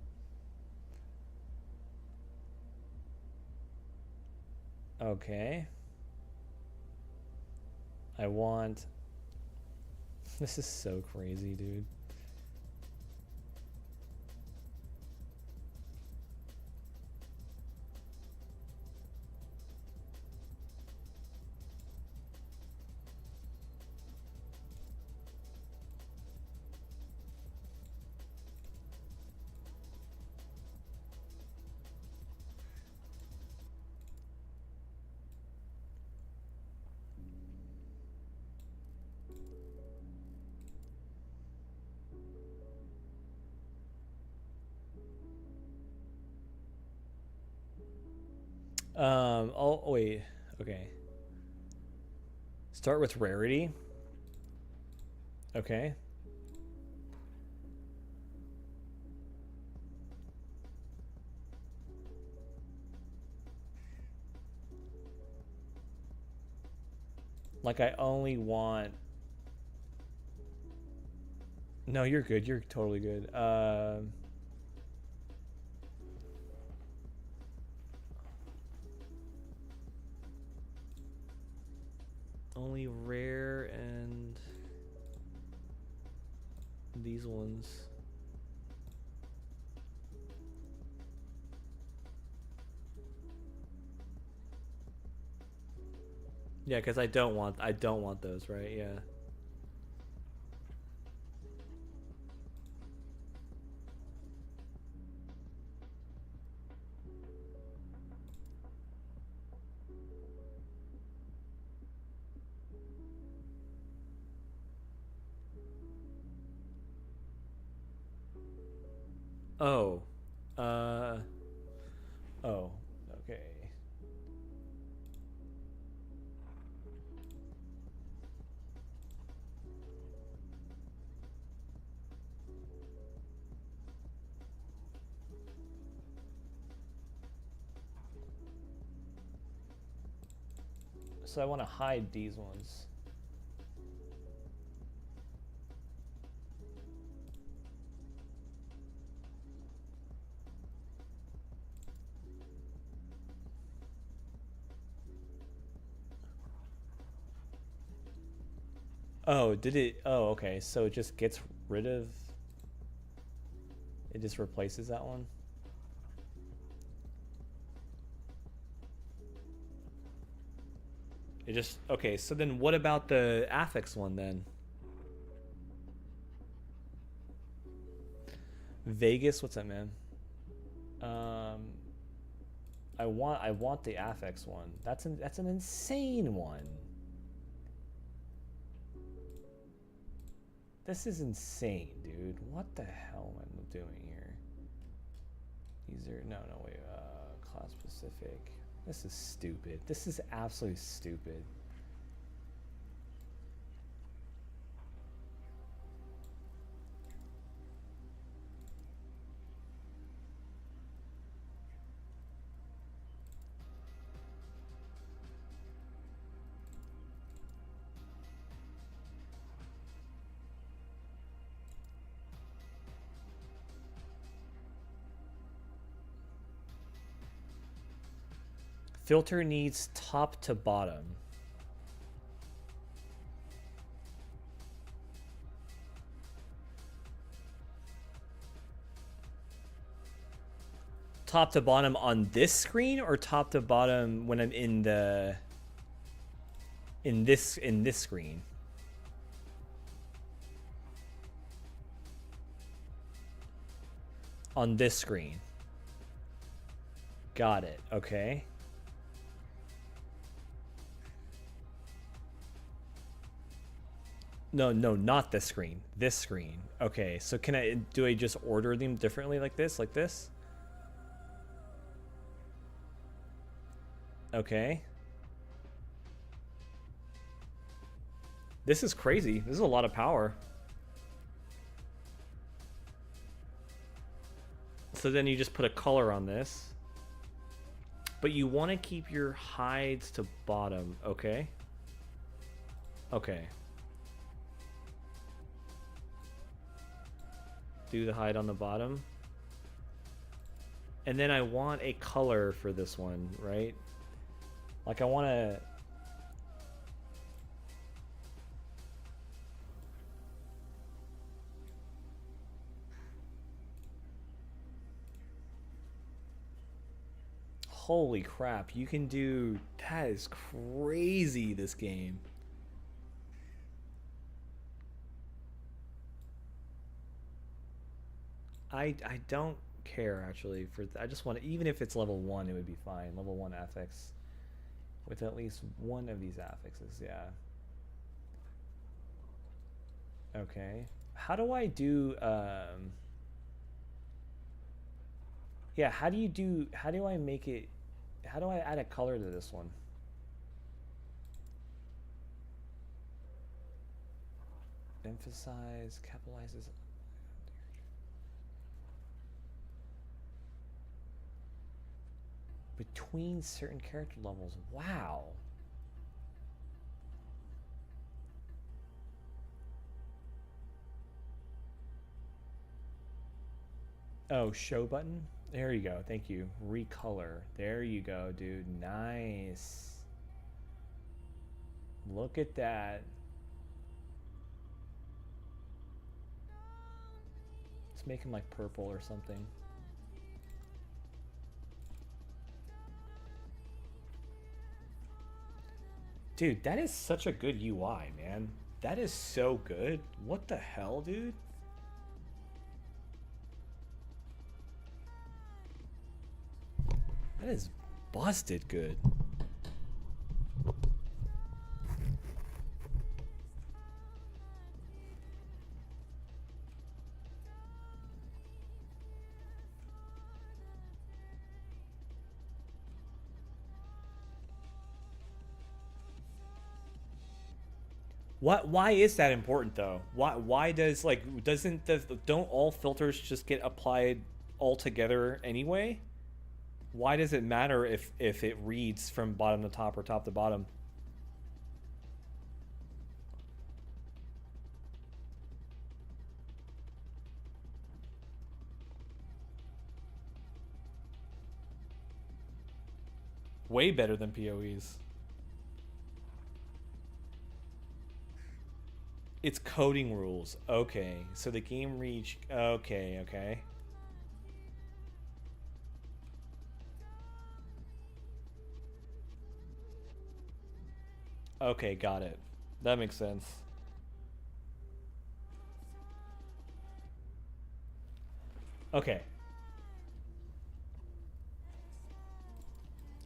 Okay. I want... This is so crazy, dude. Oh, wait. Okay. Start with rarity. Okay. Like, I only want... No, you're good. You're totally good. Only rare and these ones. Yeah, because I don't want those, right? Yeah. Oh. Oh. Okay. So I want to hide these ones. Oh, did it? Oh, okay. So it just gets rid of... It just replaces that one? It just... Okay, so then what about the affix one then? Vegas? What's that, man? I want the affix one. That's an insane one. This is insane, dude. What the hell am I doing here? These are... No, wait. Class specific. This is stupid. This is absolutely stupid. Filter needs top to bottom. Top to bottom on this screen, or top to bottom when I'm in the in this screen? On this screen. Got it. Okay. No, not this screen. This screen. Okay, so do I just order them differently like this? Like this? Okay. This is crazy. This is a lot of power. So then you just put a color on this. But you want to keep your hides to bottom, okay? Okay. Do the hide on the bottom. And then I want a color for this one, right? Like I want to... Holy crap, you can do... That is crazy, this game. I don't care, actually. I just want to... Even if it's level 1, it would be fine. Level 1 affix. With at least one of these affixes, yeah. Okay. How do I do... Yeah, how do you do... How do I make it... How do I add a color to this one? Emphasize, capitalizes... Between certain character levels. Wow. Oh, show button? There you go. Thank you. Recolor. There you go, dude. Nice. Look at that. Let's make him like purple or something. Dude, that is such a good UI, man. That is so good. What the hell, dude? That is busted good. Why is that important though? Why does like don't all filters just get applied all together anyway? Why does it matter if it reads from bottom to top or top to bottom? Way better than PoEs. It's coding rules. Okay, so the game reach. Okay, okay. Okay, got it. That makes sense. Okay.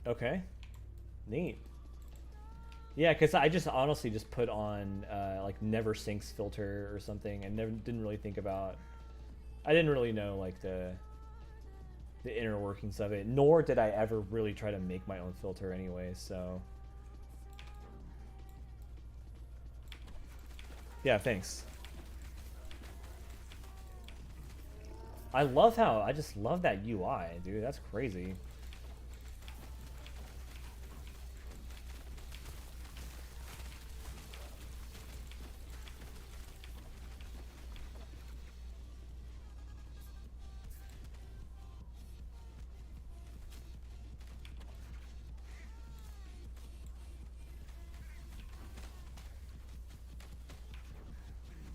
Okay. Neat. Yeah, because I just honestly just put on like never sinks filter or something and didn't really think about... I didn't really know like the inner workings of it, nor did I ever really try to make my own filter anyway, so... Yeah, thanks. I just love that UI, dude. That's crazy.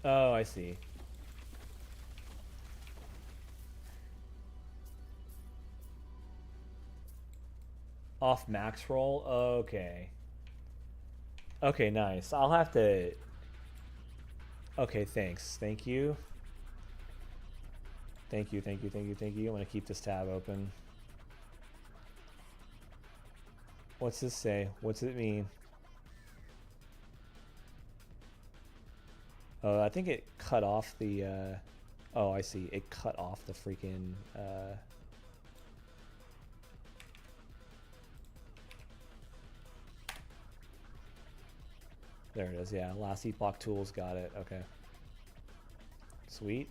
Oh, I see. Off max roll? Okay. Okay, nice. I'll have to... Okay, thanks. Thank you. Thank you, thank you, thank you, thank you. I'm gonna keep this tab open. What's this say? What's it mean? Oh, I think it cut off the, oh, I see. It cut off the freaking, There it is. Yeah, last epoch tools. Got it. Okay. Sweet.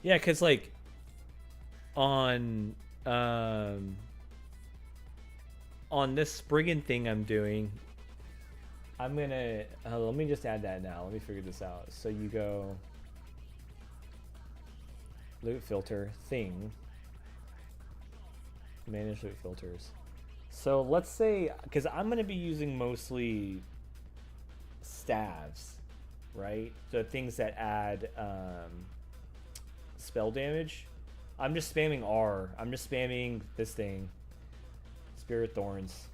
Yeah, cause like on this Spriggan thing I'm doing, I'm gonna let me just add that now. Let me figure this out. So you go loot filter thing, manage loot filters. So let's say, because I'm gonna be using mostly staves, right? The things that add spell damage. I'm just spamming R. I'm just spamming this thing. Spirit Thorns.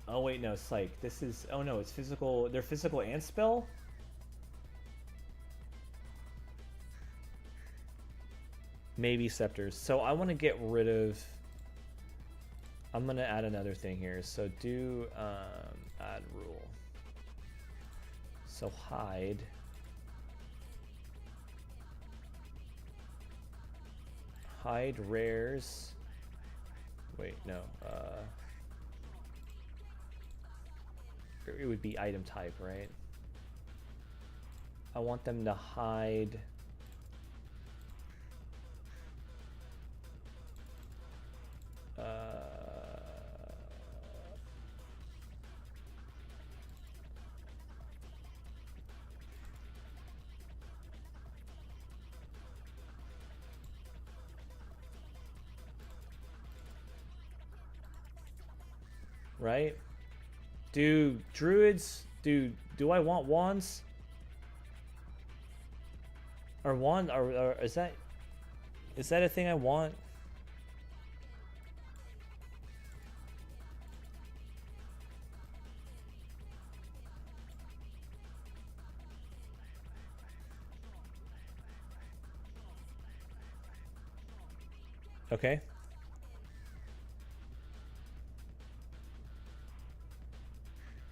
Oh wait, no, Psych. This is, oh no, it's physical. They're physical and spell? Maybe scepters. So I want to get rid of, I'm going to add another thing here. So do add rule. So hide. Hide rares. Wait, no. It would be item type, right? I want them to hide. Right? Do druids, do I want wands? Or wand, or is that a thing I want? Okay.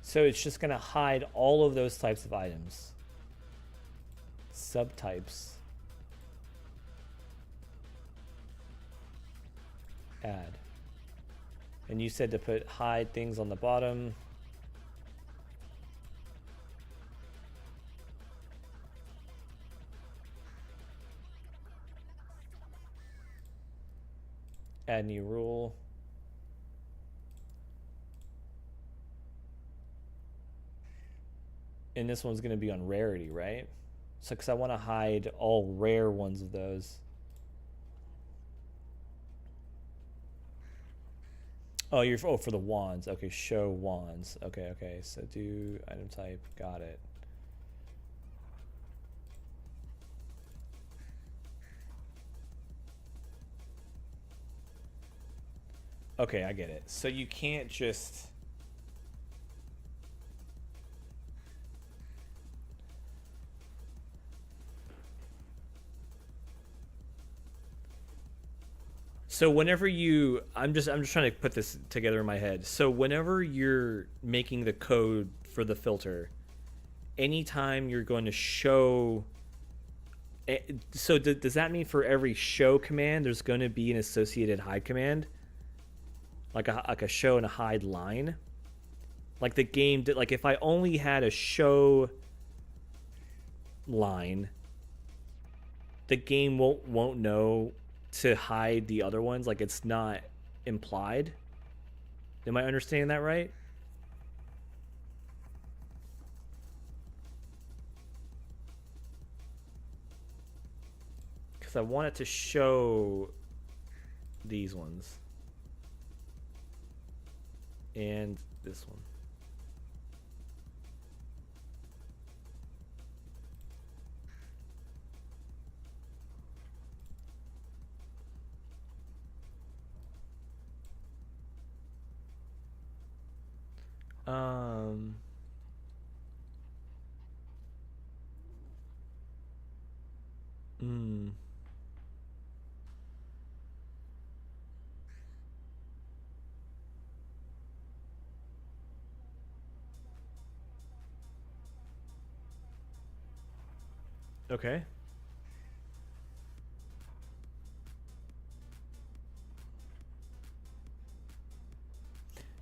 So it's just going to hide all of those types of items. Subtypes. Add. And you said to put hide things on the bottom. Add new rule. And this one's going to be on rarity, right? So, because I want to hide all rare ones of those. Oh, you're for the wands. Okay, show wands. Okay, okay. So do item type. Got it. Okay, I get it. So you can't just... So whenever you, I'm just trying to put this together in my head. So whenever you're making the code for the filter, anytime you're going to show, so does that mean for every show command there's going to be an associated hide command, like a show and a hide line, like the game did? Like if I only had a show line, the game won't know to hide the other ones. Like it's not implied. Am I understanding that right? Because I want it to show these ones and this one. Hmm. Okay.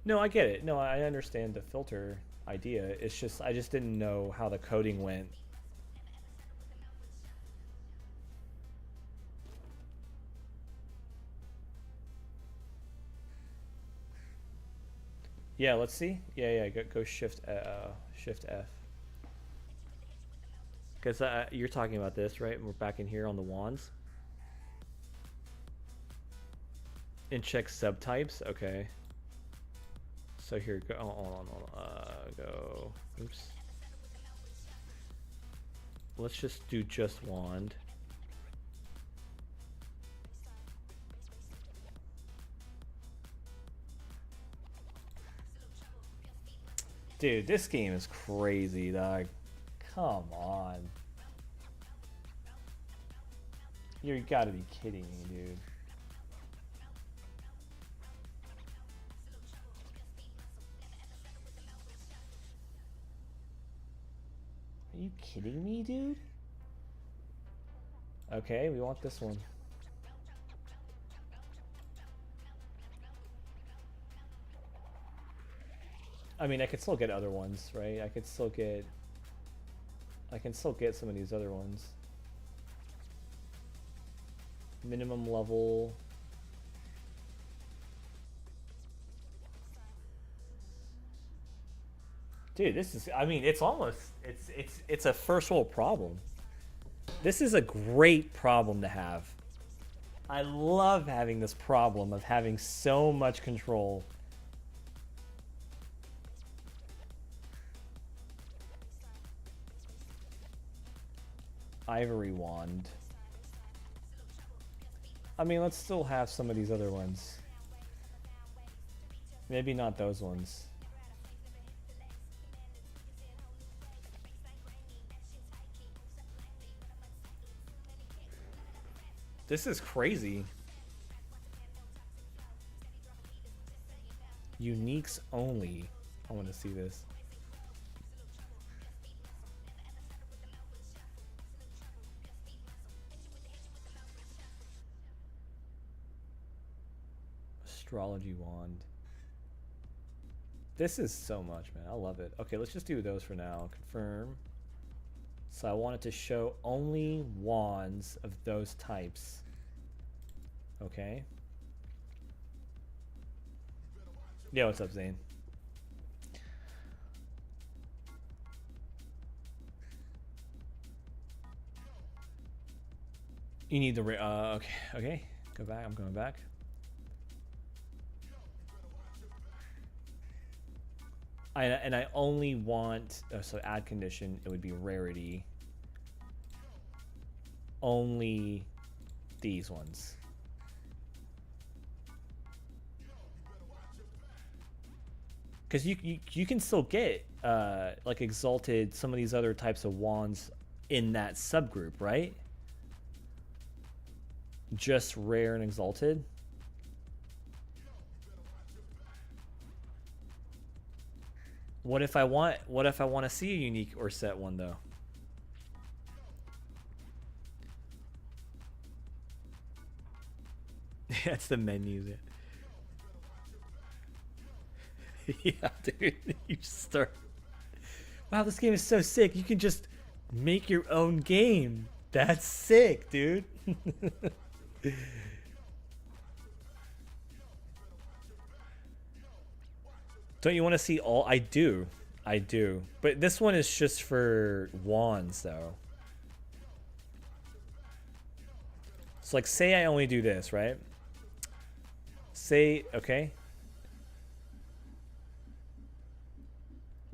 No, I get it. No, I understand the filter idea. It's just I just didn't know how the coding went. Yeah, let's see. Yeah, go shift shift F. Because you're talking about this, right? We're back in here on the wands. And check subtypes. Okay. So here, go. Hold on. Go. Oops. Let's just do just wand. Dude, this game is crazy, dog. Come on. You gotta be kidding me, dude. Are you kidding me, dude? Okay, we want this one. I mean, I could still get other ones, right? I can still get some of these other ones. Minimum level. Dude, this is, I mean, it's almost, it's a first world problem. This is a great problem to have. I love having this problem of having so much control. Ivory wand. I mean, let's still have some of these other ones. Maybe not those ones. This is crazy. Uniques only. I want to see this. Astrology wand. This is so much, man. I love it. Okay, let's just do those for now. Confirm. So I want it to show only wands of those types. Okay. Yeah, what's up, Zane? You need the okay. Go back. I'm going back. And I only want, so add condition, it would be rarity. Only these ones. Because you can still get like exalted, some of these other types of wands in that subgroup, right? Just rare and exalted. What if I want to see a unique or set one though? That's the menu. Yeah, dude. You start. Wow, this game is so sick. You can just make your own game. That's sick, dude. Don't you want to see all? I do. But this one is just for wands, though. So, like, say I only do this, right? Say, okay.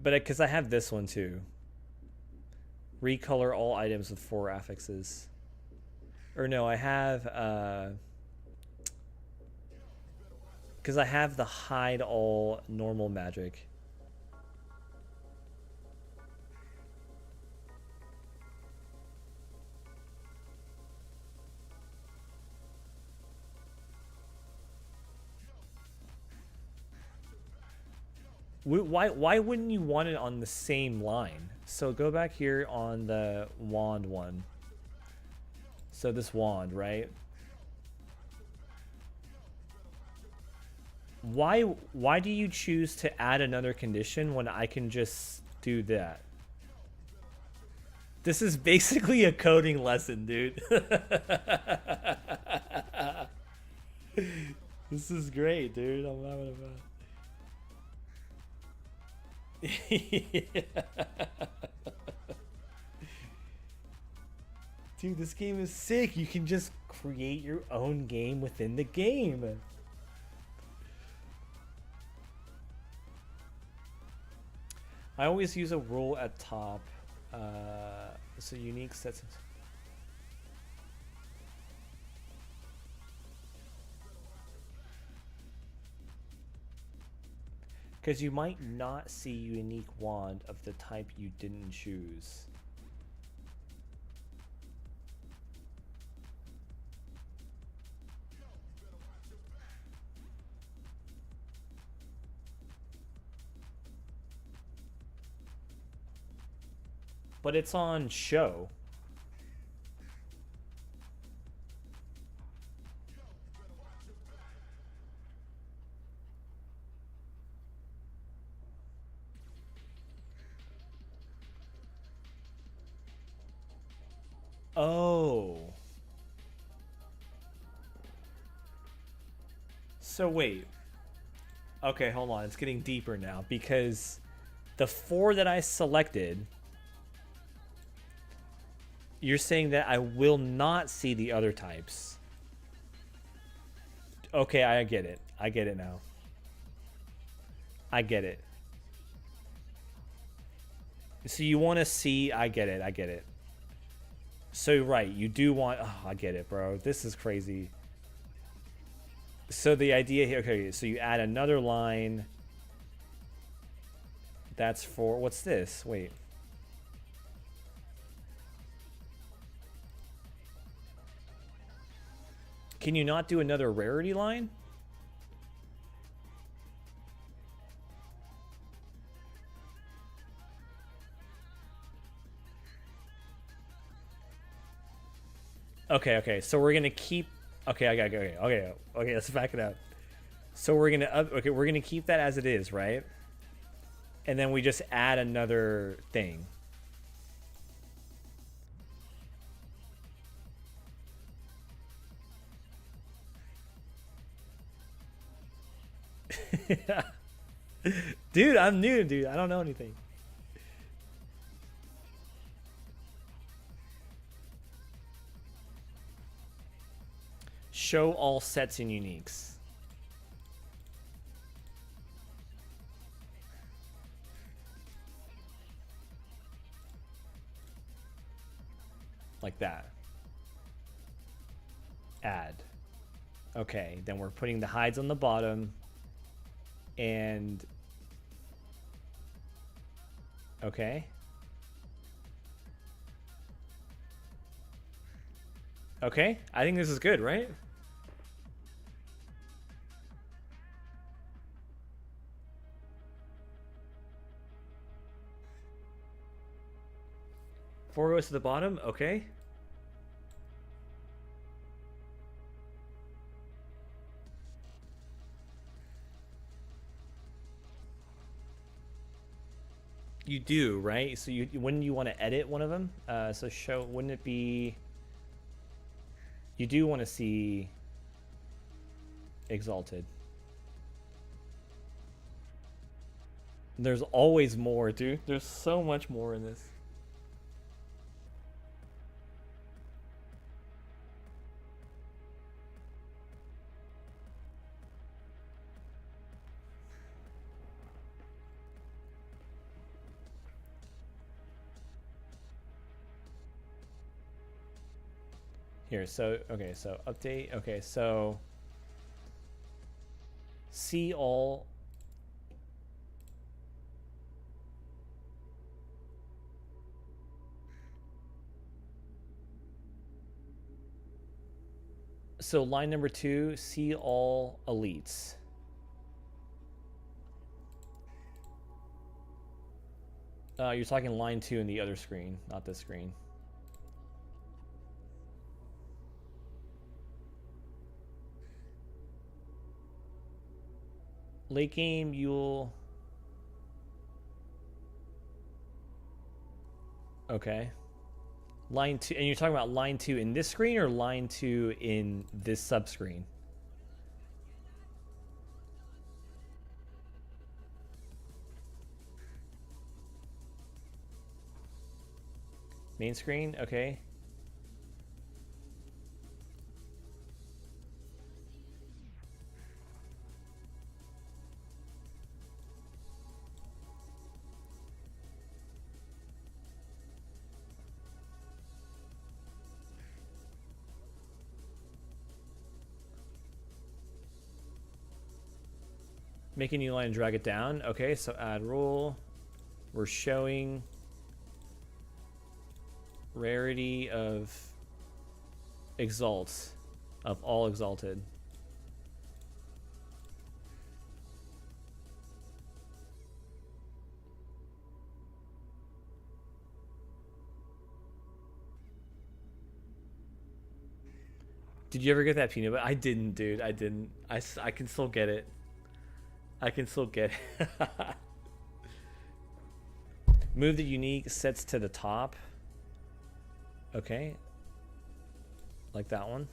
But because I have this one, too. Recolor all items with 4 affixes. Or no, I have, because I have the hide all normal magic. Why wouldn't you want it on the same line? So go back here on the wand one. So this wand, right? Why do you choose to add another condition when I can just do that? This is basically a coding lesson, dude. This is great, dude. I'm having a Dude, this game is sick. You can just create your own game within the game. I always use a rule at top. So unique sets. Because you might not see unique wand of the type you didn't choose. But it's on show. Oh. So wait. Okay, hold on. It's getting deeper now because the 4 that I selected, you're saying that I will not see the other types. Okay, I get it. I get it now. I get it. So you want to see... I get it. I get it. So, right. You do want... Oh, I get it, bro. This is crazy. So the idea here... Okay, so you add another line. That's for... What's this? Wait. Can you not do another rarity line? Okay, okay. So we're gonna keep. Okay, okay. Let's back it up. So we're gonna okay, we're gonna keep that as it is, right? And then we just add another thing. Dude, I'm new, dude. I don't know anything. Show all sets and uniques. Like that. Add. Okay, then we're putting the hides on the bottom. And... Okay. Okay, I think this is good, right? Four goes to the bottom, okay. You do, right? So you wouldn't you want to edit one of them? So show, wouldn't it be... You do want to see Exalted. There's always more, dude. There's so much more in this. Here, so, okay, so update. Okay, so see all. So line number 2, see all elites. You're talking line 2 in the other screen, not this screen. Late game, you'll... Okay. Line 2, and you're talking about line 2 in this screen or line 2 in this subscreen? Main screen, okay. Make a new line and drag it down. Okay, so add rule. We're showing rarity of exalts, of all exalted. Did you ever get that peanut butter? I didn't, dude. I didn't. I can still get it. I can still get it. Move the unique sets to the top. Okay. Like that one.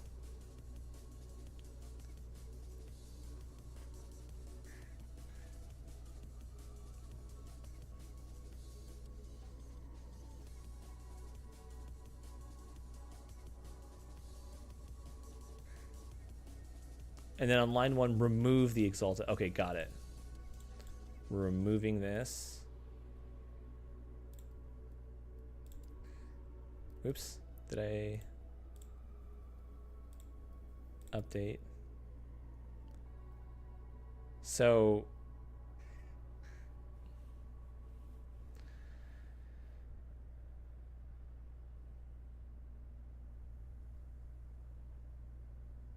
And then on line 1, remove the exalted. Okay, got it. We're removing this. Oops. Did I update? So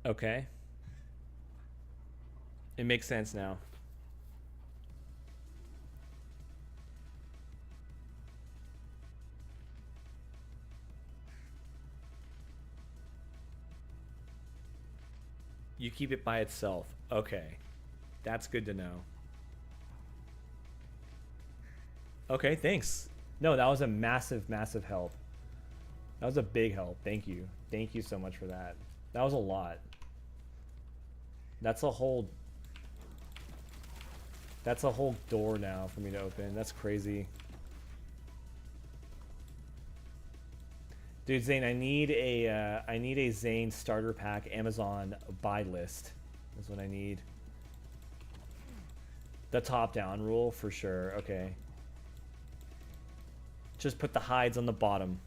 okay. It makes sense now. You keep it by itself. Okay. That's good to know. Okay, thanks. No, that was a massive, massive help. That was a big help. Thank you. Thank you so much for that. That was a lot. That's a whole door now for me to open. That's crazy. Dude, Zane, I need a Zane starter pack Amazon buy list. That's what I need. The top down rule for sure. Okay. Just put the hides on the bottom.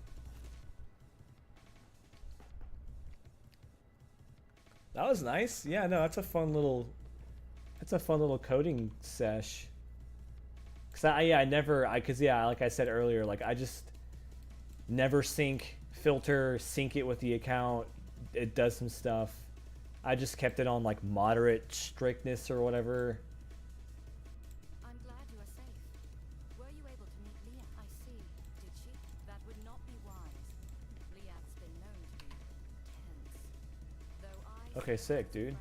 That was nice. Yeah, no, that's a fun little coding sesh. Cause like I said earlier, like I just never sync it with the account. It does some stuff. I just kept it on like moderate strictness or whatever. I'm glad you are safe. Were you able to meet Leah? I see. Did she? That would not be wise. Leah's been known to be tense. Though I Okay, sick, dude.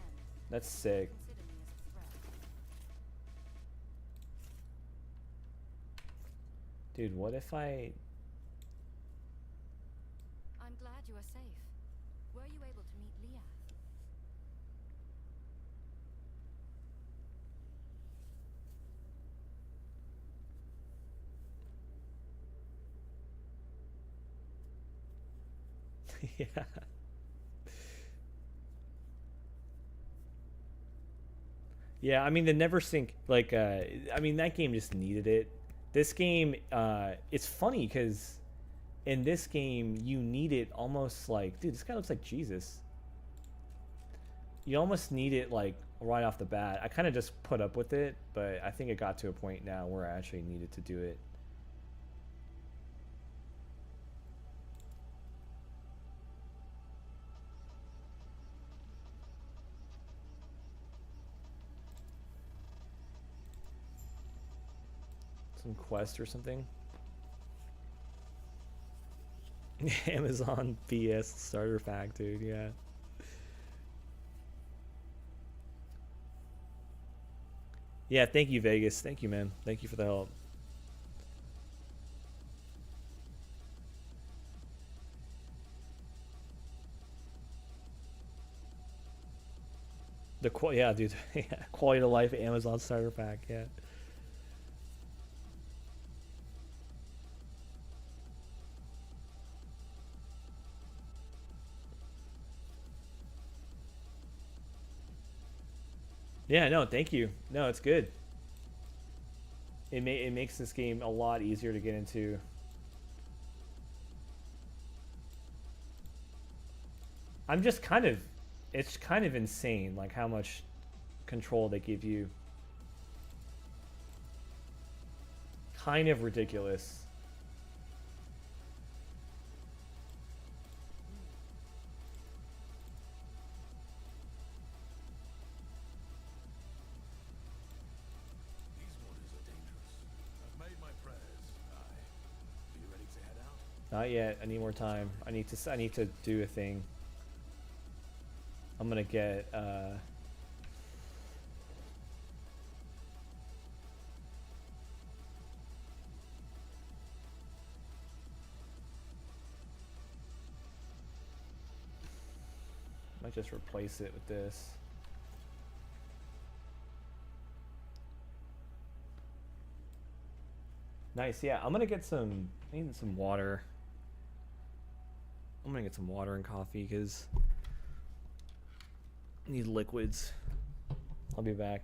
That's sick. consider me as a threat. Dude, what if I... I'm glad you are safe. Were you able to meet Leah? Yeah. Yeah, I mean the never sync, like I mean that game just needed it. This game, it's funny because in this game you need it almost like, dude, this guy looks like Jesus. You almost need it like right off the bat. I kind of just put up with it, but I think it got to a point now where I actually needed to do it. Some quest or something. Amazon BS starter pack, dude. Yeah. Yeah, thank you, Vegas. Thank you, man. Thank you for the help. Yeah, dude. Yeah, quality of life Amazon starter pack. Yeah. Yeah, no, thank you. No, it's good. It makes this game a lot easier to get into. I'm just kind of, it's kind of insane, like how much control they give you. Kind of ridiculous. These waters are dangerous. I've made my prayers. Aye. Are you ready to head out? Not yet. I need more time. I need to do a thing. I'm gonna get might just replace it with this. Nice, yeah. I'm gonna get some. I need some water. I'm gonna get some water and coffee because I need liquids. I'll be back.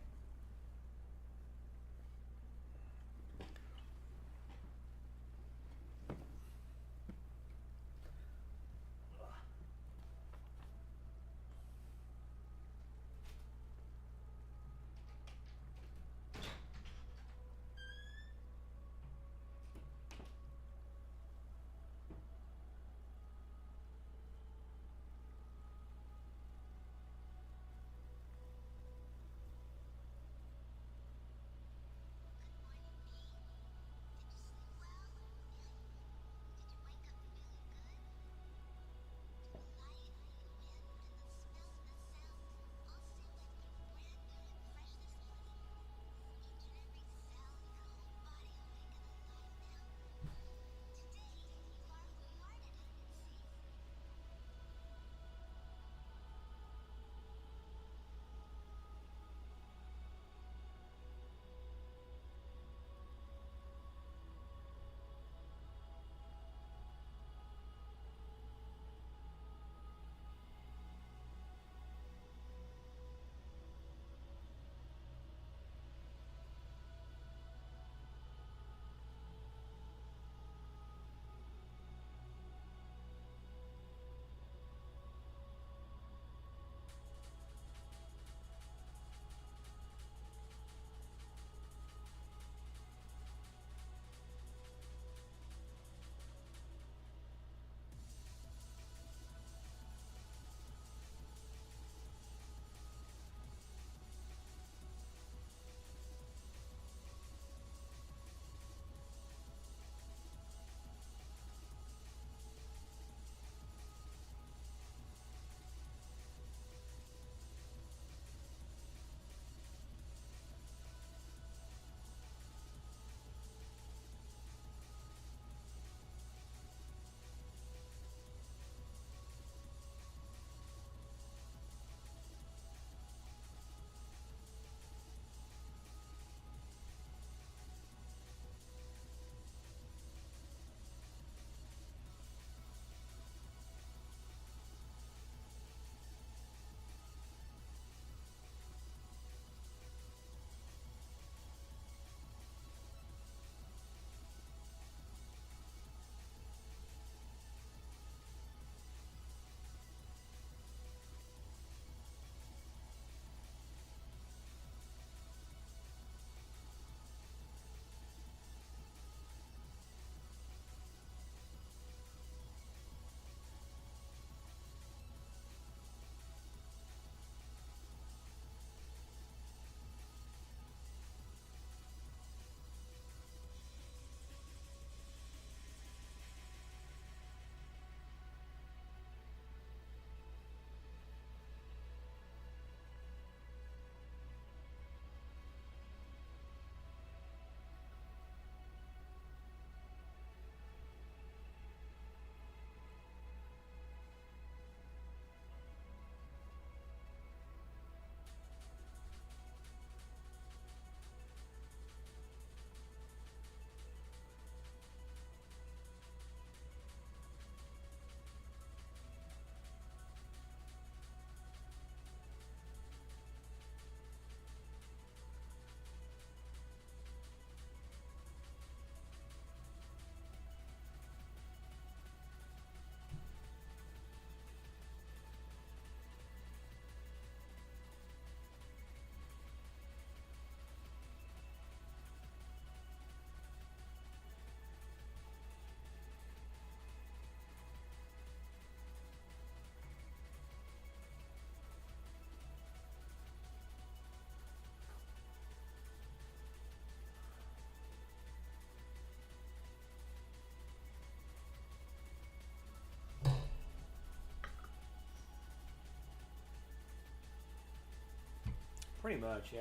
Pretty much, yeah.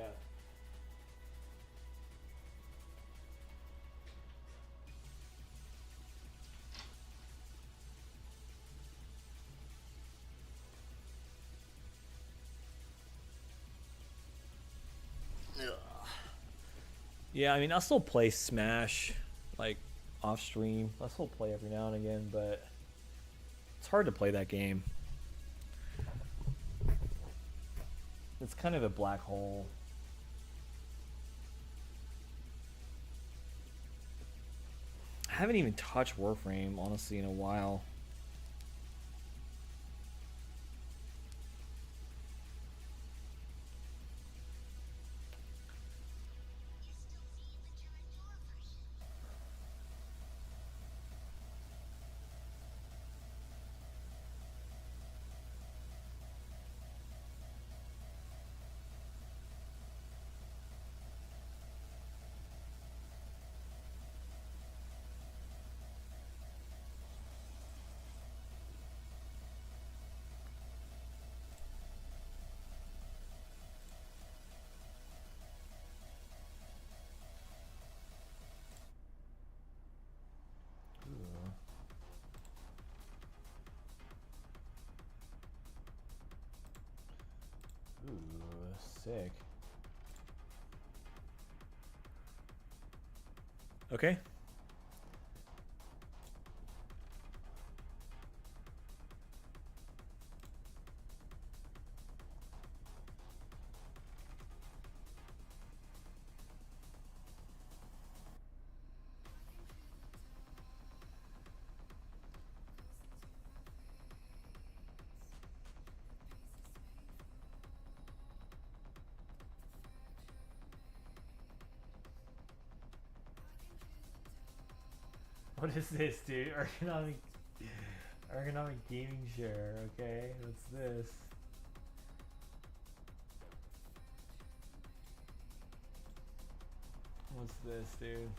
Yeah, I mean, I'll still play Smash, like, off stream. I'll still play every now and again, but it's hard to play that game. It's kind of a black hole. I haven't even touched Warframe, honestly, in a while. Ooh, sick. Okay. What is this, dude? Ergonomic gaming chair, okay? What's this? What's this, dude?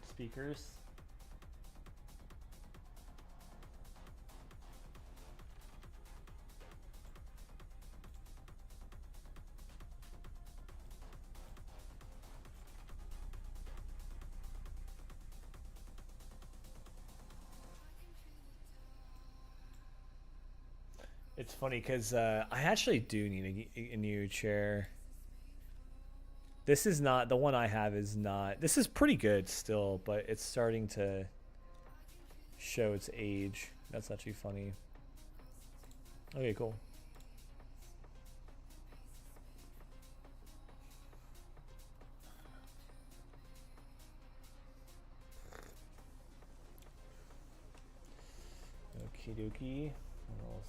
Speakers? It's funny because I actually do need a new chair. This is not, the one I have is not, this is pretty good still, but it's starting to show its age. That's actually funny. Okay, cool. Okie dokie. What else?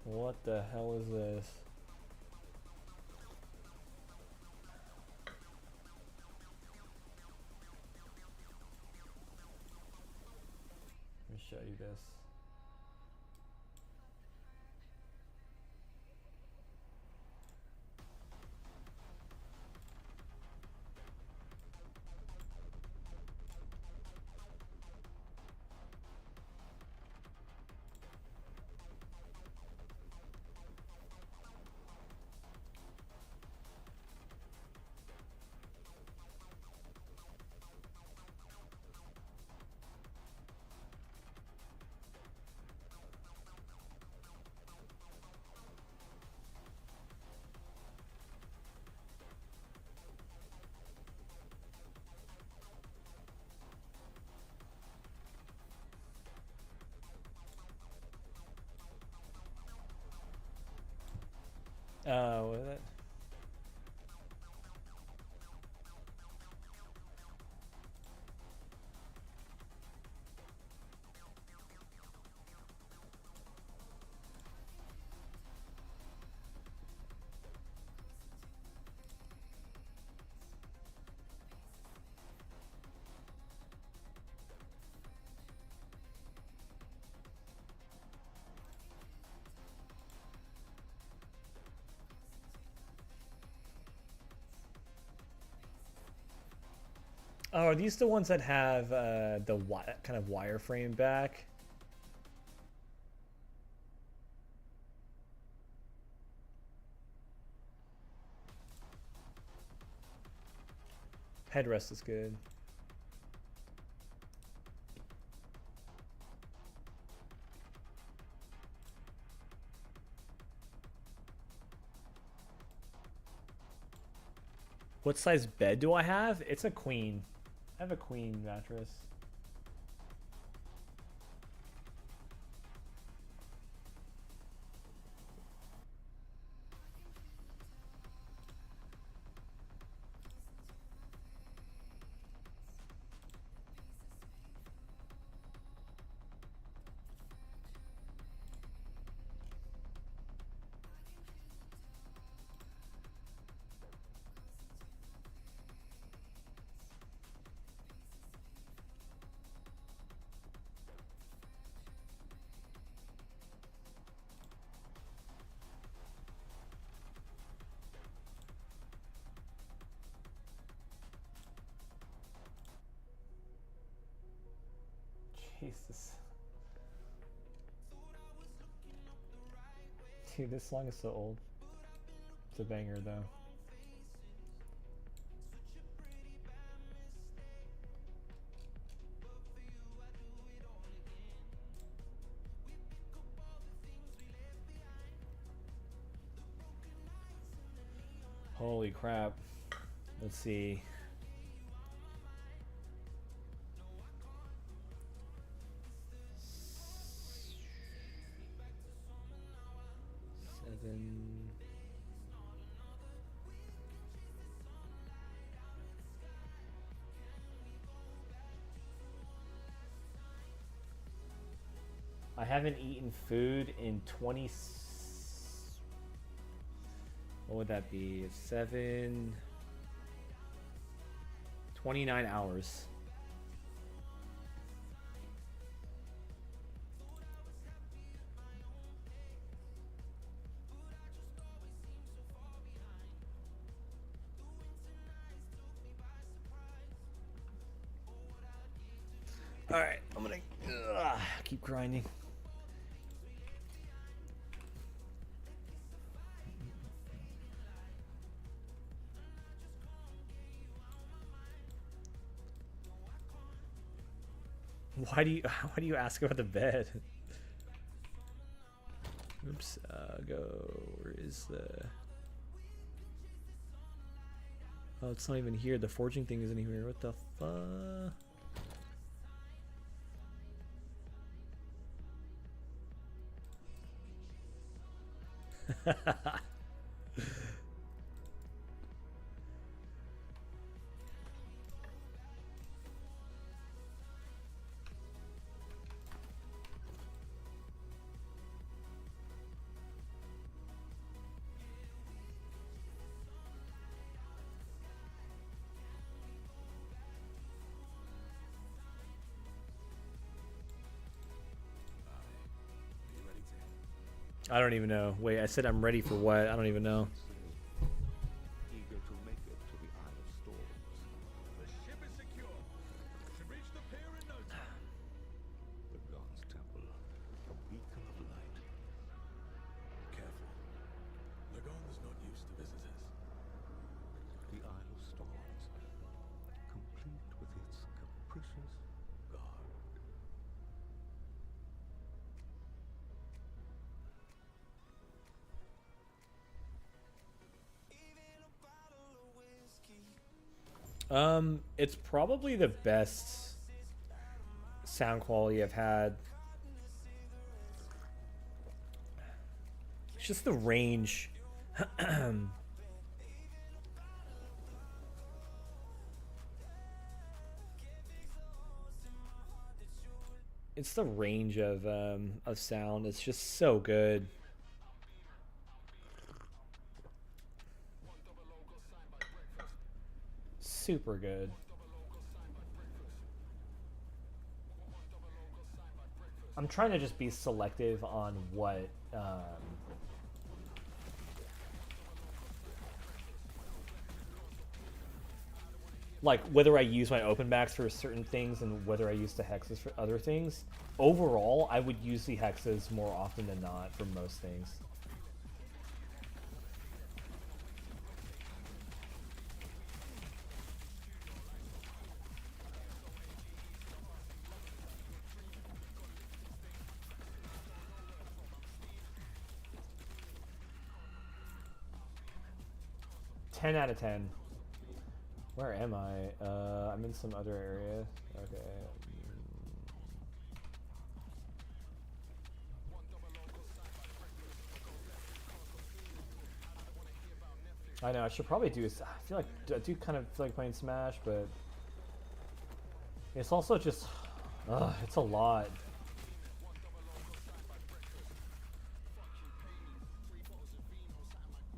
What the hell is this? Let me show you this. What is it? Oh, are these the ones that have the kind of wireframe back? Headrest is good. What size bed do I have? It's a queen. I have a queen mattress. Jesus. Dude, this song is so old. It's a banger though. Holy crap. Let's see. I haven't eaten food in 20. What would that be? 29 hours. All right, I'm gonna keep grinding. Why do you ask about the bed? Oops. Where is the? Oh, it's not even here. The forging thing isn't here. What the fuck? I don't even know. Wait, I said I'm ready for what? I don't even know. Eager to make it to the Isle of Storms. The ship is secure. Should reach the pier in no time. The God's Temple, a beacon of light. Careful. Lagon is not used to visitors. The Isle of Storms, complete with its capricious guard. It's probably the best sound quality I've had. It's just the range. It's the range of sound. It's just so good. Super good. I'm trying to just be selective on what like whether I use my open backs for certain things and whether I use the hexes for other things. Overall, I would use the hexes more often than not for most things. Ten out of 10. Where am I? I'm in some other area. Okay. I know, I should probably do this. I feel like I do kind of feel like playing Smash, but it's also just, it's a lot.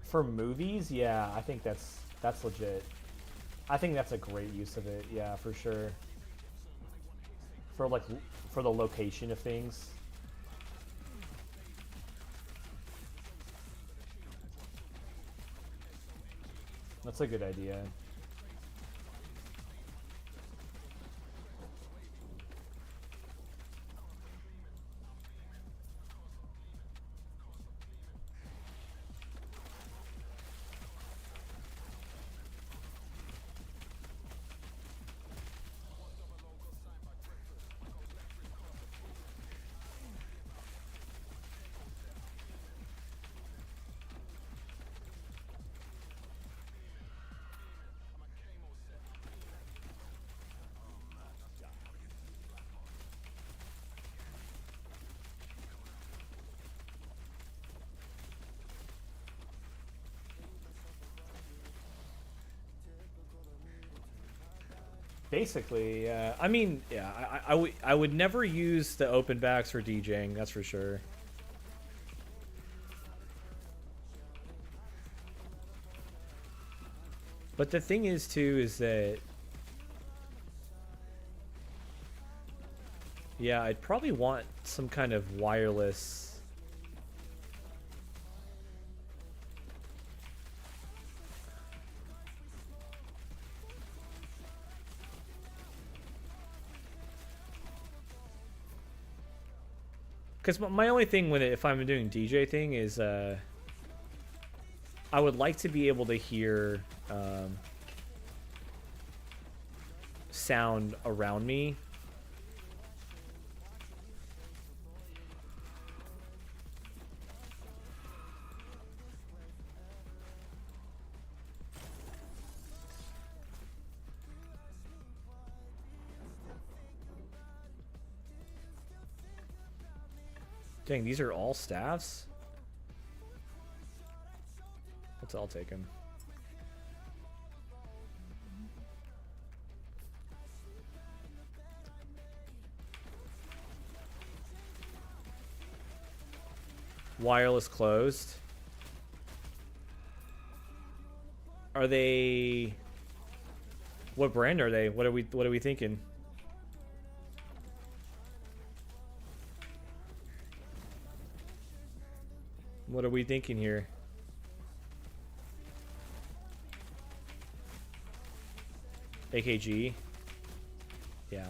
For movies, yeah, I think that's legit. I think that's a great use of it, yeah, for sure. For like, for the location of things. That's a good idea. Basically, yeah. I mean, yeah, I would never use the open backs for DJing, that's for sure. But the thing is, too, is that... Yeah, I'd probably want some kind of wireless... Because my only thing with it, if I'm doing DJ thing, is I would like to be able to hear sound around me. Dang, these are all staffs? I'll take them. Wireless closed. Are they... What brand are they? What are we thinking? What are we thinking here? AKG? Yeah.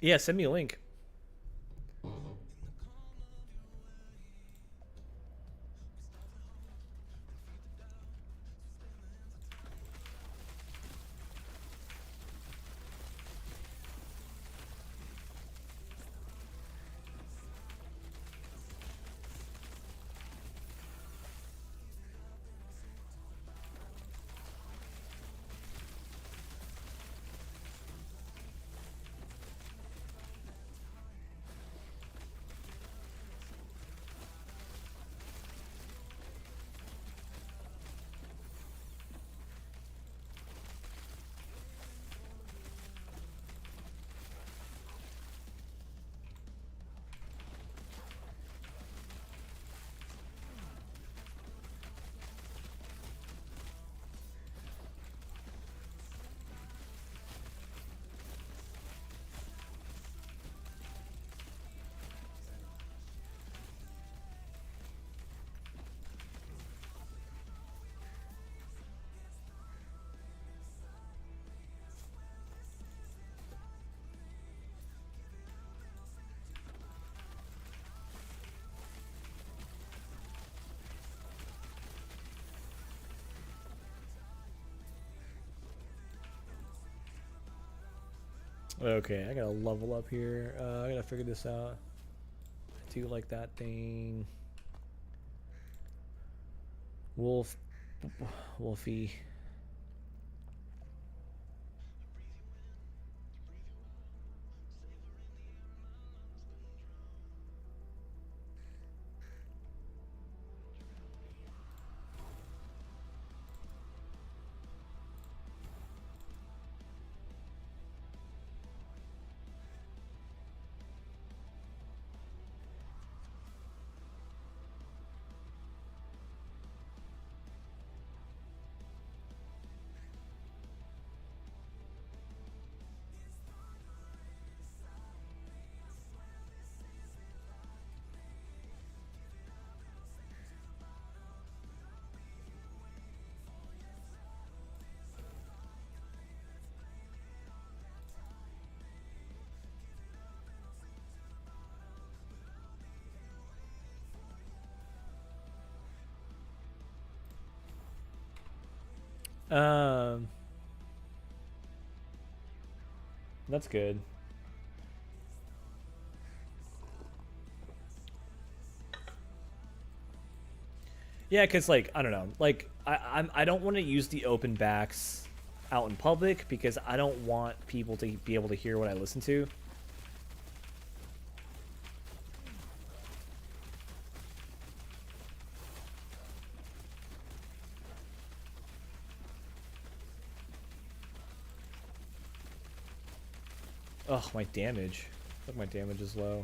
Yeah, send me a link. Okay, I gotta level up here. I gotta figure this out. I do like that thing. Wolfie. Um, that's good. Yeah, cause like I don't know, like I don't want to use the open backs out in public because I don't want people to be able to hear what I listen to. Oh, my damage. Look, my damage is low.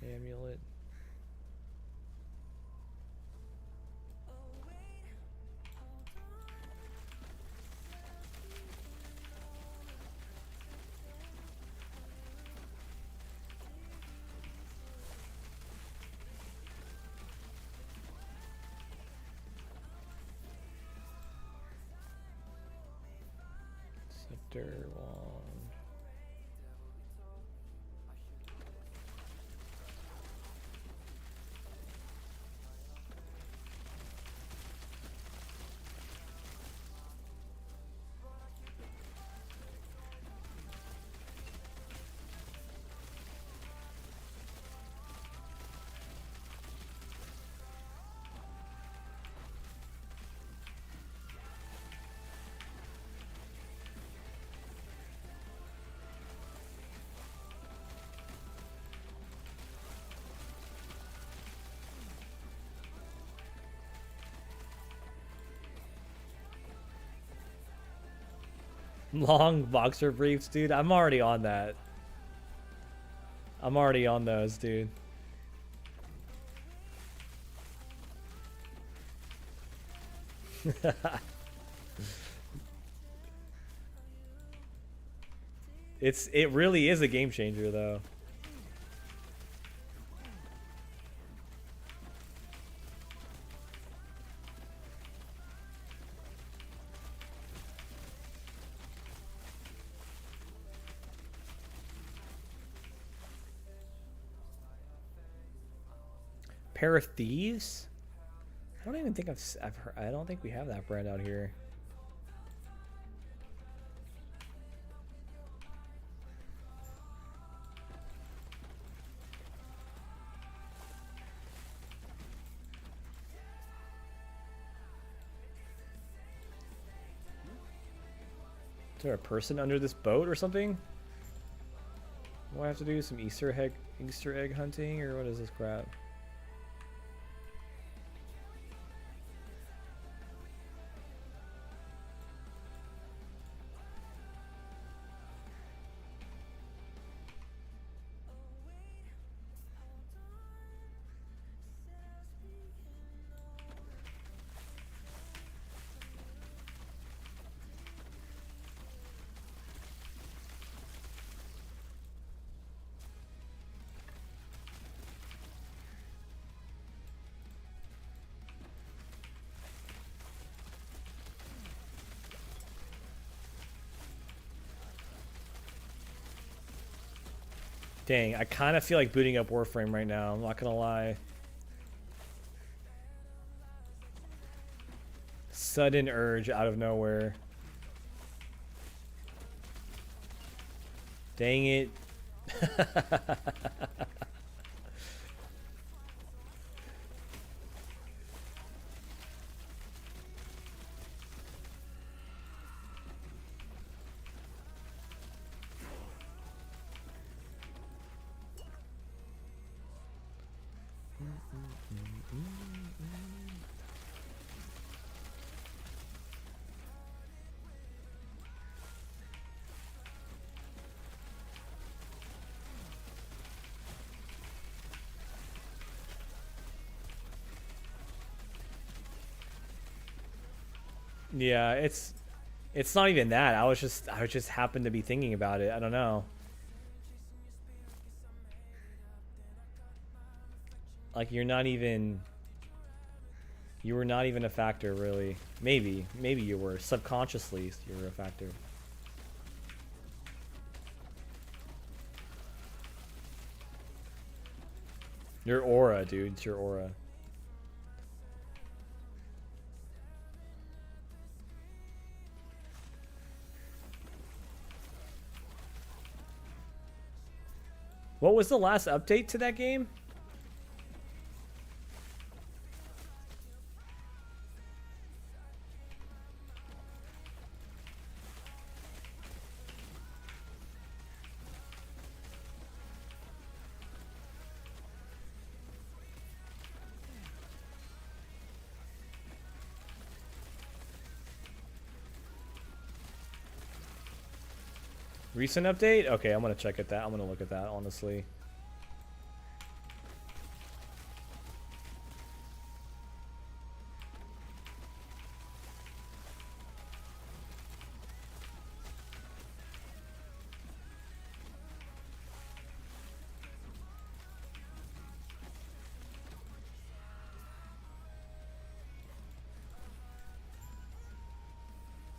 Amulet. Scepter wand. Long boxer briefs, dude. I'm already on that. I'm already on those, dude. It really is a game changer though. Pair of Thieves? I don't even think I've heard, I don't think we have that brand out here. Is there a person under this boat or something? Do I have to do some Easter egg hunting, or what is this crap? Dang, I kind of feel like booting up Warframe right now. I'm not gonna lie. sudden urge out of nowhere. Dang it. Yeah, it's not even that. I was just happened to be thinking about it. I don't know. Like you were not even a factor really. Maybe you were subconsciously you were a factor. Your aura, dude. It's your aura. What was the last update to that game? Recent update? Okay, I'm gonna check at that. I'm gonna look at that, honestly.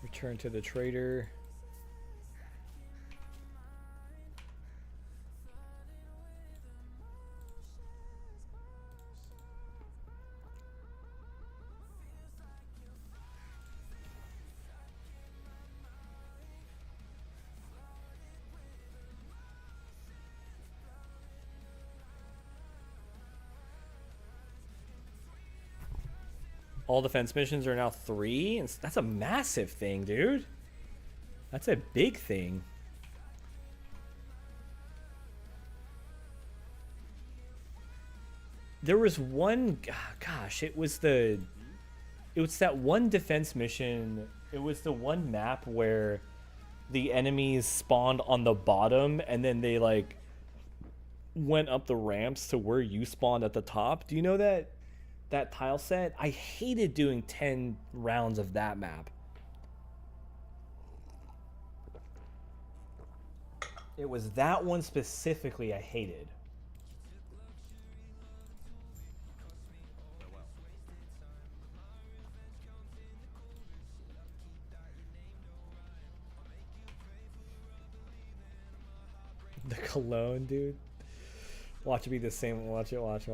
Return to the trader. All defense missions are now 3, and that's a massive thing, dude. That's a big thing. There was one, gosh, it was that one defense mission. It was the one map where the enemies spawned on the bottom and then they like went up the ramps to where you spawned at the top. Do you know that tile set? I hated doing 10 rounds of that map. It was that one specifically I hated. The cologne, dude. Watch it be the same. Watch it, watch.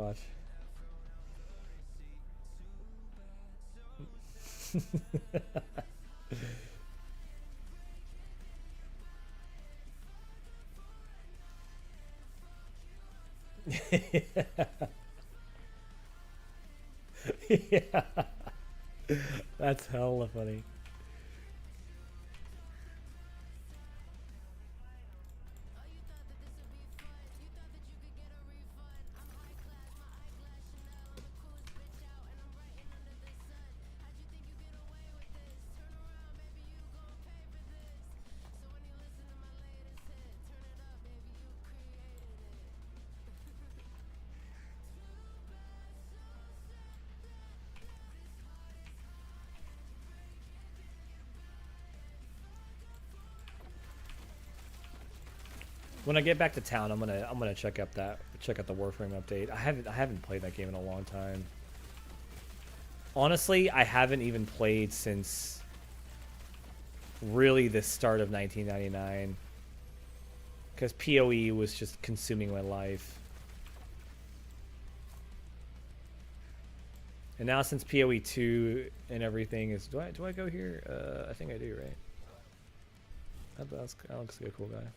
Yeah. That's hella funny. When I get back to town, I'm gonna check out the Warframe update. I haven't played that game in a long time. Honestly, I haven't even played since really the start of 1999, because PoE was just consuming my life. And now since PoE 2 and everything is, do I go here? I think I do, right? That looks like a cool guy.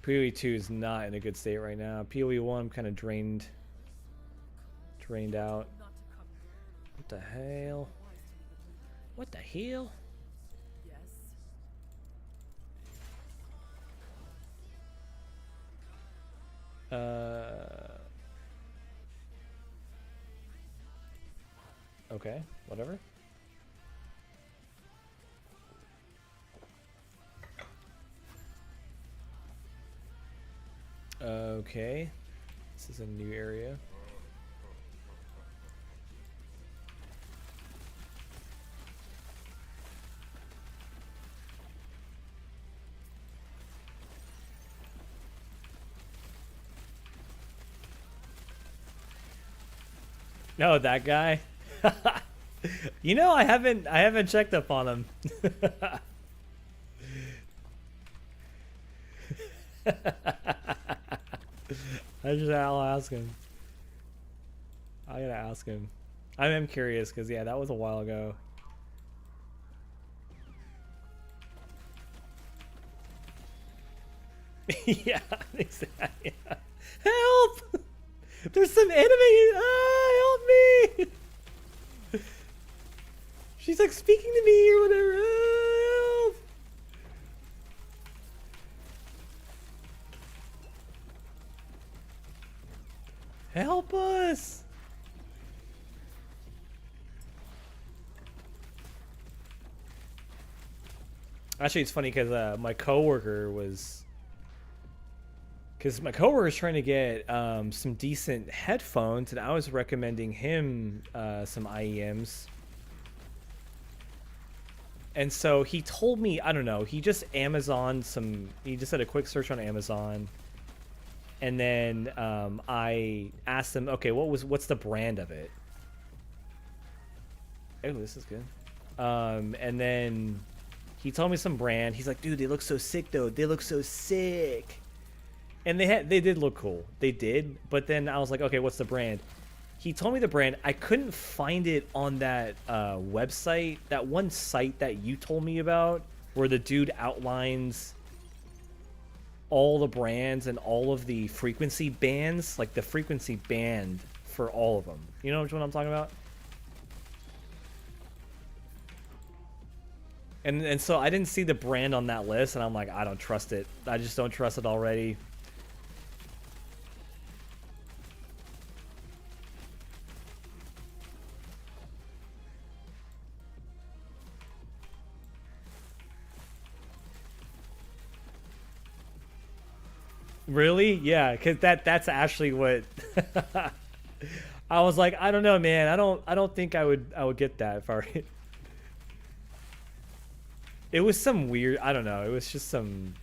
PoE 2 is not in a good state right now. PoE 1 I'm kind of drained out. What the hell? What the hell? Okay, whatever. Okay, this is a new area. No, that guy. You know, I haven't checked up on him. I'll ask him. I gotta ask him. I am curious because yeah, that was a while ago. Yeah, exactly. Yeah. Help! There's some enemy. Ah, help me! She's like speaking to me or whatever. Ah, help! Help us! Actually, it's funny because my coworker was trying to get some decent headphones, and I was recommending him some IEMs. And so he told me, I don't know, he just Amazoned some. He just did a quick search on Amazon, and then I asked him, okay, what's the brand of it? Oh, this is good. And then he told me some brand. He's like, dude, they look so sick though. They look so sick. And they did look cool. They did. But then I was like, okay, what's the brand? He told me the brand. I couldn't find it on that website, that one site that you told me about, where the dude outlines all the brands and all of the frequency bands, like the frequency band for all of them. You know which one I'm talking about? And so I didn't see the brand on that list, and I'm like, I don't trust it. I just don't trust it already. Really? Yeah, because that's actually what I was like. I don't know, man. I don't think I would get that far. It was some weird. I don't know. It was just some.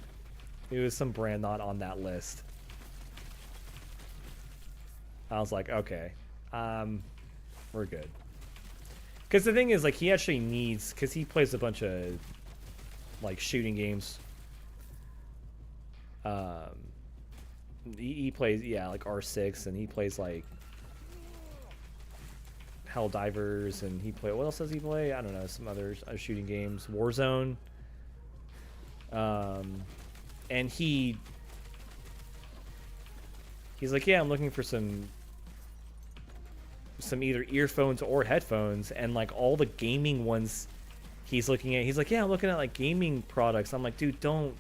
It was some brand not on that list. I was like, okay, we're good. Because the thing is, like, he actually needs, because he plays a bunch of like shooting games. He plays, yeah, like R6, and he plays like Helldivers, and he play, what else does he play? I don't know, some other shooting games, Warzone. And he's like, yeah, I'm looking for some either earphones or headphones, and like all the gaming ones he's looking at, he's like, yeah, I'm looking at like gaming products. I'm like, dude, don't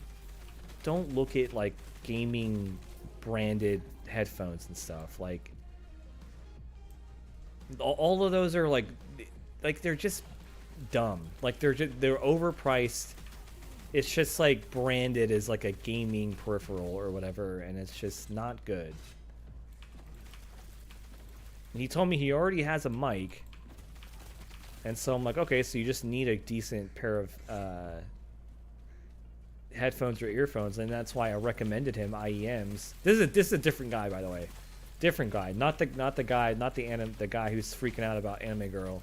look at like gaming branded headphones and stuff. Like all of those are like they're just dumb. Like they're overpriced. It's just like branded as like a gaming peripheral or whatever, and it's just not good. And he told me he already has a mic, and so I'm like, okay, so you just need a decent pair of headphones or earphones, and that's why I recommended him IEMs. This is a different guy, by the way, different guy, not the guy who's freaking out about Anime Girl.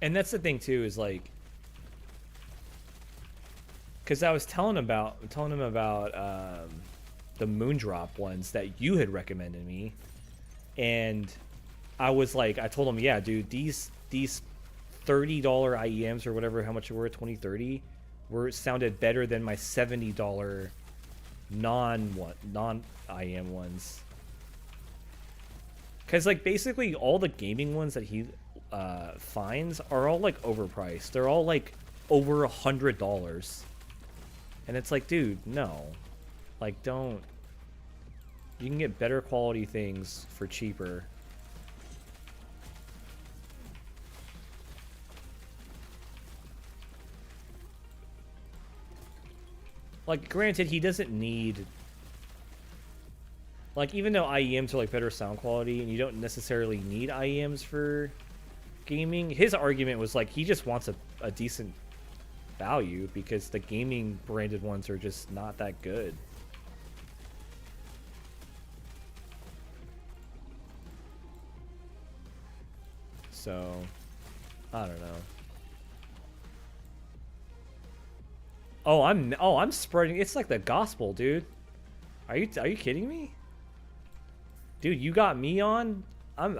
And that's the thing too, is like, because I was telling him about the Moondrop ones that you had recommended me, and I was like, I told him, yeah, dude, these $30 IEMs or whatever, how much it were, 2030, sounded better than my $70 non IEM ones. Because like basically all the gaming ones that he finds are all like overpriced. They're all like over $100, and it's like, dude, no, like don't. You can get better quality things for cheaper. Like, granted, he doesn't need... Like, even though IEMs are, like, better sound quality, and you don't necessarily need IEMs for gaming, his argument was, like, he just wants a decent value, because the gaming branded ones are just not that good. So, I don't know. Oh, I'm spreading. It's like the gospel, dude. Are you kidding me? Dude, you got me on. I'm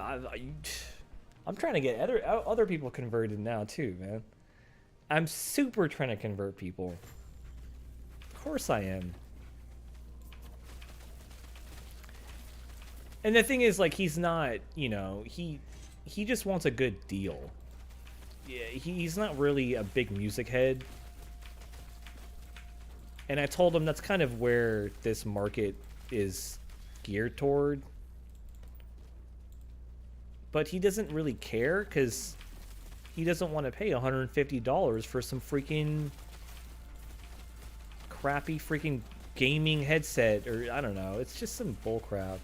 trying to get other people converted now too, man. I'm super trying to convert people. Of course I am. And the thing is, like, he's not, you know, he just wants a good deal. Yeah, he's not really a big music head. And I told him that's kind of where this market is geared toward. But he doesn't really care, because he doesn't want to pay $150 for some freaking crappy freaking gaming headset, or I don't know. It's just some bullcrap.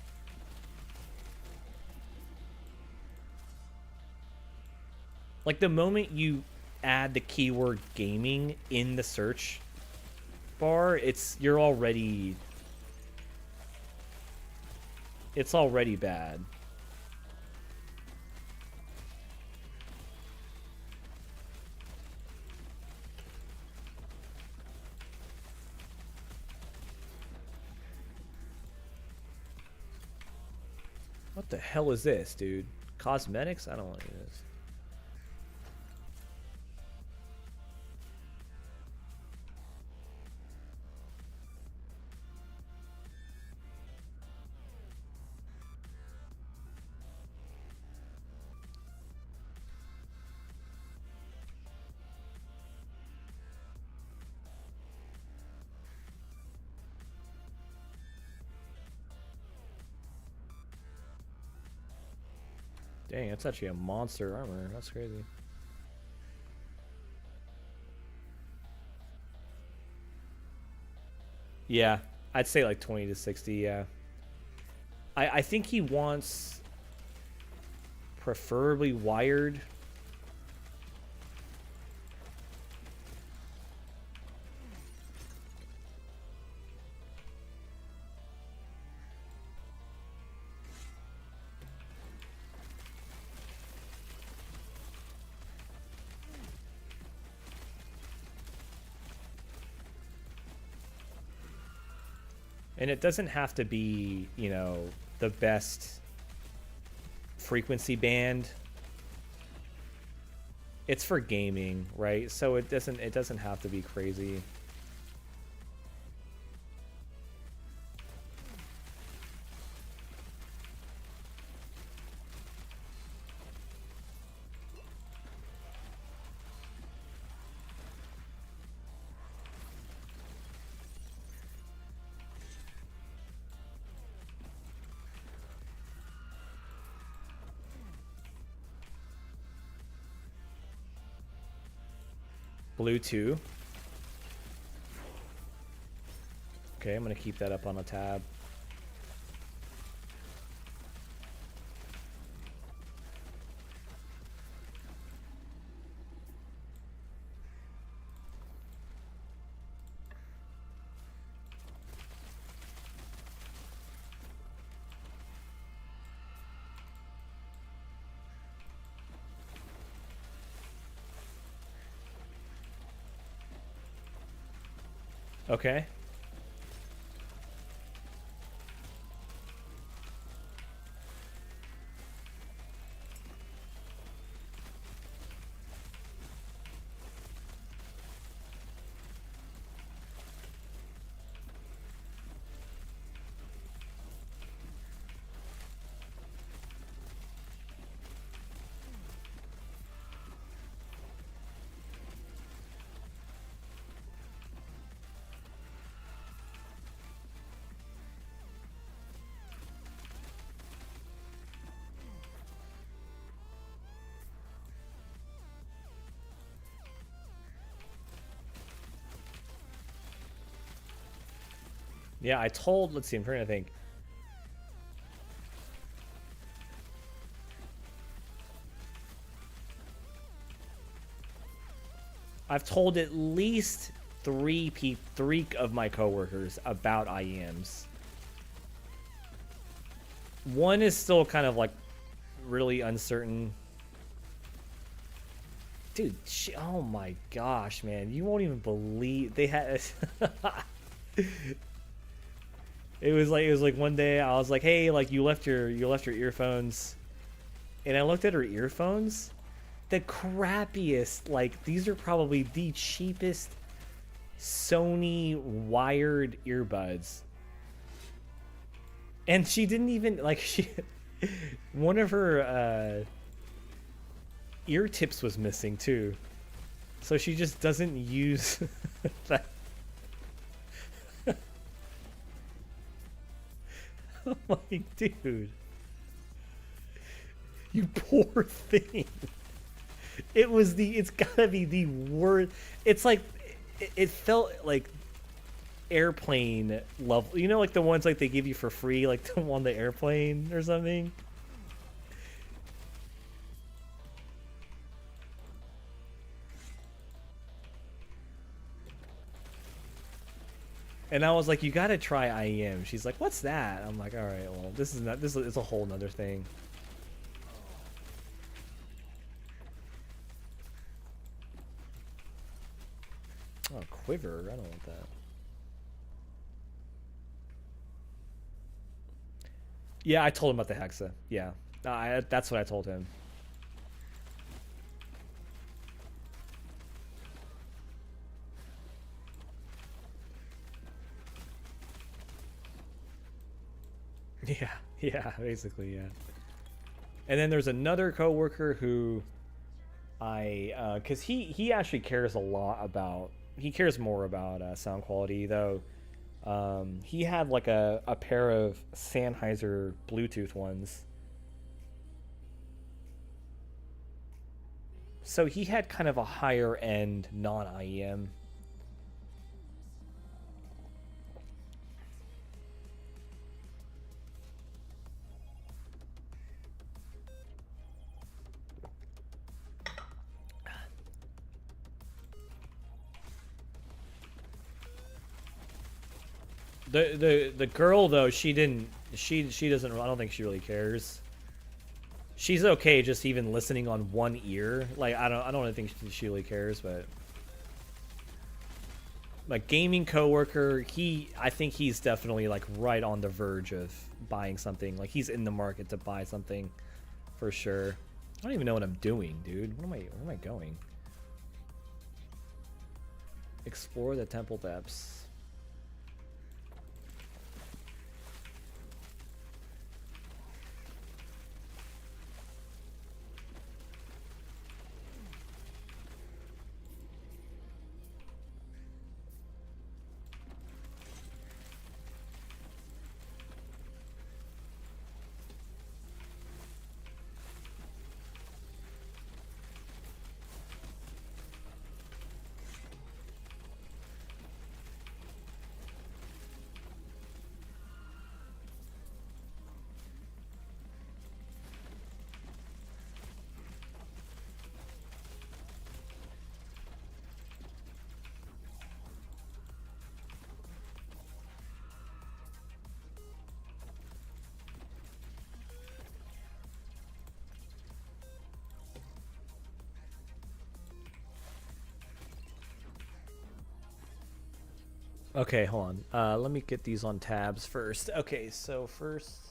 Like, the moment you add the keyword gaming in the search bar, you're already... It's already bad. What the hell is this, dude? Cosmetics? I don't want any of this. Dang, that's actually a monster armor. That's crazy. Yeah, I'd say like 20 to 60, yeah. I think he wants preferably wired. And it doesn't have to be, you know, the best frequency band. It's for gaming, right? So it doesn't have to be crazy. Blue 2. Okay, I'm gonna keep that up on a tab. Okay. Yeah, I told, let's see, I'm trying to think. I've told at least three of my coworkers about IEMs. One is still kind of like really uncertain. Dude, oh my gosh, man. You won't even believe they had It was like one day I was like, "Hey, like you left your earphones." And I looked at her earphones. The crappiest, like these are probably the cheapest Sony wired earbuds. And she didn't even like one of her ear tips was missing too. So she just doesn't use that. I'm like, dude. You poor thing. It's gotta be the worst. It's like, it felt like airplane level. You know, like the ones like they give you for free, like on the airplane or something? And I was like, you gotta try IEM. She's like, what's that? I'm like, all right, well, this is a whole nother thing. Oh, quiver. I don't want that. Yeah, I told him about the Hexa. Yeah, that's what I told him. Yeah, basically, yeah. And then there's another coworker who because he actually cares a lot about, he cares more about sound quality, though. He had like a pair of Sennheiser Bluetooth ones. So he had kind of a higher end non-IEM. The girl though, she doesn't, I don't think she really cares. She's okay just even listening on one ear. Like I don't really think she really cares, but like gaming coworker, I think he's definitely like right on the verge of buying something. Like he's in the market to buy something for sure. I don't even know what I'm doing, dude. Where am I going? Explore the temple depths. Okay, hold on. Let me get these on tabs first. Okay, so first.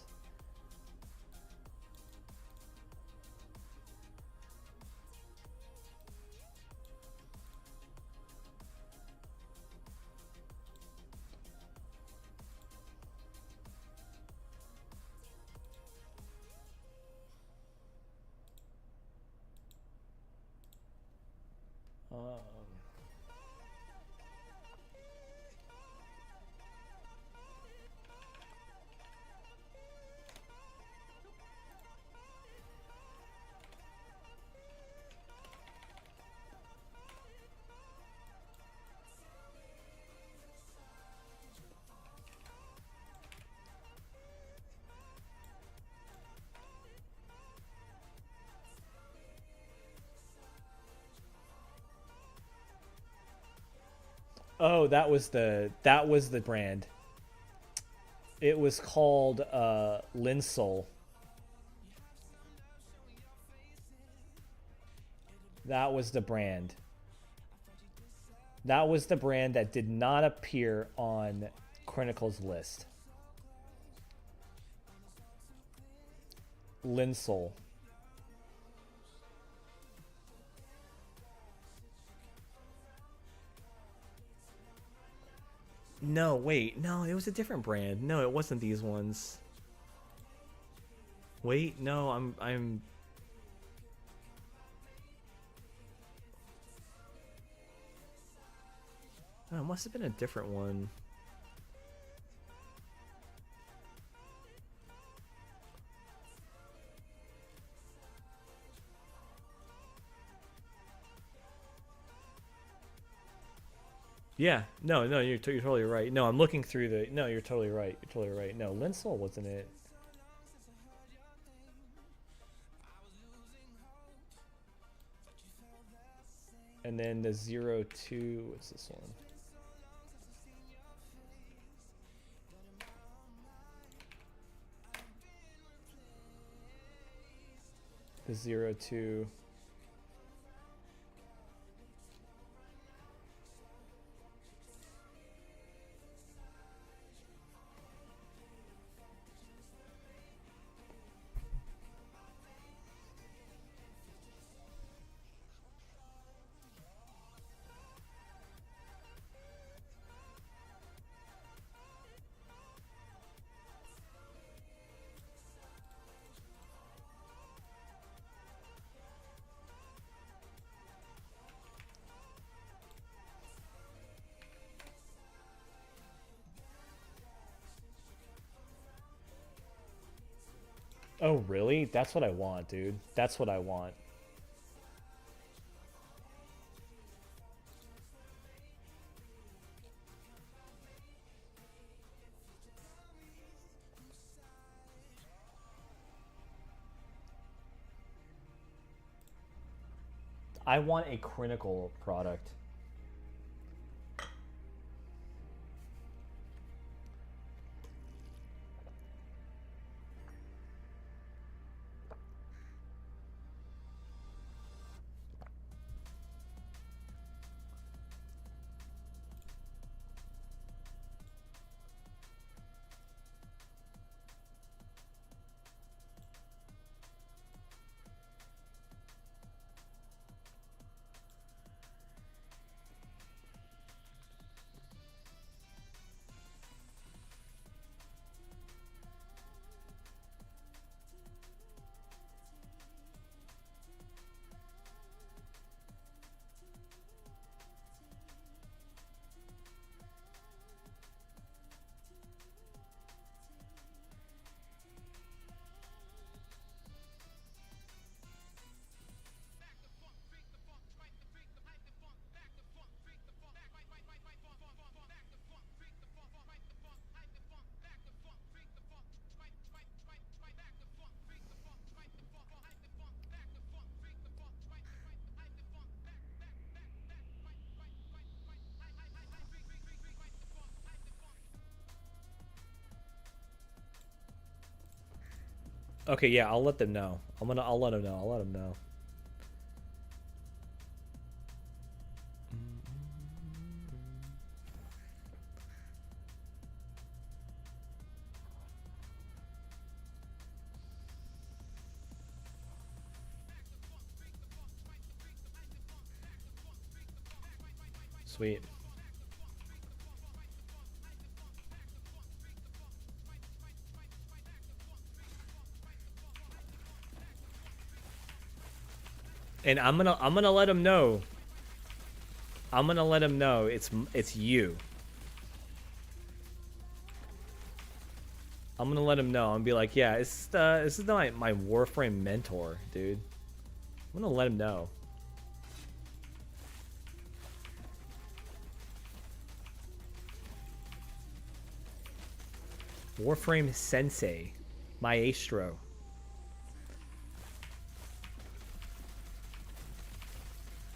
Oh, that was the brand. It was called Linsol. That was the brand. That was the brand that did not appear on Chronicle's list. Linsol. No, wait. No, it was a different brand. No, it wasn't these ones. Wait, no, I'm Oh, it must have been a different one. Yeah, no, you're totally right. No, I'm looking through the. No, you're totally right. You're totally right. No, Linsol wasn't it. And then the 02. What's this one? The 02. Oh, really? That's what I want, dude. That's what I want. I want a Chronicle product. Okay, yeah, I'll let them know. I'll let them know. I'll let them know. Sweet. And I'm gonna let him know. I'm gonna let him know it's you. I'm gonna let him know and be like, yeah, this is my Warframe mentor, dude. I'm gonna let him know. Warframe Sensei, Maestro.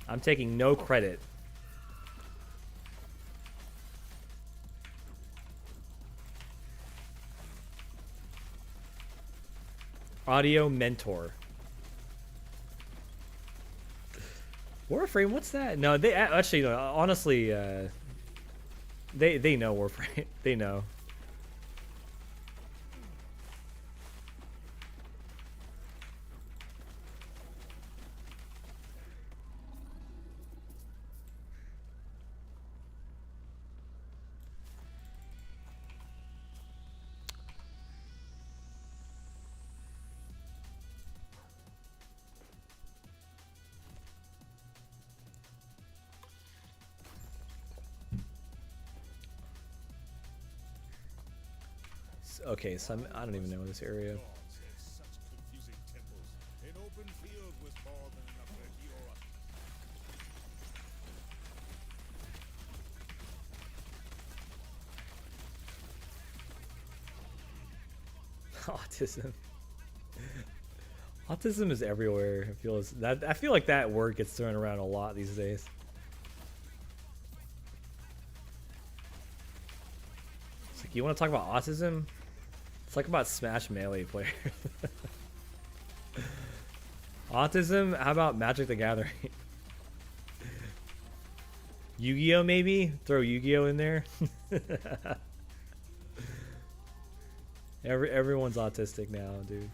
I'm taking no credit. Audio mentor. Warframe, what's that? No, they actually, no, honestly, they know Warframe. They know. Okay, so I don't even know this area. Gods have such confusing temples. An open field was more than enough to heal us. Autism. Autism is everywhere. I feel like that word gets thrown around a lot these days. It's like, you want to talk about autism? It's like about Smash Melee players. Autism? How about Magic the Gathering? Yu-Gi-Oh maybe? Throw Yu-Gi-Oh in there? Everyone's autistic now, dude.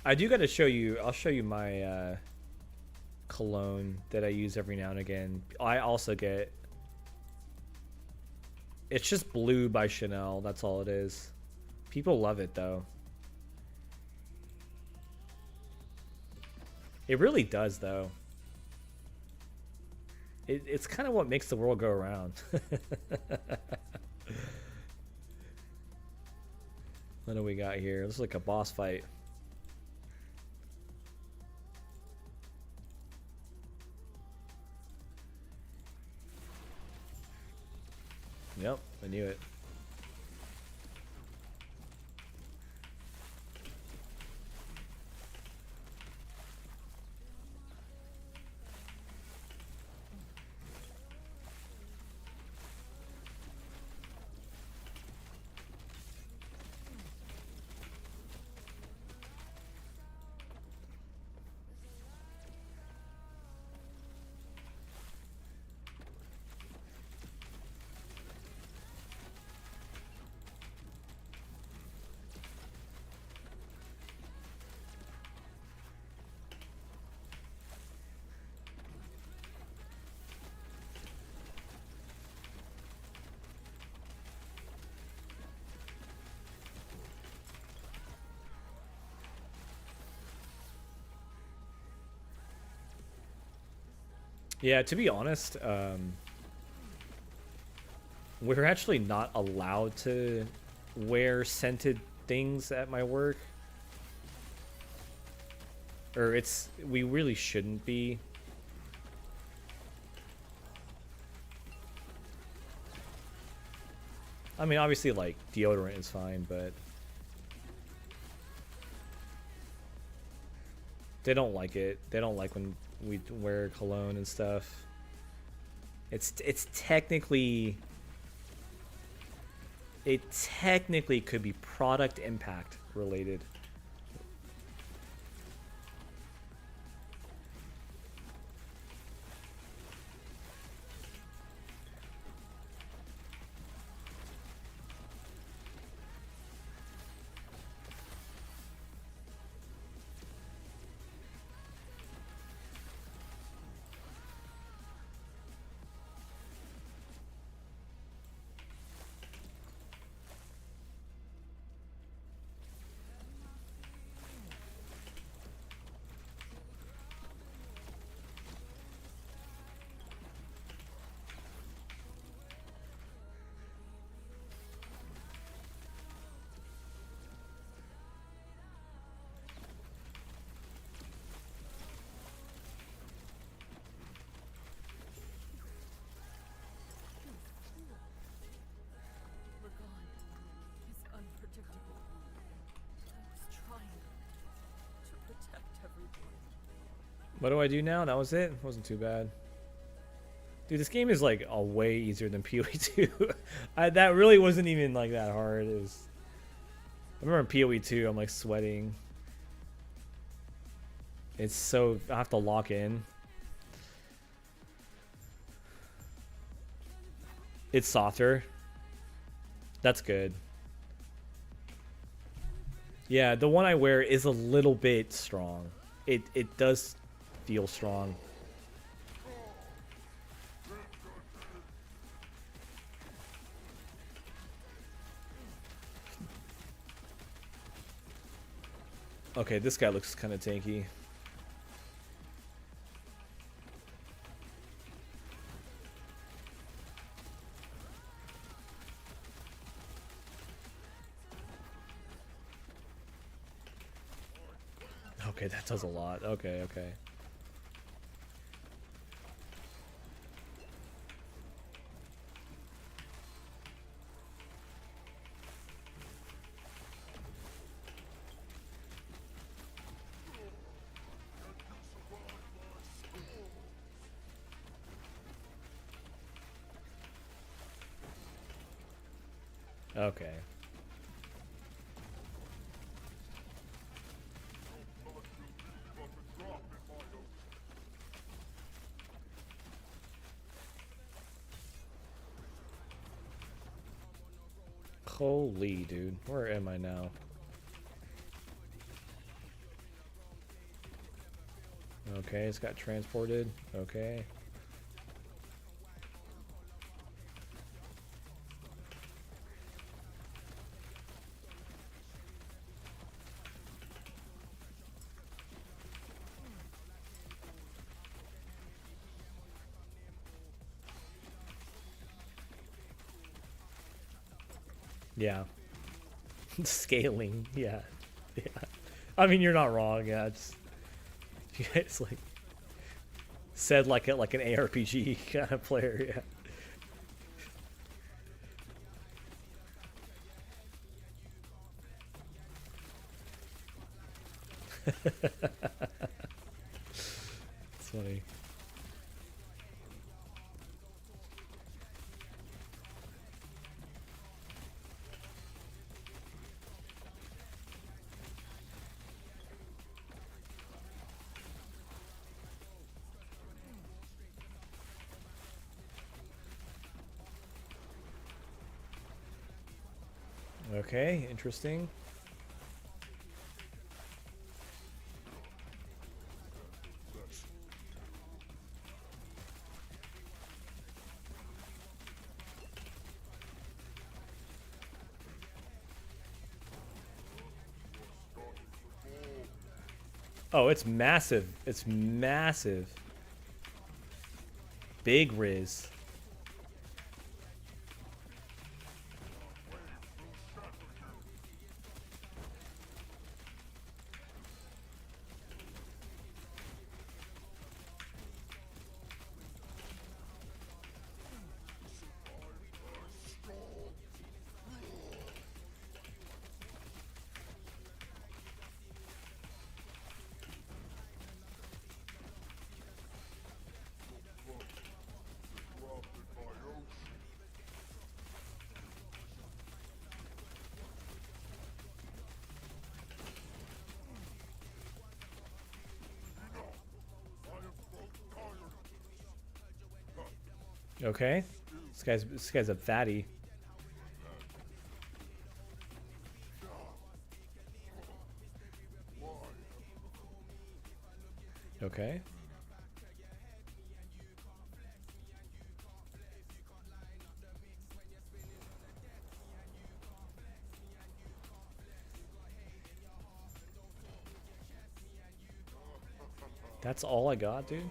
I do got to show you. I'll show you my cologne that I use every now and again. I also get. It's just Blue by Chanel. That's all it is. People love it though. It really does though. It's kind of what makes the world go around. What do we got here? This is like a boss fight. Yep, I knew it. Yeah, to be honest, we're actually not allowed to wear scented things at my work. Or we really shouldn't be. I mean, obviously, like, deodorant is fine, but they don't like it. They don't like when we wear cologne and stuff. It's technically, it technically could be product impact related. Lagan is unpredictable. I was trying to protect everyone. What do I do now? That was it? Wasn't too bad. Dude, this game is like a way easier than PoE 2. That really wasn't even like that hard. It was. I remember in PoE 2, I'm like sweating. It's so, I have to lock in. It's softer. That's good. Yeah, the one I wear is a little bit strong. It does feel strong. Okay, this guy looks kind of tanky. Okay, that does a lot. Okay, okay. Okay. Holy dude, where am I now? Okay, it's got transported. Okay. Yeah. Scaling, yeah. Yeah. I mean, you're not wrong, yeah. It's like said like an ARPG kind of player, yeah. It's funny. Okay, interesting. Oh, it's massive. It's massive. Big Riz. Okay. This guy's a fatty. Okay. That's all I got, dude.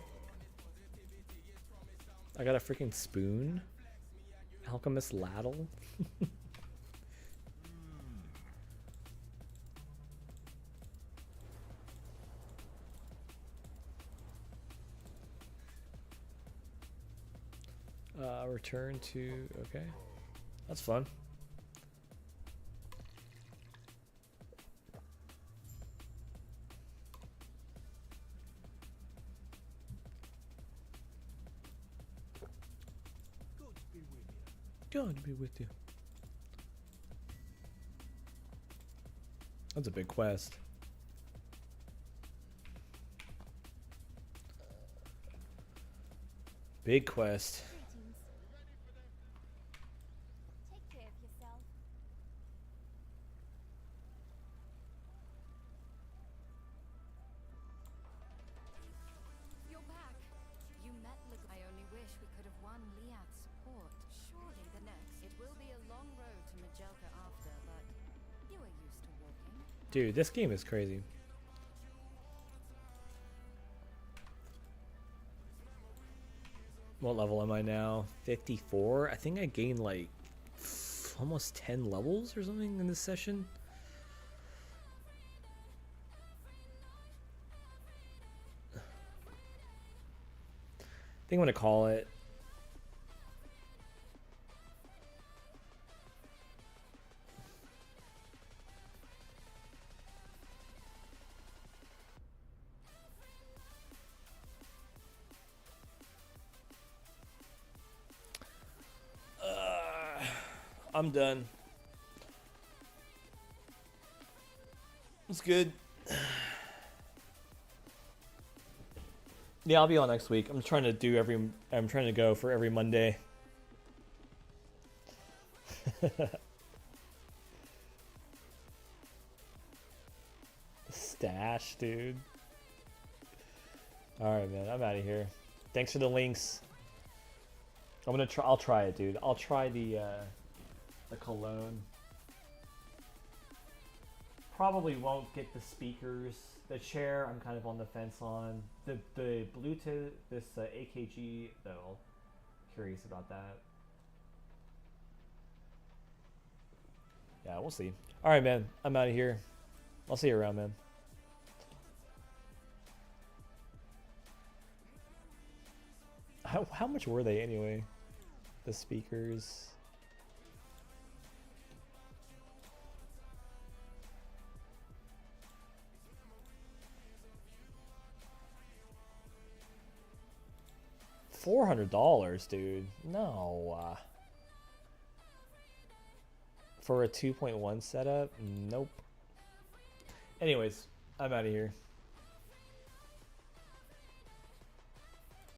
I got a freaking spoon. Alchemist ladle. Return to, okay. That's fun. God be with you. That's a big quest. Big quest. Greetings. Take care of yourself. You're back. You met I only wish we could have won Liat's support. Surely the next. It will be a long road to Majelka after, but you are used to walking. Dude, this game is crazy. What level am I now? 54? I think I gained like almost 10 levels or something in this session. I think I'm gonna call it. I'm done. It's good. Yeah, I'll be on next week. I'm trying to go for every Monday. Stash, dude. Alright, man. I'm out of here. Thanks for the links. I'll try it, dude. I'll try the cologne. Probably won't get the speakers. The chair, I'm kind of on the fence on. The Bluetooth, this AKG, though. Curious about that. Yeah, we'll see. All right, man. I'm out of here. I'll see you around, man. How much were they anyway? The speakers. $400, dude. No. For a 2.1 setup? Nope. Anyways, I'm out of here.